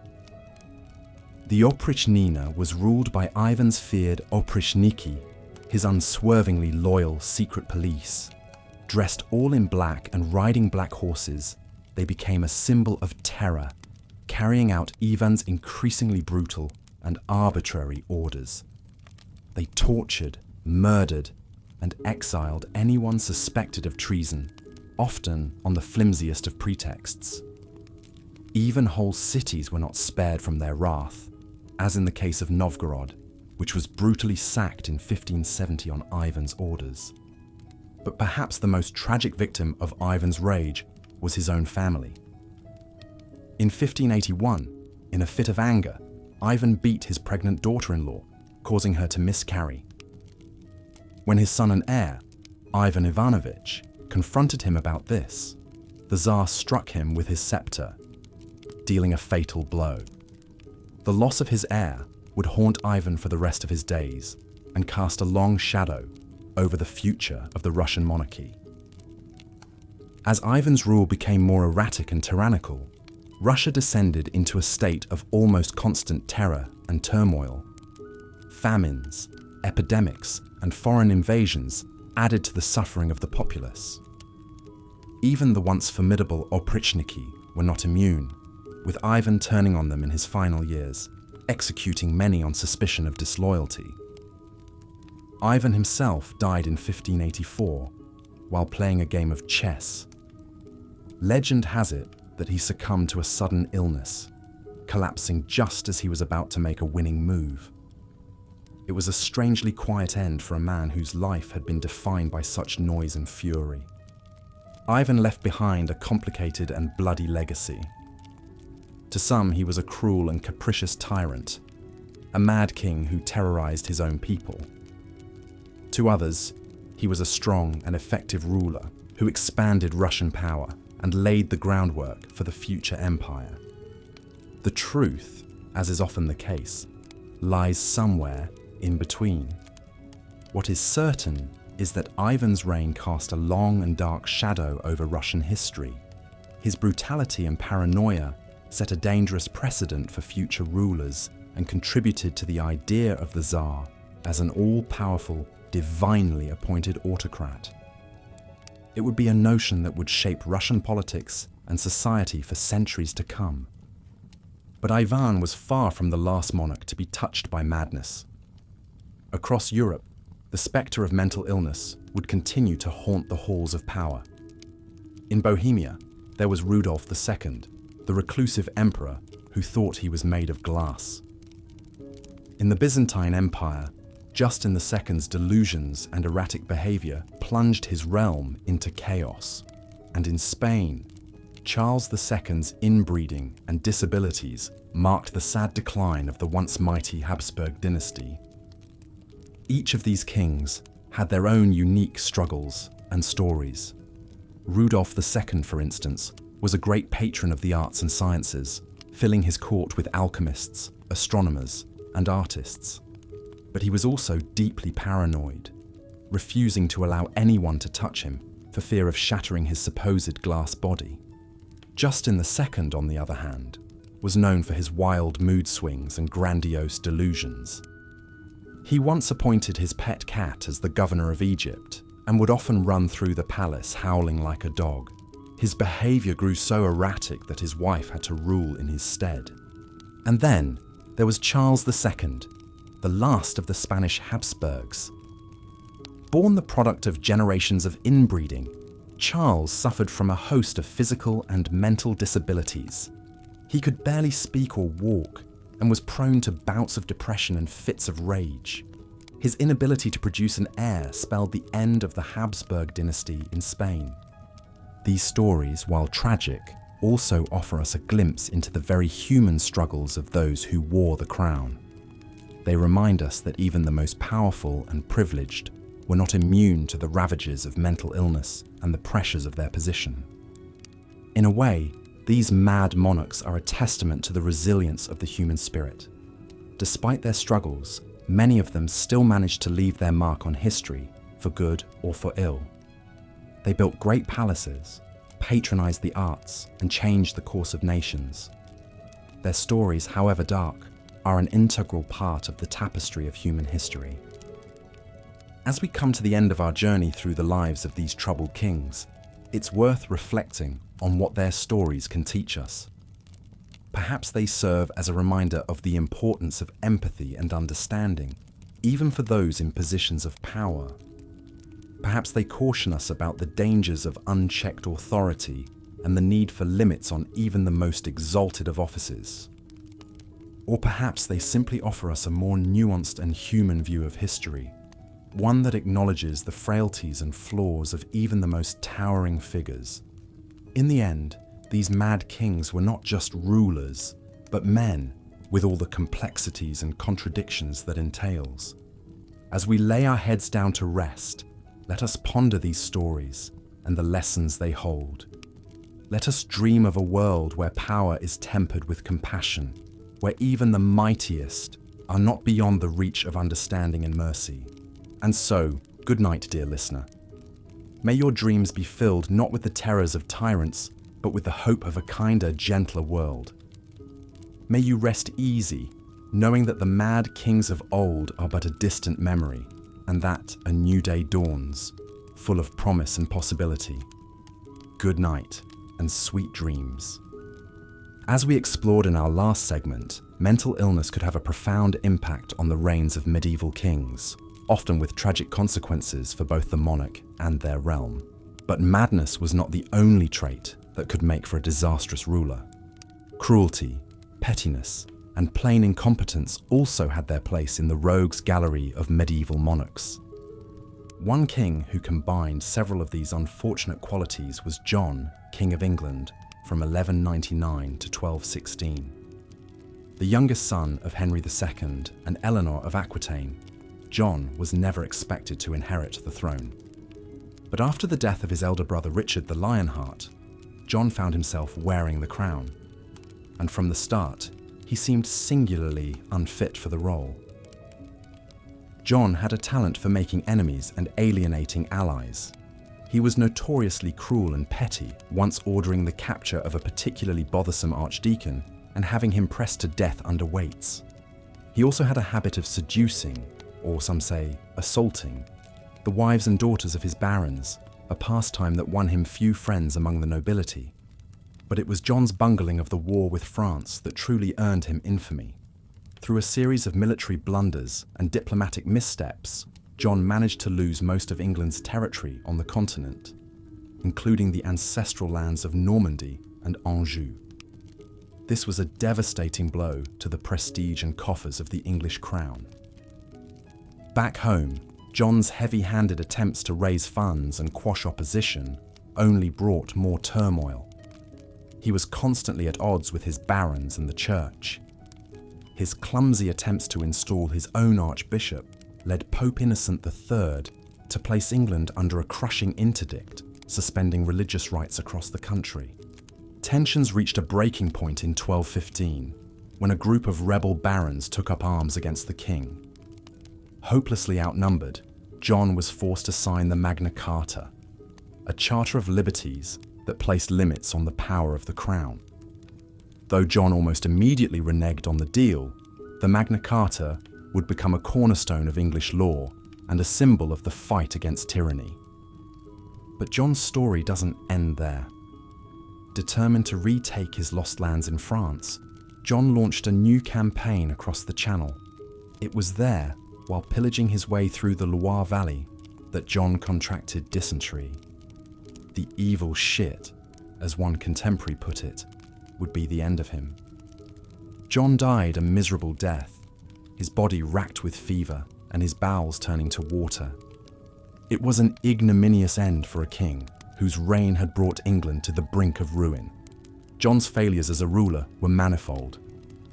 The Oprichnina was ruled by Ivan's feared Oprichniki, his unswervingly loyal secret police. Dressed all in black and riding black horses, they became a symbol of terror, carrying out Ivan's increasingly brutal and arbitrary orders. They tortured, murdered, and exiled anyone suspected of treason, often on the flimsiest of pretexts. Even whole cities were not spared from their wrath, as in the case of Novgorod, which was brutally sacked in 1570 on Ivan's orders. But perhaps the most tragic victim of Ivan's rage was his own family. In 1581, in a fit of anger, Ivan beat his pregnant daughter-in-law, causing her to miscarry. When his son and heir, Ivan Ivanovich, confronted him about this, the Tsar struck him with his scepter, dealing a fatal blow. The loss of his heir would haunt Ivan for the rest of his days and cast a long shadow over the future of the Russian monarchy. As Ivan's rule became more erratic and tyrannical, Russia descended into a state of almost constant terror and turmoil. Famines, epidemics, and foreign invasions added to the suffering of the populace. Even the once formidable Oprichniki were not immune, with Ivan turning on them in his final years, executing many on suspicion of disloyalty. Ivan himself died in 1584 while playing a game of chess. Legend has it that he succumbed to a sudden illness, collapsing just as he was about to make a winning move. It was a strangely quiet end for a man whose life had been defined by such noise and fury. Ivan left behind a complicated and bloody legacy. To some, he was a cruel and capricious tyrant, a mad king who terrorized his own people. To others, he was a strong and effective ruler who expanded Russian power and laid the groundwork for the future empire. The truth, as is often the case, lies somewhere in between. What is certain is that Ivan's reign cast a long and dark shadow over Russian history. His brutality and paranoia set a dangerous precedent for future rulers and contributed to the idea of the Tsar as an all-powerful, divinely appointed autocrat. It would be a notion that would shape Russian politics and society for centuries to come. But Ivan was far from the last monarch to be touched by madness. Across Europe, the spectre of mental illness would continue to haunt the halls of power. In Bohemia, there was Rudolf II, the reclusive emperor who thought he was made of glass. In the Byzantine Empire, Justin II's delusions and erratic behavior plunged his realm into chaos. And in Spain, Charles II's inbreeding and disabilities marked the sad decline of the once mighty Habsburg dynasty. Each of these kings had their own unique struggles and stories. Rudolf II, for instance, was a great patron of the arts and sciences, filling his court with alchemists, astronomers, and artists. But he was also deeply paranoid, refusing to allow anyone to touch him for fear of shattering his supposed glass body. Justin II, on the other hand, was known for his wild mood swings and grandiose delusions. He once appointed his pet cat as the governor of Egypt and would often run through the palace howling like a dog. His behavior grew so erratic that his wife had to rule in his stead. And then there was Charles II, the last of the Spanish Habsburgs. Born the product of generations of inbreeding, Charles suffered from a host of physical and mental disabilities. He could barely speak or walk and was prone to bouts of depression and fits of rage. His inability to produce an heir spelled the end of the Habsburg dynasty in Spain. These stories, while tragic, also offer us a glimpse into the very human struggles of those who wore the crown. They remind us that even the most powerful and privileged were not immune to the ravages of mental illness and the pressures of their position. In a way, these mad monarchs are a testament to the resilience of the human spirit. Despite their struggles, many of them still managed to leave their mark on history, for good or for ill. They built great palaces, patronized the arts, and changed the course of nations. Their stories, however dark, are an integral part of the tapestry of human history. As we come to the end of our journey through the lives of these troubled kings, it's worth reflecting on what their stories can teach us. Perhaps they serve as a reminder of the importance of empathy and understanding, even for those in positions of power. Perhaps they caution us about the dangers of unchecked authority and the need for limits on even the most exalted of offices. Or perhaps they simply offer us a more nuanced and human view of history, one that acknowledges the frailties and flaws of even the most towering figures. In the end, these mad kings were not just rulers, but men with all the complexities and contradictions that entails. As we lay our heads down to rest, let us ponder these stories and the lessons they hold. Let us dream of a world where power is tempered with compassion, where even the mightiest are not beyond the reach of understanding and mercy. And so, good night, dear listener. May your dreams be filled not with the terrors of tyrants, but with the hope of a kinder, gentler world. May you rest easy, knowing that the mad kings of old are but a distant memory, and that a new day dawns, full of promise and possibility. Good night, and sweet dreams. As we explored in our last segment, mental illness could have a profound impact on the reigns of medieval kings, often with tragic consequences for both the monarch and their realm. But madness was not the only trait that could make for a disastrous ruler. Cruelty, pettiness, and plain incompetence also had their place in the rogues gallery of medieval monarchs. One king who combined several of these unfortunate qualities was John, King of England, from 1199 to 1216. The youngest son of Henry II and Eleanor of Aquitaine, John was never expected to inherit the throne. But after the death of his elder brother Richard the Lionheart, John found himself wearing the crown. And from the start, he seemed singularly unfit for the role. John had a talent for making enemies and alienating allies. He was notoriously cruel and petty, once ordering the capture of a particularly bothersome archdeacon and having him pressed to death under weights. He also had a habit of seducing, or some say assaulting, the wives and daughters of his barons, a pastime that won him few friends among the nobility. But it was John's bungling of the war with France that truly earned him infamy. Through a series of military blunders and diplomatic missteps, John managed to lose most of England's territory on the continent, including the ancestral lands of Normandy and Anjou. This was a devastating blow to the prestige and coffers of the English crown. Back home, John's heavy-handed attempts to raise funds and quash opposition only brought more turmoil. He was constantly at odds with his barons and the church. His clumsy attempts to install his own archbishop led Pope Innocent III to place England under a crushing interdict, suspending religious rights across the country. Tensions reached a breaking point in 1215, when a group of rebel barons took up arms against the king. Hopelessly outnumbered, John was forced to sign the Magna Carta, a charter of liberties that placed limits on the power of the crown. Though John almost immediately reneged on the deal, the Magna Carta would become a cornerstone of English law and a symbol of the fight against tyranny. But John's story doesn't end there. Determined to retake his lost lands in France, John launched a new campaign across the Channel. It was there, while pillaging his way through the Loire Valley, that John contracted dysentery. The evil shit, as one contemporary put it, would be the end of him. John died a miserable death, his body racked with fever and his bowels turning to water. It was an ignominious end for a king whose reign had brought England to the brink of ruin. John's failures as a ruler were manifold.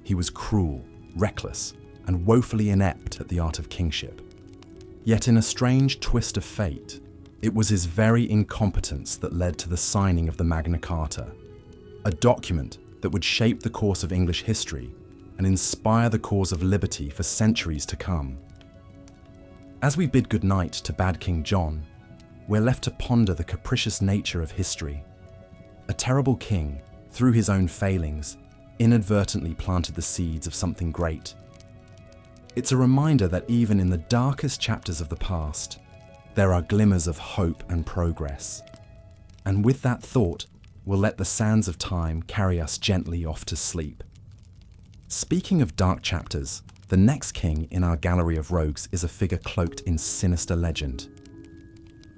He was cruel, reckless, and woefully inept at the art of kingship. Yet in a strange twist of fate, it was his very incompetence that led to the signing of the Magna Carta, a document that would shape the course of English history and inspire the cause of liberty for centuries to come. As we bid goodnight to bad King John, we're left to ponder the capricious nature of history. A terrible king, through his own failings, inadvertently planted the seeds of something great. It's a reminder that even in the darkest chapters of the past, there are glimmers of hope and progress. And with that thought, we'll let the sands of time carry us gently off to sleep. Speaking of dark chapters, the next king in our gallery of rogues is a figure cloaked in sinister legend.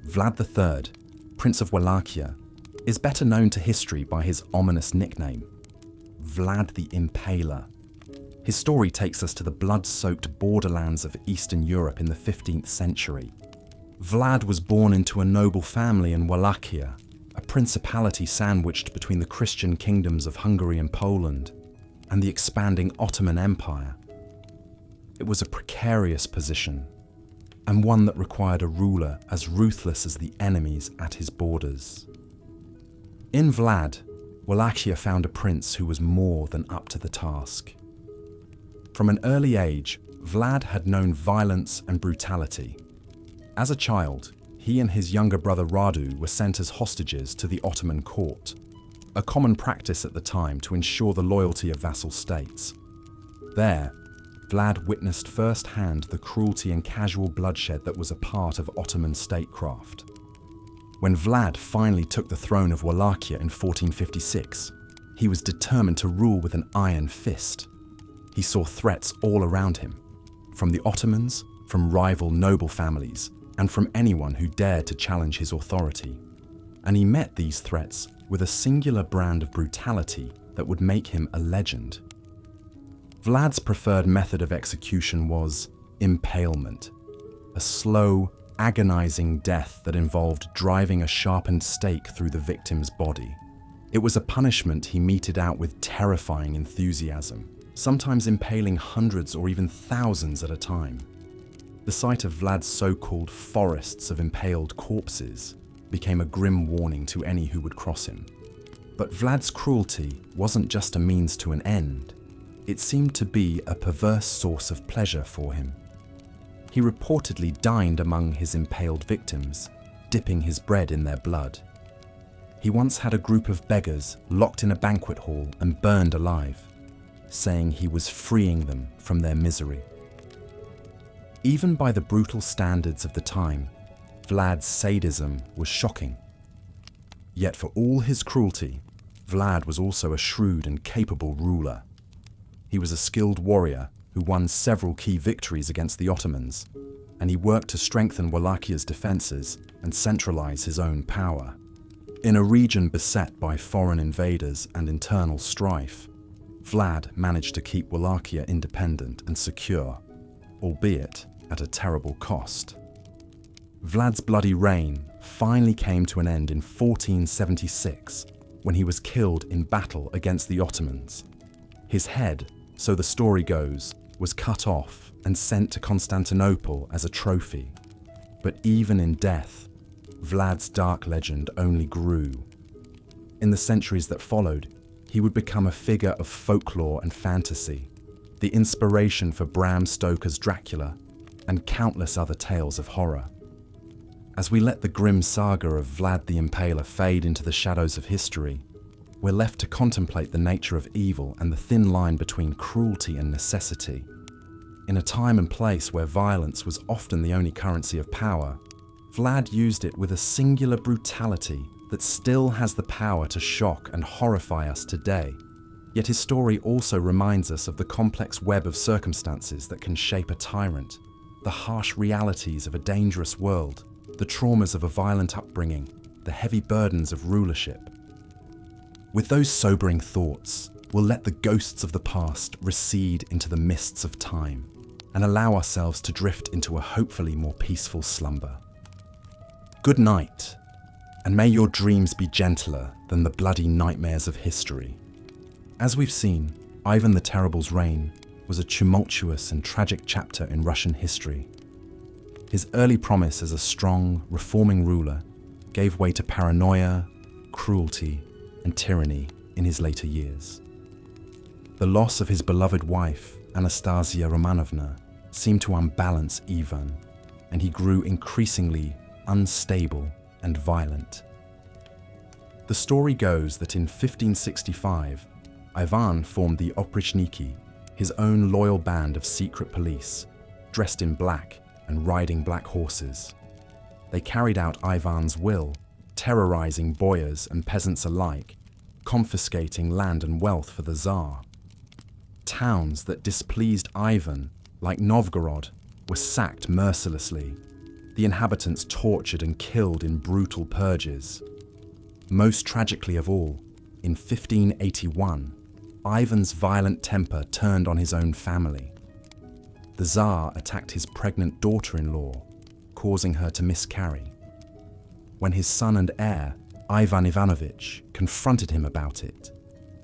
Vlad III, Prince of Wallachia, is better known to history by his ominous nickname, Vlad the Impaler. His story takes us to the blood-soaked borderlands of Eastern Europe in the 15th century. Vlad was born into a noble family in Wallachia, a principality sandwiched between the Christian kingdoms of Hungary and Poland, and the expanding Ottoman Empire. It was a precarious position, and one that required a ruler as ruthless as the enemies at his borders. In Vlad, Wallachia found a prince who was more than up to the task. From an early age, Vlad had known violence and brutality. As a child, he and his younger brother Radu were sent as hostages to the Ottoman court, a common practice at the time to ensure the loyalty of vassal states. There, Vlad witnessed firsthand the cruelty and casual bloodshed that was a part of Ottoman statecraft. When Vlad finally took the throne of Wallachia in 1456, he was determined to rule with an iron fist. He saw threats all around him, from the Ottomans, from rival noble families, and from anyone who dared to challenge his authority. And he met these threats with a singular brand of brutality that would make him a legend. Vlad's preferred method of execution was impalement, a slow, agonizing death that involved driving a sharpened stake through the victim's body. It was a punishment he meted out with terrifying enthusiasm, sometimes impaling hundreds or even thousands at a time. The sight of Vlad's so-called forests of impaled corpses became a grim warning to any who would cross him. But Vlad's cruelty wasn't just a means to an end. It seemed to be a perverse source of pleasure for him. He reportedly dined among his impaled victims, dipping his bread in their blood. He once had a group of beggars locked in a banquet hall and burned alive, saying he was freeing them from their misery. Even by the brutal standards of the time, Vlad's sadism was shocking. Yet for all his cruelty, Vlad was also a shrewd and capable ruler. He was a skilled warrior who won several key victories against the Ottomans, and he worked to strengthen Wallachhia's defenses and centralize his own power. In a region beset by foreign invaders and internal strife, Vlad managed to keep Wallachia independent and secure, albeit at a terrible cost. Vlad's bloody reign finally came to an end in 1476 when he was killed in battle against the Ottomans. His head, so the story goes, was cut off and sent to Constantinople as a trophy. But even in death, Vlad's dark legend only grew. In the centuries that followed, he would become a figure of folklore and fantasy, the inspiration for Bram Stoker's Dracula and countless other tales of horror. As we let the grim saga of Vlad the Impaler fade into the shadows of history, we're left to contemplate the nature of evil and the thin line between cruelty and necessity. In a time and place where violence was often the only currency of power, Vlad used it with a singular brutality that still has the power to shock and horrify us today. Yet his story also reminds us of the complex web of circumstances that can shape a tyrant, the harsh realities of a dangerous world, the traumas of a violent upbringing, the heavy burdens of rulership. With those sobering thoughts, we'll let the ghosts of the past recede into the mists of time and allow ourselves to drift into a hopefully more peaceful slumber. Good night, and may your dreams be gentler than the bloody nightmares of history. As we've seen, Ivan the Terrible's reign was a tumultuous and tragic chapter in Russian history. His early promise as a strong, reforming ruler gave way to paranoia, cruelty, and tyranny in his later years. The loss of his beloved wife, Anastasia Romanovna, seemed to unbalance Ivan, and he grew increasingly unstable and violent. The story goes that in 1565, Ivan formed the Oprichniki, his own loyal band of secret police, dressed in black and riding black horses. They carried out Ivan's will, terrorizing boyars and peasants alike, confiscating land and wealth for the Tsar. Towns that displeased Ivan, like Novgorod, were sacked mercilessly, the inhabitants tortured and killed in brutal purges. Most tragically of all, in 1581, Ivan's violent temper turned on his own family. The Tsar attacked his pregnant daughter-in-law, causing her to miscarry. When his son and heir, Ivan Ivanovich, confronted him about it,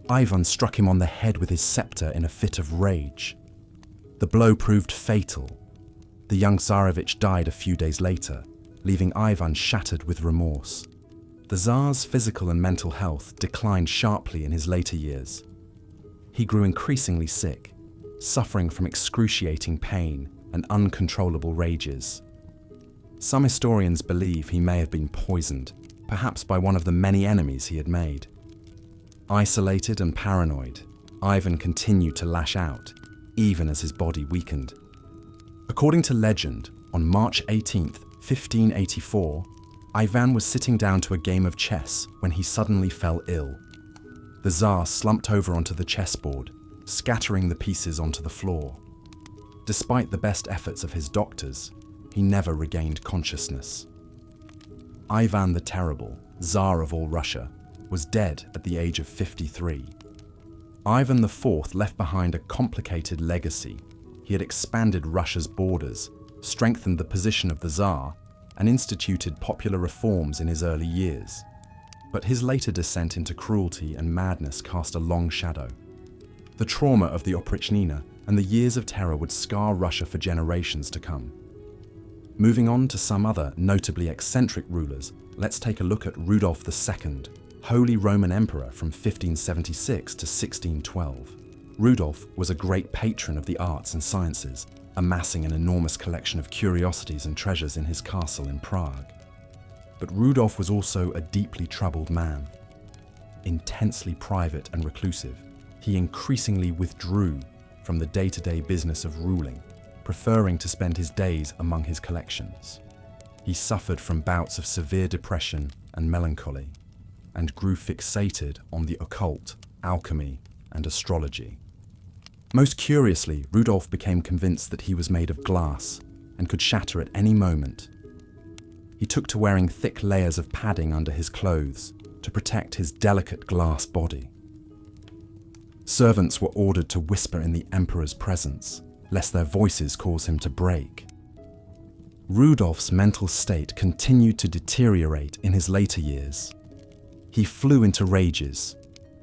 Ivan struck him on the head with his scepter in a fit of rage. The blow proved fatal. The young Tsarevich died a few days later, leaving Ivan shattered with remorse. The Tsar's physical and mental health declined sharply in his later years. He grew increasingly sick, suffering from excruciating pain and uncontrollable rages. Some historians believe he may have been poisoned, perhaps by one of the many enemies he had made. Isolated and paranoid, Ivan continued to lash out, even as his body weakened. According to legend, on March 18, 1584, Ivan was sitting down to a game of chess when he suddenly fell ill. The Tsar slumped over onto the chessboard, scattering the pieces onto the floor. Despite the best efforts of his doctors, he never regained consciousness. Ivan the Terrible, Tsar of all Russia, was dead at the age of 53. Ivan IV left behind a complicated legacy. He had expanded Russia's borders, strengthened the position of the Tsar, and instituted popular reforms in his early years. But his later descent into cruelty and madness cast a long shadow. The trauma of the Oprichnina and the years of terror would scar Russia for generations to come. Moving on to some other notably eccentric rulers, let's take a look at Rudolf II, Holy Roman Emperor from 1576 to 1612. Rudolf was a great patron of the arts and sciences, amassing an enormous collection of curiosities and treasures in his castle in Prague. But Rudolf was also a deeply troubled man. Intensely private and reclusive, he increasingly withdrew from the day-to-day business of ruling, preferring to spend his days among his collections. He suffered from bouts of severe depression and melancholy. and grew fixated on the occult, alchemy, and astrology. Most curiously, Rudolf became convinced that he was made of glass and could shatter at any moment. He took to wearing thick layers of padding under his clothes to protect his delicate glass body. Servants were ordered to whisper in the emperor's presence, lest their voices cause him to break. Rudolf's mental state continued to deteriorate in his later years. He flew into rages,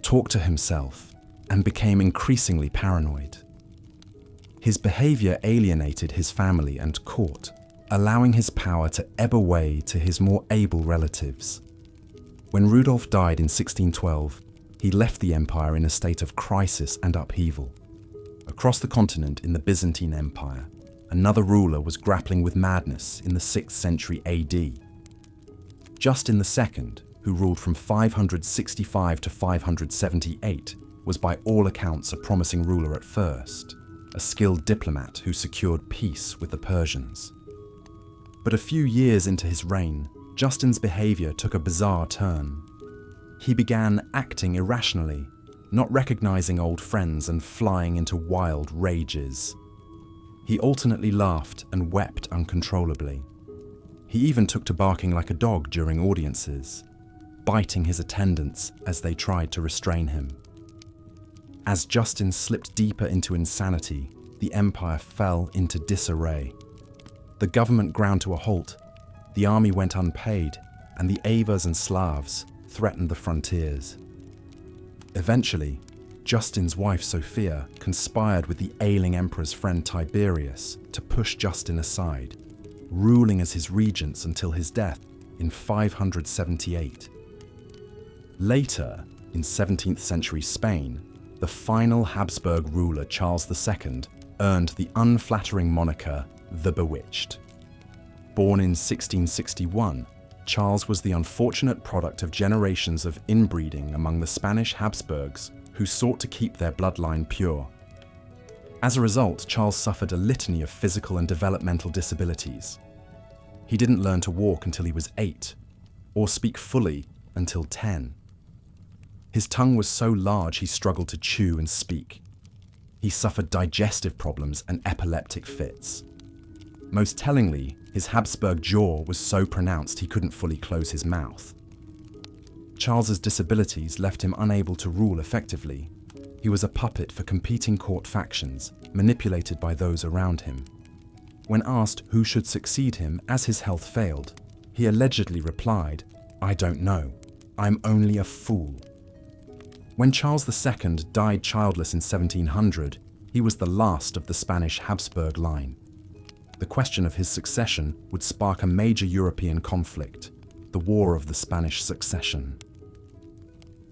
talked to himself, and became increasingly paranoid. His behavior alienated his family and court, allowing his power to ebb away to his more able relatives. When Rudolf died in 1612, he left the empire in a state of crisis and upheaval. Across the continent in the Byzantine Empire, another ruler was grappling with madness in the 6th century AD. Justin II, who ruled from 565 to 578, was by all accounts a promising ruler at first, a skilled diplomat who secured peace with the Persians. But a few years into his reign, Justin's behavior took a bizarre turn. He began acting irrationally, not recognizing old friends and flying into wild rages. He alternately laughed and wept uncontrollably. He even took to barking like a dog during audiences, biting his attendants as they tried to restrain him. As Justin slipped deeper into insanity, the empire fell into disarray. The government ground to a halt, the army went unpaid, and the Avars and Slavs threatened the frontiers. Eventually, Justin's wife Sophia conspired with the ailing emperor's friend Tiberius to push Justin aside, ruling as his regents until his death in 578. Later, in 17th century Spain, the final Habsburg ruler Charles II earned the unflattering moniker the Bewitched. Born in 1661, Charles was the unfortunate product of generations of inbreeding among the Spanish Habsburgs who sought to keep their bloodline pure. As a result, Charles suffered a litany of physical and developmental disabilities. He didn't learn to walk until he was 8, or speak fully until 10. His tongue was so large he struggled to chew and speak. He suffered digestive problems and epileptic fits. Most tellingly, his Habsburg jaw was so pronounced he couldn't fully close his mouth. Charles's disabilities left him unable to rule effectively. He was a puppet for competing court factions, manipulated by those around him. When asked who should succeed him as his health failed, he allegedly replied, "I don't know. I'm only a fool." When Charles II died childless in 1700, he was the last of the Spanish Habsburg line. The question of his succession would spark a major European conflict, the War of the Spanish Succession.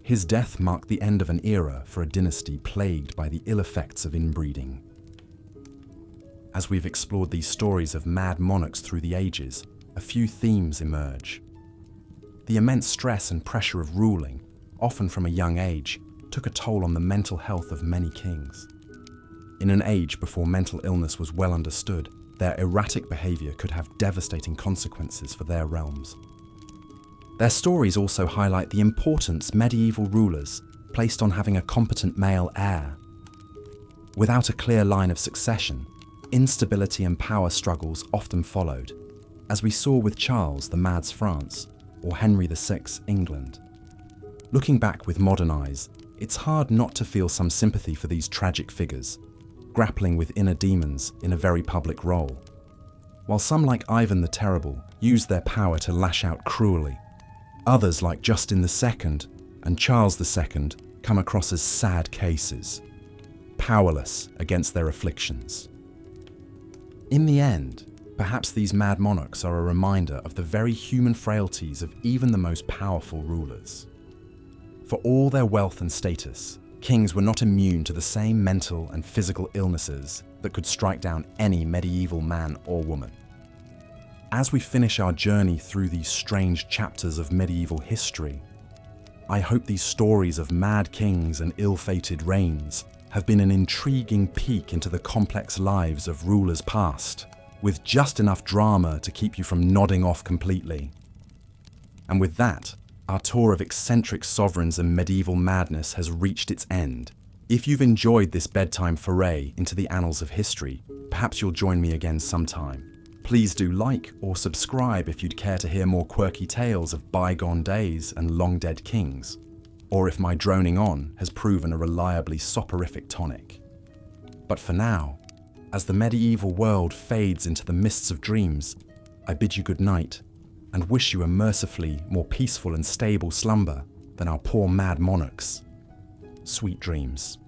His death marked the end of an era for a dynasty plagued by the ill effects of inbreeding. As we've explored these stories of mad monarchs through the ages, a few themes emerge. The immense stress and pressure of ruling, often from a young age, took a toll on the mental health of many kings. In an age before mental illness was well understood, their erratic behavior could have devastating consequences for their realms. Their stories also highlight the importance medieval rulers placed on having a competent male heir. Without a clear line of succession, instability and power struggles often followed, as we saw with Charles the Mad's France or Henry VI England. Looking back with modern eyes, it's hard not to feel some sympathy for these tragic figures, grappling with inner demons in a very public role. While some like Ivan the Terrible use their power to lash out cruelly, others like Justin II and Charles II come across as sad cases, powerless against their afflictions. In the end, perhaps these mad monarchs are a reminder of the very human frailties of even the most powerful rulers. For all their wealth and status, kings were not immune to the same mental and physical illnesses that could strike down any medieval man or woman. As we finish our journey through these strange chapters of medieval history, I hope these stories of mad kings and ill-fated reigns have been an intriguing peek into the complex lives of rulers past, with just enough drama to keep you from nodding off completely. And with that, Our tour of eccentric sovereigns and medieval madness has reached its end. If you've enjoyed this bedtime foray into the annals of history, perhaps you'll join me again sometime. Please do like or subscribe if you'd care to hear more quirky tales of bygone days and long-dead kings, or if my droning on has proven a reliably soporific tonic. But for now, as the medieval world fades into the mists of dreams, I bid you good night and wish you a mercifully more peaceful and stable slumber than our poor mad monarchs. Sweet dreams.